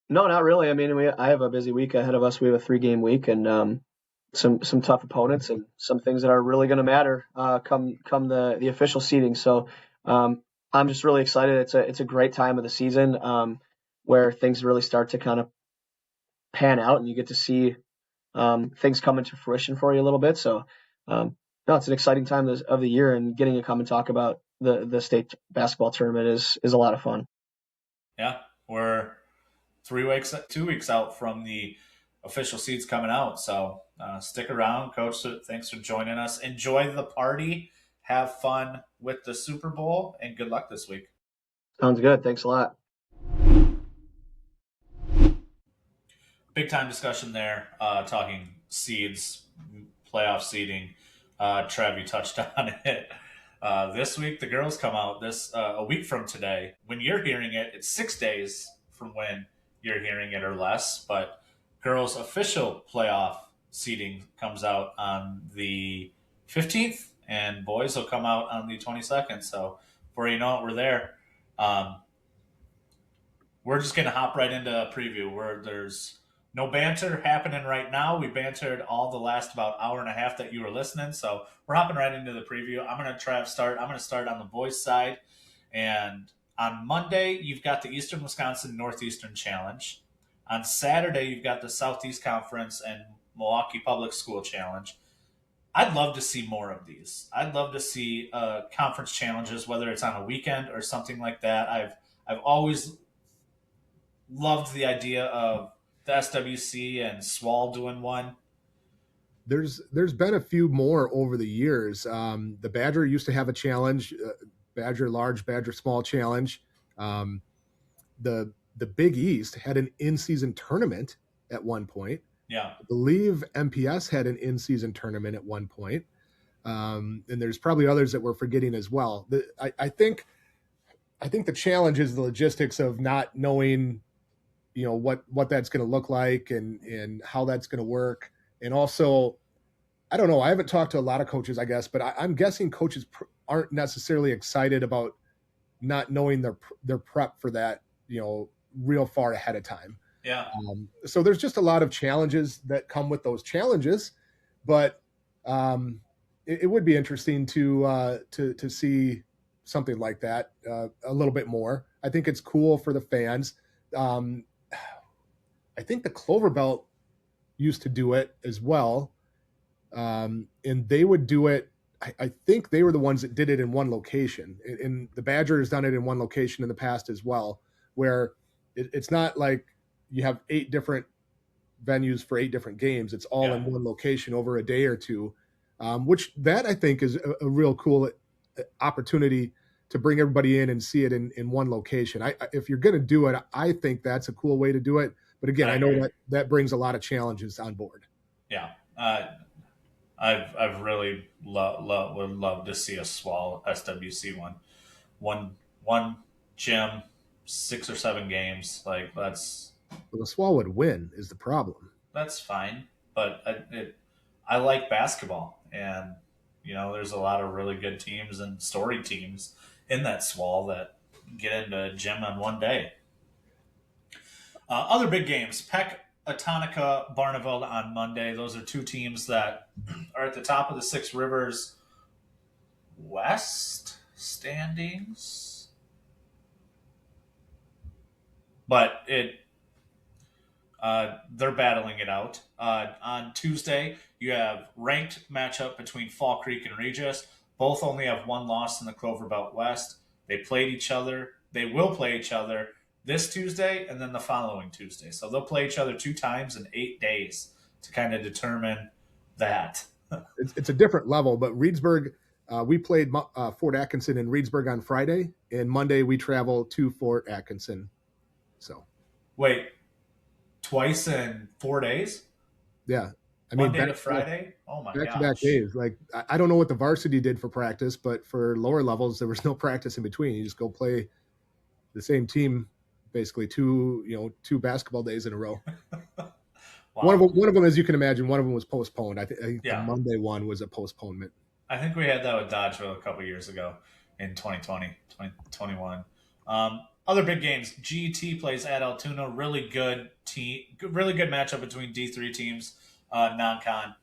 No, not really. I mean, I have a busy week ahead of us. We have a 3-game week and some tough opponents and some things that are really going to matter come the official seeding. So I'm just really excited. It's a great time of the season where things really start to kind of pan out and you get to see things come into fruition for you a little bit. So no, it's an exciting time of the year, and getting to come and talk about the state basketball tournament is a lot of fun. Yeah, we're 2 weeks out from the official seeds coming out. So stick around, Coach. Thanks for joining us. Enjoy the party. Have fun with the Super Bowl, and good luck this week. Sounds good. Thanks a lot. Big time discussion there, talking seeds, playoff seeding. Trav, you touched on it. This week, the girls come out a week from today. When you're hearing it, it's 6 days from when you're hearing it or less. But girls' official playoff seeding comes out on the 15th, and boys will come out on the 22nd. So before you know it, we're there. Um, we're just going to hop right into a preview where there's no banter happening right now. We bantered all the last about hour and a half that you were listening. So we're hopping right into the preview. I'm going to start. I'm going to start on the boys' side. And on Monday, you've got the Eastern Wisconsin Northeastern Challenge. On Saturday, you've got the Southeast Conference and Milwaukee Public School Challenge. I'd love to see more of these. I'd love to see conference challenges, whether it's on a weekend or something like that. I've always loved the idea of the SWC and Swall doing one. There's been a few more over the years. The Badger used to have a challenge, Badger Large, Badger Small challenge. The Big East had an in-season tournament at one point. Yeah. I believe MPS had an in-season tournament at one point. And there's probably others that we're forgetting as well. I think the challenge is the logistics of not knowing, what that's going to look like and how that's going to work. And also, I don't know, I haven't talked to a lot of coaches, I guess, but I'm guessing coaches aren't necessarily excited about not knowing their prep for that, real far ahead of time. Yeah. So there's just a lot of challenges that come with those challenges, but it would be interesting to see something like that a little bit more. I think it's cool for the fans. I think the Clover Belt used to do it as well, and they would do it. I think they were the ones that did it in one location, and the Badger has done it in one location in the past as well, where it's not like you have 8 different venues for 8 different games. It's all in one location over a day or two, which that I think is a real cool opportunity to bring everybody in and see it in one location. If you're going to do it, I think that's a cool way to do it. But again, I know that brings a lot of challenges on board. Yeah. I've really would love to see a Swall SWC one gym, 6 or 7 games. Like that's the Swall would win is the problem. That's fine, but I like basketball, and there's a lot of really good teams and story teams in that Swall that get into a gym on one day. Other big games: Peck, Atonica, Barneveld on Monday. Those are 2 teams that are at the top of the 6 Rivers West standings. But they're battling it out. On Tuesday, you have ranked matchup between Fall Creek and Regis. Both only have 1 loss in the Clover Belt West. They played each other. They will play each other this Tuesday and then the following Tuesday. So they'll play each other 2 times in 8 days to kind of determine that. It's a different level, but Reedsburg, we played Fort Atkinson in Reedsburg on Friday, and Monday we travel to Fort Atkinson. So, wait, twice in 4 days? Yeah, Monday to Friday. Oh my gosh! Back-to-back days. Like I don't know what the varsity did for practice, but for lower levels, there was no practice in between. You just go play the same team, basically 2 basketball days in a row. Wow. One of them, as you can imagine, one of them was postponed. I think the Monday one was a postponement. I think we had that with Dodgeville a couple years ago in 2020, 2021. Other big games: GET plays at Altoona. Really good matchup between D3 teams. Non-con.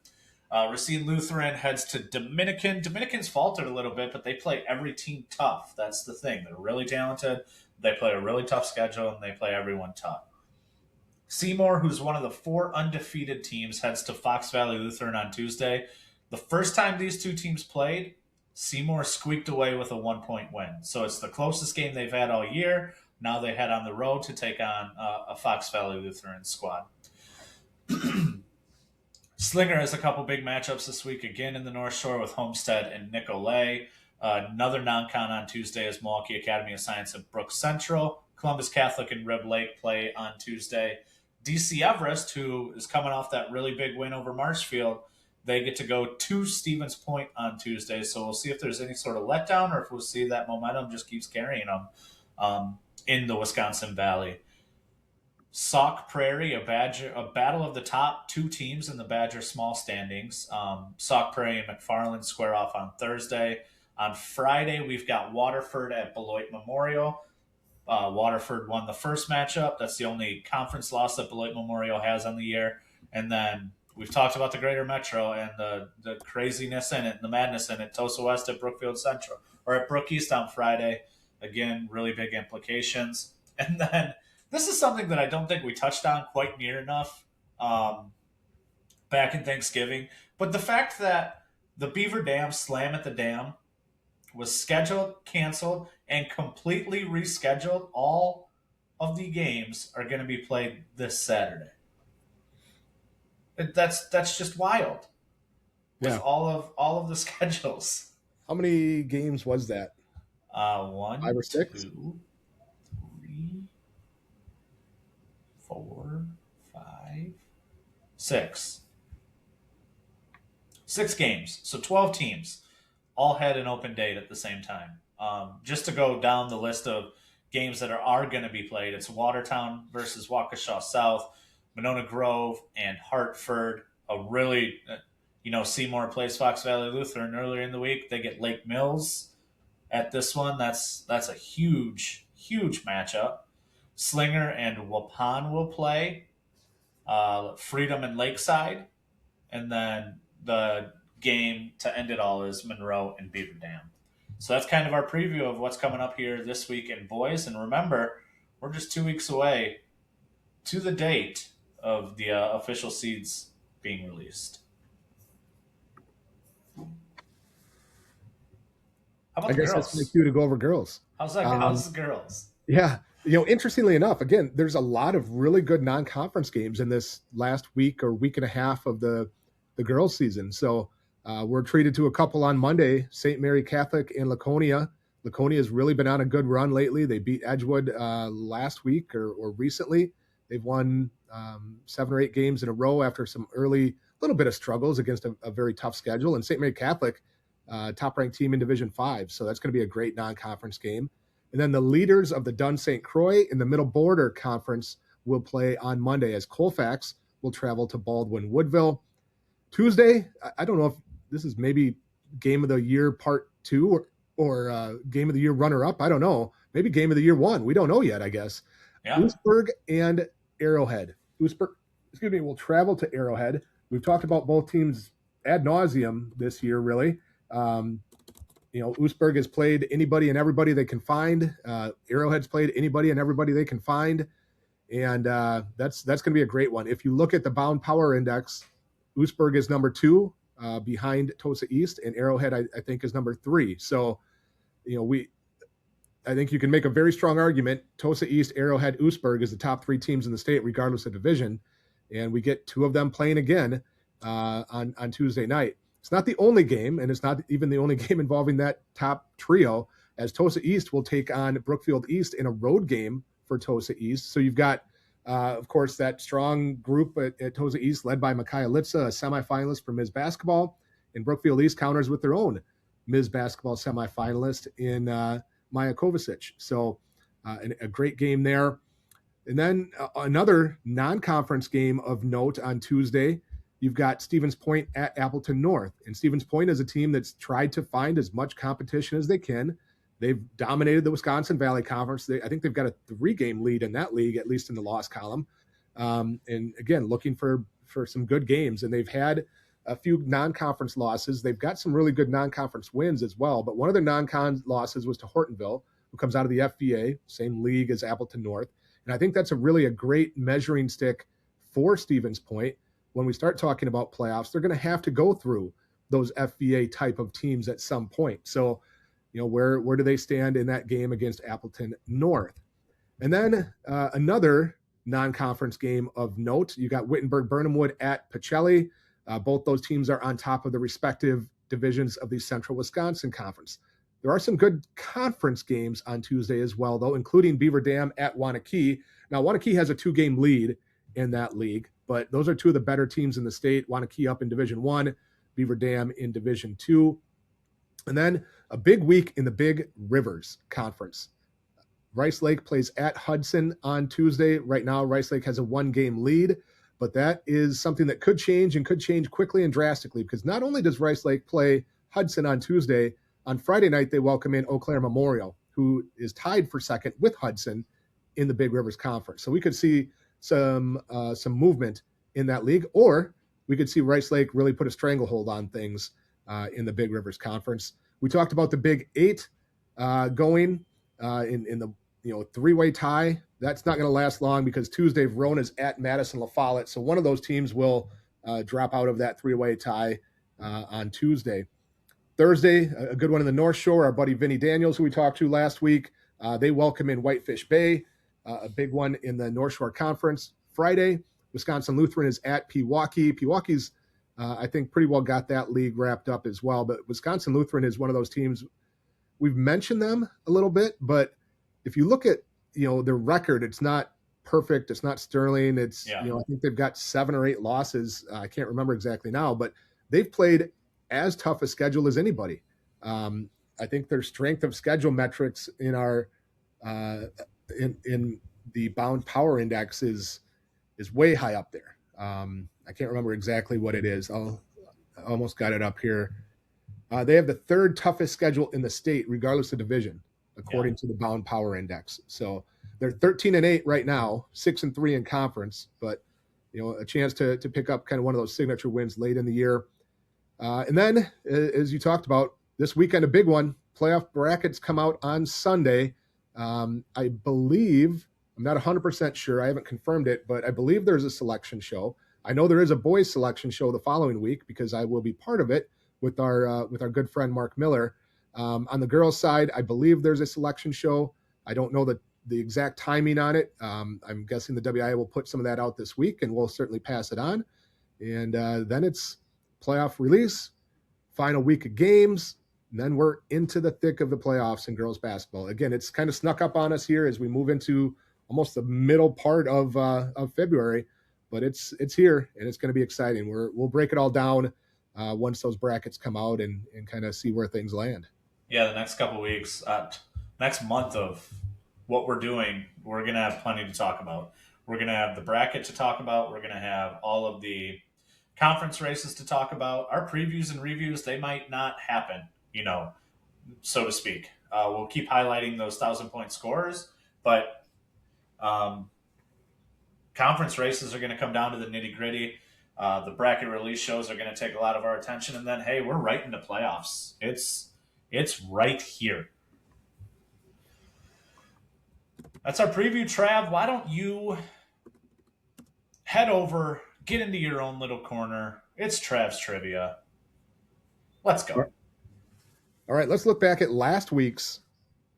Racine Lutheran heads to Dominican. Dominican's faltered a little bit, but they play every team tough. That's the thing. They're really talented. They play a really tough schedule, and they play everyone tough. Seymour, who's one of the 4 undefeated teams, heads to Fox Valley Lutheran on Tuesday. The first time these 2 teams played, Seymour squeaked away with a 1-point win. So it's the closest game they've had all year. Now they head on the road to take on a Fox Valley Lutheran squad. Slinger has a couple big matchups this week, again in the North Shore with Homestead and Nicolay. Another non-con on Tuesday is Milwaukee Academy of Science and Brooks Central. Columbus Catholic and Rib Lake play on Tuesday. DC Everest, who is coming off that really big win over Marshfield, They get to go to Stevens Point on Tuesday, so we'll see if there's any sort of letdown or if we'll see that momentum just keeps carrying them in the Wisconsin Valley. Sauk Prairie, a battle of the top two teams in the Badger small standings. Sauk Prairie and McFarland square off on Thursday. On Friday, we've got Waterford at Beloit Memorial. Waterford won the first matchup. That's the only conference loss that Beloit Memorial has on the year. And then we've talked about the Greater Metro and the craziness in it, and the madness in it. Tosa West at Brookfield Central, or at Brook East on Friday. Again, really big implications. And then this is something that I don't think we touched on quite near enough back in Thanksgiving. But the fact that the Beaver Dam Slam at the Dam was scheduled, canceled, and completely rescheduled. All of the games are going to be played this Saturday. That's just wild. With all of the schedules. How many games was that? 1, 5 or 6? 2, 3, 4, 5, 6. 6 games. So 12 teams all had an open date at the same time. Just to go down the list of games that are going to be played, it's Watertown versus Waukesha South, Monona Grove, and Hartford. A really, Seymour plays Fox Valley Lutheran earlier in the week. They get Lake Mills at this one. That's a huge, huge matchup. Slinger and Waupun will play. Freedom and Lakeside. And then the game to end it all is Monroe and Beaver Dam. So that's kind of our preview of what's coming up here this week in boys. And remember, we're just 2 weeks away to the date of the official seeds being released. How about I the guess girls? that's my cue to go over girls. How's the girls? Yeah. Interestingly enough, again, there's a lot of really good non-conference games in this last week or week and a half of the girls season. So we're treated to a couple on Monday, St. Mary Catholic and Laconia. Laconia has really been on a good run lately. They beat Edgewood last week or recently. They've won 7 or 8 games in a row after some early little bit of struggles against a very tough schedule. And St. Mary Catholic, top-ranked team in Division 5. So that's going to be a great non-conference game. And then the leaders of the Dunn St. Croix in the Middle Border Conference will play on Monday as Colfax will travel to Baldwin Woodville. Tuesday, I don't know if this is maybe Game of the Year Part 2 or Game of the Year runner-up. I don't know. Maybe Game of the Year 1. We don't know yet, I guess. Yeah. Oostburg and Arrowhead. Oostburg, will travel to Arrowhead. We've talked about both teams ad nauseum this year, really. Oostburg has played anybody and everybody they can find. Arrowhead's played anybody and everybody they can find. And that's going to be a great one. If you look at the Bound Power Index, Oostburg is number 2 behind Tosa East, and Arrowhead, I think, is number 3. So, I think you can make a very strong argument. Tosa East, Arrowhead, Oostburg is the top 3 teams in the state, regardless of division. And we get 2 of them playing again on Tuesday night. It's not the only game, and it's not even the only game involving that top trio, as Tosa East will take on Brookfield East in a road game for Tosa East. So you've got, of course, that strong group at Tosa East led by Micaiah Litza, a semifinalist for Ms. Basketball, and Brookfield East counters with their own Ms. Basketball semifinalist in Maya Kovacic. So a great game there. And then another non-conference game of note on Tuesday. You've got Stevens Point at Appleton North. And Stevens Point is a team that's tried to find as much competition as they can. They've dominated the Wisconsin Valley Conference. I think they've got a 3-game lead in that league, at least in the loss column. And again, looking for some good games. And they've had a few non-conference losses. They've got some really good non-conference wins as well. But one of their non-con losses was to Hortonville, who comes out of the FBA, same league as Appleton North. And I think that's really a great measuring stick for Stevens Point. When we start talking about playoffs, they're going to have to go through those FBA type of teams at some point. So, where do they stand in that game against Appleton North? And then another non-conference game of note, you got Wittenberg-Burnhamwood at Pacelli. Both those teams are on top of the respective divisions of the Central Wisconsin Conference. There are some good conference games on Tuesday as well, though, including Beaver Dam at Waunakee. Now, Waunakee has a 2-game lead in that league, but those are 2 of the better teams in the state. Waunakee up in Division 1, Beaver Dam in Division II. And then a big week in the Big Rivers Conference. Rice Lake plays at Hudson on Tuesday. Right now, Rice Lake has a 1-game lead, but that is something that could change and could change quickly and drastically, because not only does Rice Lake play Hudson on Tuesday, on Friday night, they welcome in Eau Claire Memorial, who is tied for second with Hudson in the Big Rivers Conference. So we could see some movement in that league, or we could see Rice Lake really put a stranglehold on things in the Big Rivers Conference. We talked about the Big Eight going in the three-way tie. That's not going to last long, because Tuesday Verona's at Madison La Follette, so one of those teams will drop out of that three-way tie on Tuesday. Thursday, a good one in the North Shore. Our buddy Vinny Daniels, who we talked to last week, they welcome in Whitefish Bay, a big one in the North Shore Conference. Friday, Wisconsin Lutheran is at Pewaukee. Pewaukee's, I think, pretty well got that league wrapped up as well. But Wisconsin Lutheran is one of those teams. We've mentioned them a little bit, but if you look at their record, it's not perfect. It's not sterling. It's I think they've got 7 or 8 losses. I can't remember exactly now, but they've played as tough a schedule as anybody. I think their strength of schedule metrics in our in the Bound Power Index is way high up there. I can't remember exactly what it is. I almost got it up here. They have the 3rd toughest schedule in the state, regardless of division, according to the Bound Power Index. So they're 13-8 right now, 6-3 in conference, but a chance to pick up kind of one of those signature wins late in the year. And then, as you talked about, this weekend, a big one. Playoff brackets come out on Sunday. I believe, I'm not 100% sure, I haven't confirmed it, but I believe there's a selection show. I know there is a boys selection show the following week, because I will be part of it with our good friend Mark Miller. On the girls' side, I believe there's a selection show. I don't know the exact timing on it. I'm guessing the WIAA will put some of that out this week, and we'll certainly pass it on. And then it's playoff release, final week of games, and then we're into the thick of the playoffs in girls basketball. Again, it's kind of snuck up on us here as we move into almost the middle part of February, but it's here, and it's going to be exciting. We'll break it all down once those brackets come out and kind of see where things land. Yeah, the next couple of weeks, next month of what we're doing, we're going to have plenty to talk about. We're going to have the bracket to talk about. We're going to have all of the conference races to talk about. Our previews and reviews, they might not happen, so to speak. We'll keep highlighting those 1,000-point scorers, but conference races are going to come down to the nitty-gritty. The bracket release shows are going to take a lot of our attention, and then, hey, we're right into playoffs. It's right here. That's our preview, Trav. Why don't you head over, get into your own little corner. It's Trav's Trivia. Let's go. All right, let's look back at last week's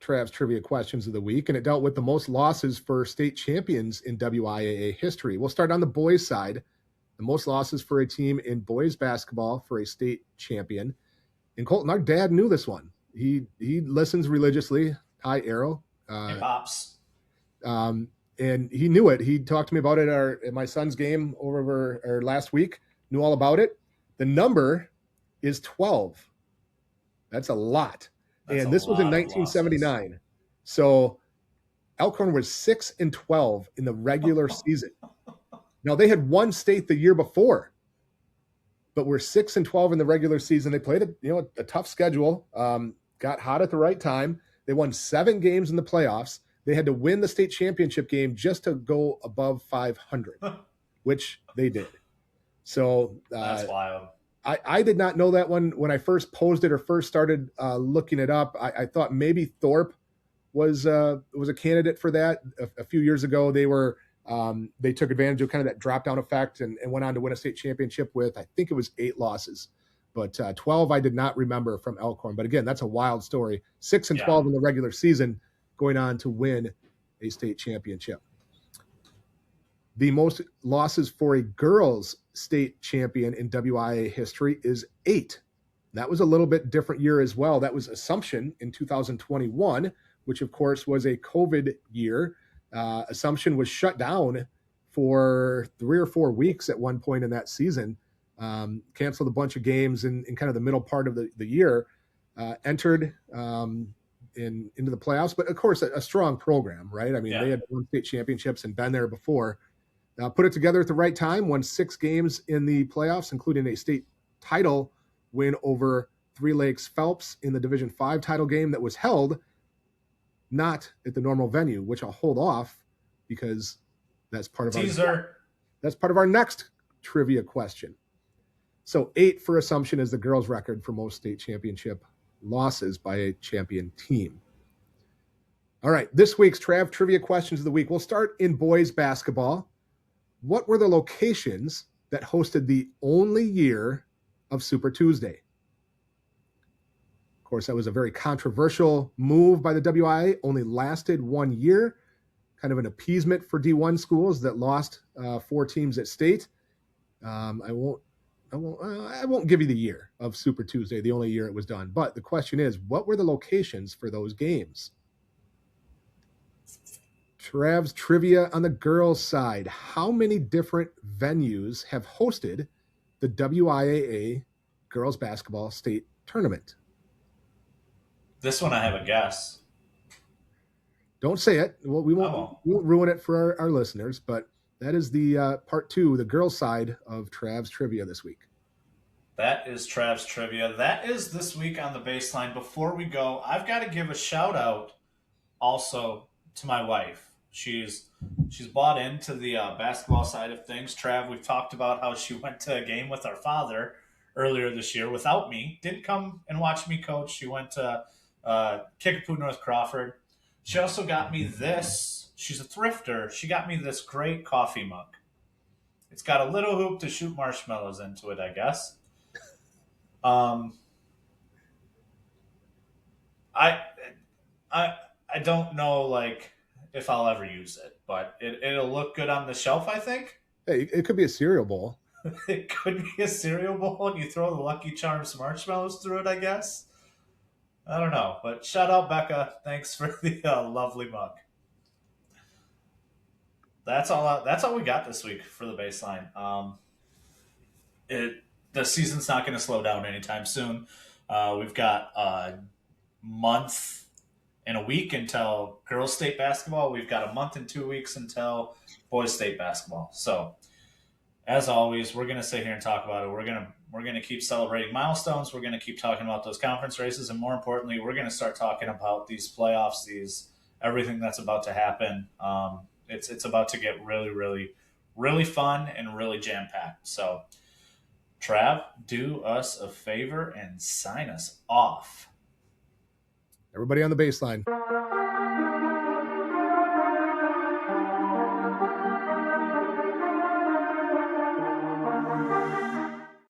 Trav's Trivia Questions of the Week, and it dealt with the most losses for state champions in WIAA history. We'll start on the boys' side. The most losses for a team in boys basketball for a state champion. And Colton, our dad knew this one. He listens religiously. Hi, Arrow. Hey, Pops. And he knew it. He talked to me about it at my son's game over last week. Knew all about it. The number is 12. That's a lot. And this was in 1979. So Elkhorn was 6-12 in the regular season. Now, they had won state the year before, but we're 6-12 in the regular season. They played a tough schedule, got hot at the right time. They won 7 games in the playoffs. They had to win the state championship game just to go above 500, which they did. So that's wild. I did not know that one when I first posed it or first started looking it up. I thought maybe Thorpe was a candidate for that. A few years ago, they took advantage of kind of that drop down effect and went on to win a state championship with, I think it was 8 losses, but 12 I did not remember from Elkhorn. But again, that's a wild story. 6-12 in the regular season, going on to win a state championship. The most losses for a girls state champion in WIAA history is 8. That was a little bit different year as well. That was Assumption in 2021, which of course was a COVID year. Assumption was shut down for 3 or 4 weeks at one point in that season. canceled a bunch of games in kind of the middle part of the year, entered into the playoffs. But of course, a strong program, right? I mean, they had won state championships and been there before. Put it together at the right time, won 6 games in the playoffs, including a state title win over Three Lakes Phelps in the Division 5 title game that was held not at the normal venue, which I'll hold off because that's part of our next trivia question. So 8 for Assumption is the girls' record for most state championship losses by a champion team. All right, this week's Trav Trivia Questions of the Week. We'll start in boys basketball. What were the locations that hosted the only year of Super Tuesday? Of course, that was a very controversial move by the WIAA. Only lasted 1 year, kind of an appeasement for D1 schools that lost 4 teams at state. I won't give you the year of Super Tuesday, the only year it was done. But the question is, what were the locations for those games? Trav's trivia on the girls' side. How many different venues have hosted the WIAA girls basketball state tournament? This one I have a guess. Don't say it. Well, we won't ruin it for our listeners, but that is the part 2, the girls' side of Trav's trivia this week. That is Trav's trivia. That is this week on the baseline. Before we go, I've got to give a shout out also to my wife. She's bought into the basketball side of things. Trav, we've talked about how she went to a game with our father earlier this year without me. Didn't come and watch me coach. She went to Kickapoo, North Crawford. She also got me this. She's a thrifter. She got me this great coffee mug. It's got a little hoop to shoot marshmallows into it, I guess. I don't know, like, if I'll ever use it, but it'll look good on the shelf, I think. Hey, it could be a cereal bowl. It could be a cereal bowl, and you throw the Lucky Charms marshmallows through it, I guess. I don't know, but shout out, Becca. Thanks for the lovely mug. That's all we got this week for the baseline. The season's not going to slow down anytime soon. We've got a month and a week until girls' state basketball. We've got a month and 2 weeks until boys' state basketball. So, as always, we're going to sit here and talk about it. We're going to keep celebrating milestones. We're going to keep talking about those conference races, and more importantly, we're going to start talking about these playoffs, everything that's about to happen. It's about to get really, really, really fun and really jam-packed. So, Trav, do us a favor and sign us off. Everybody on the baseline.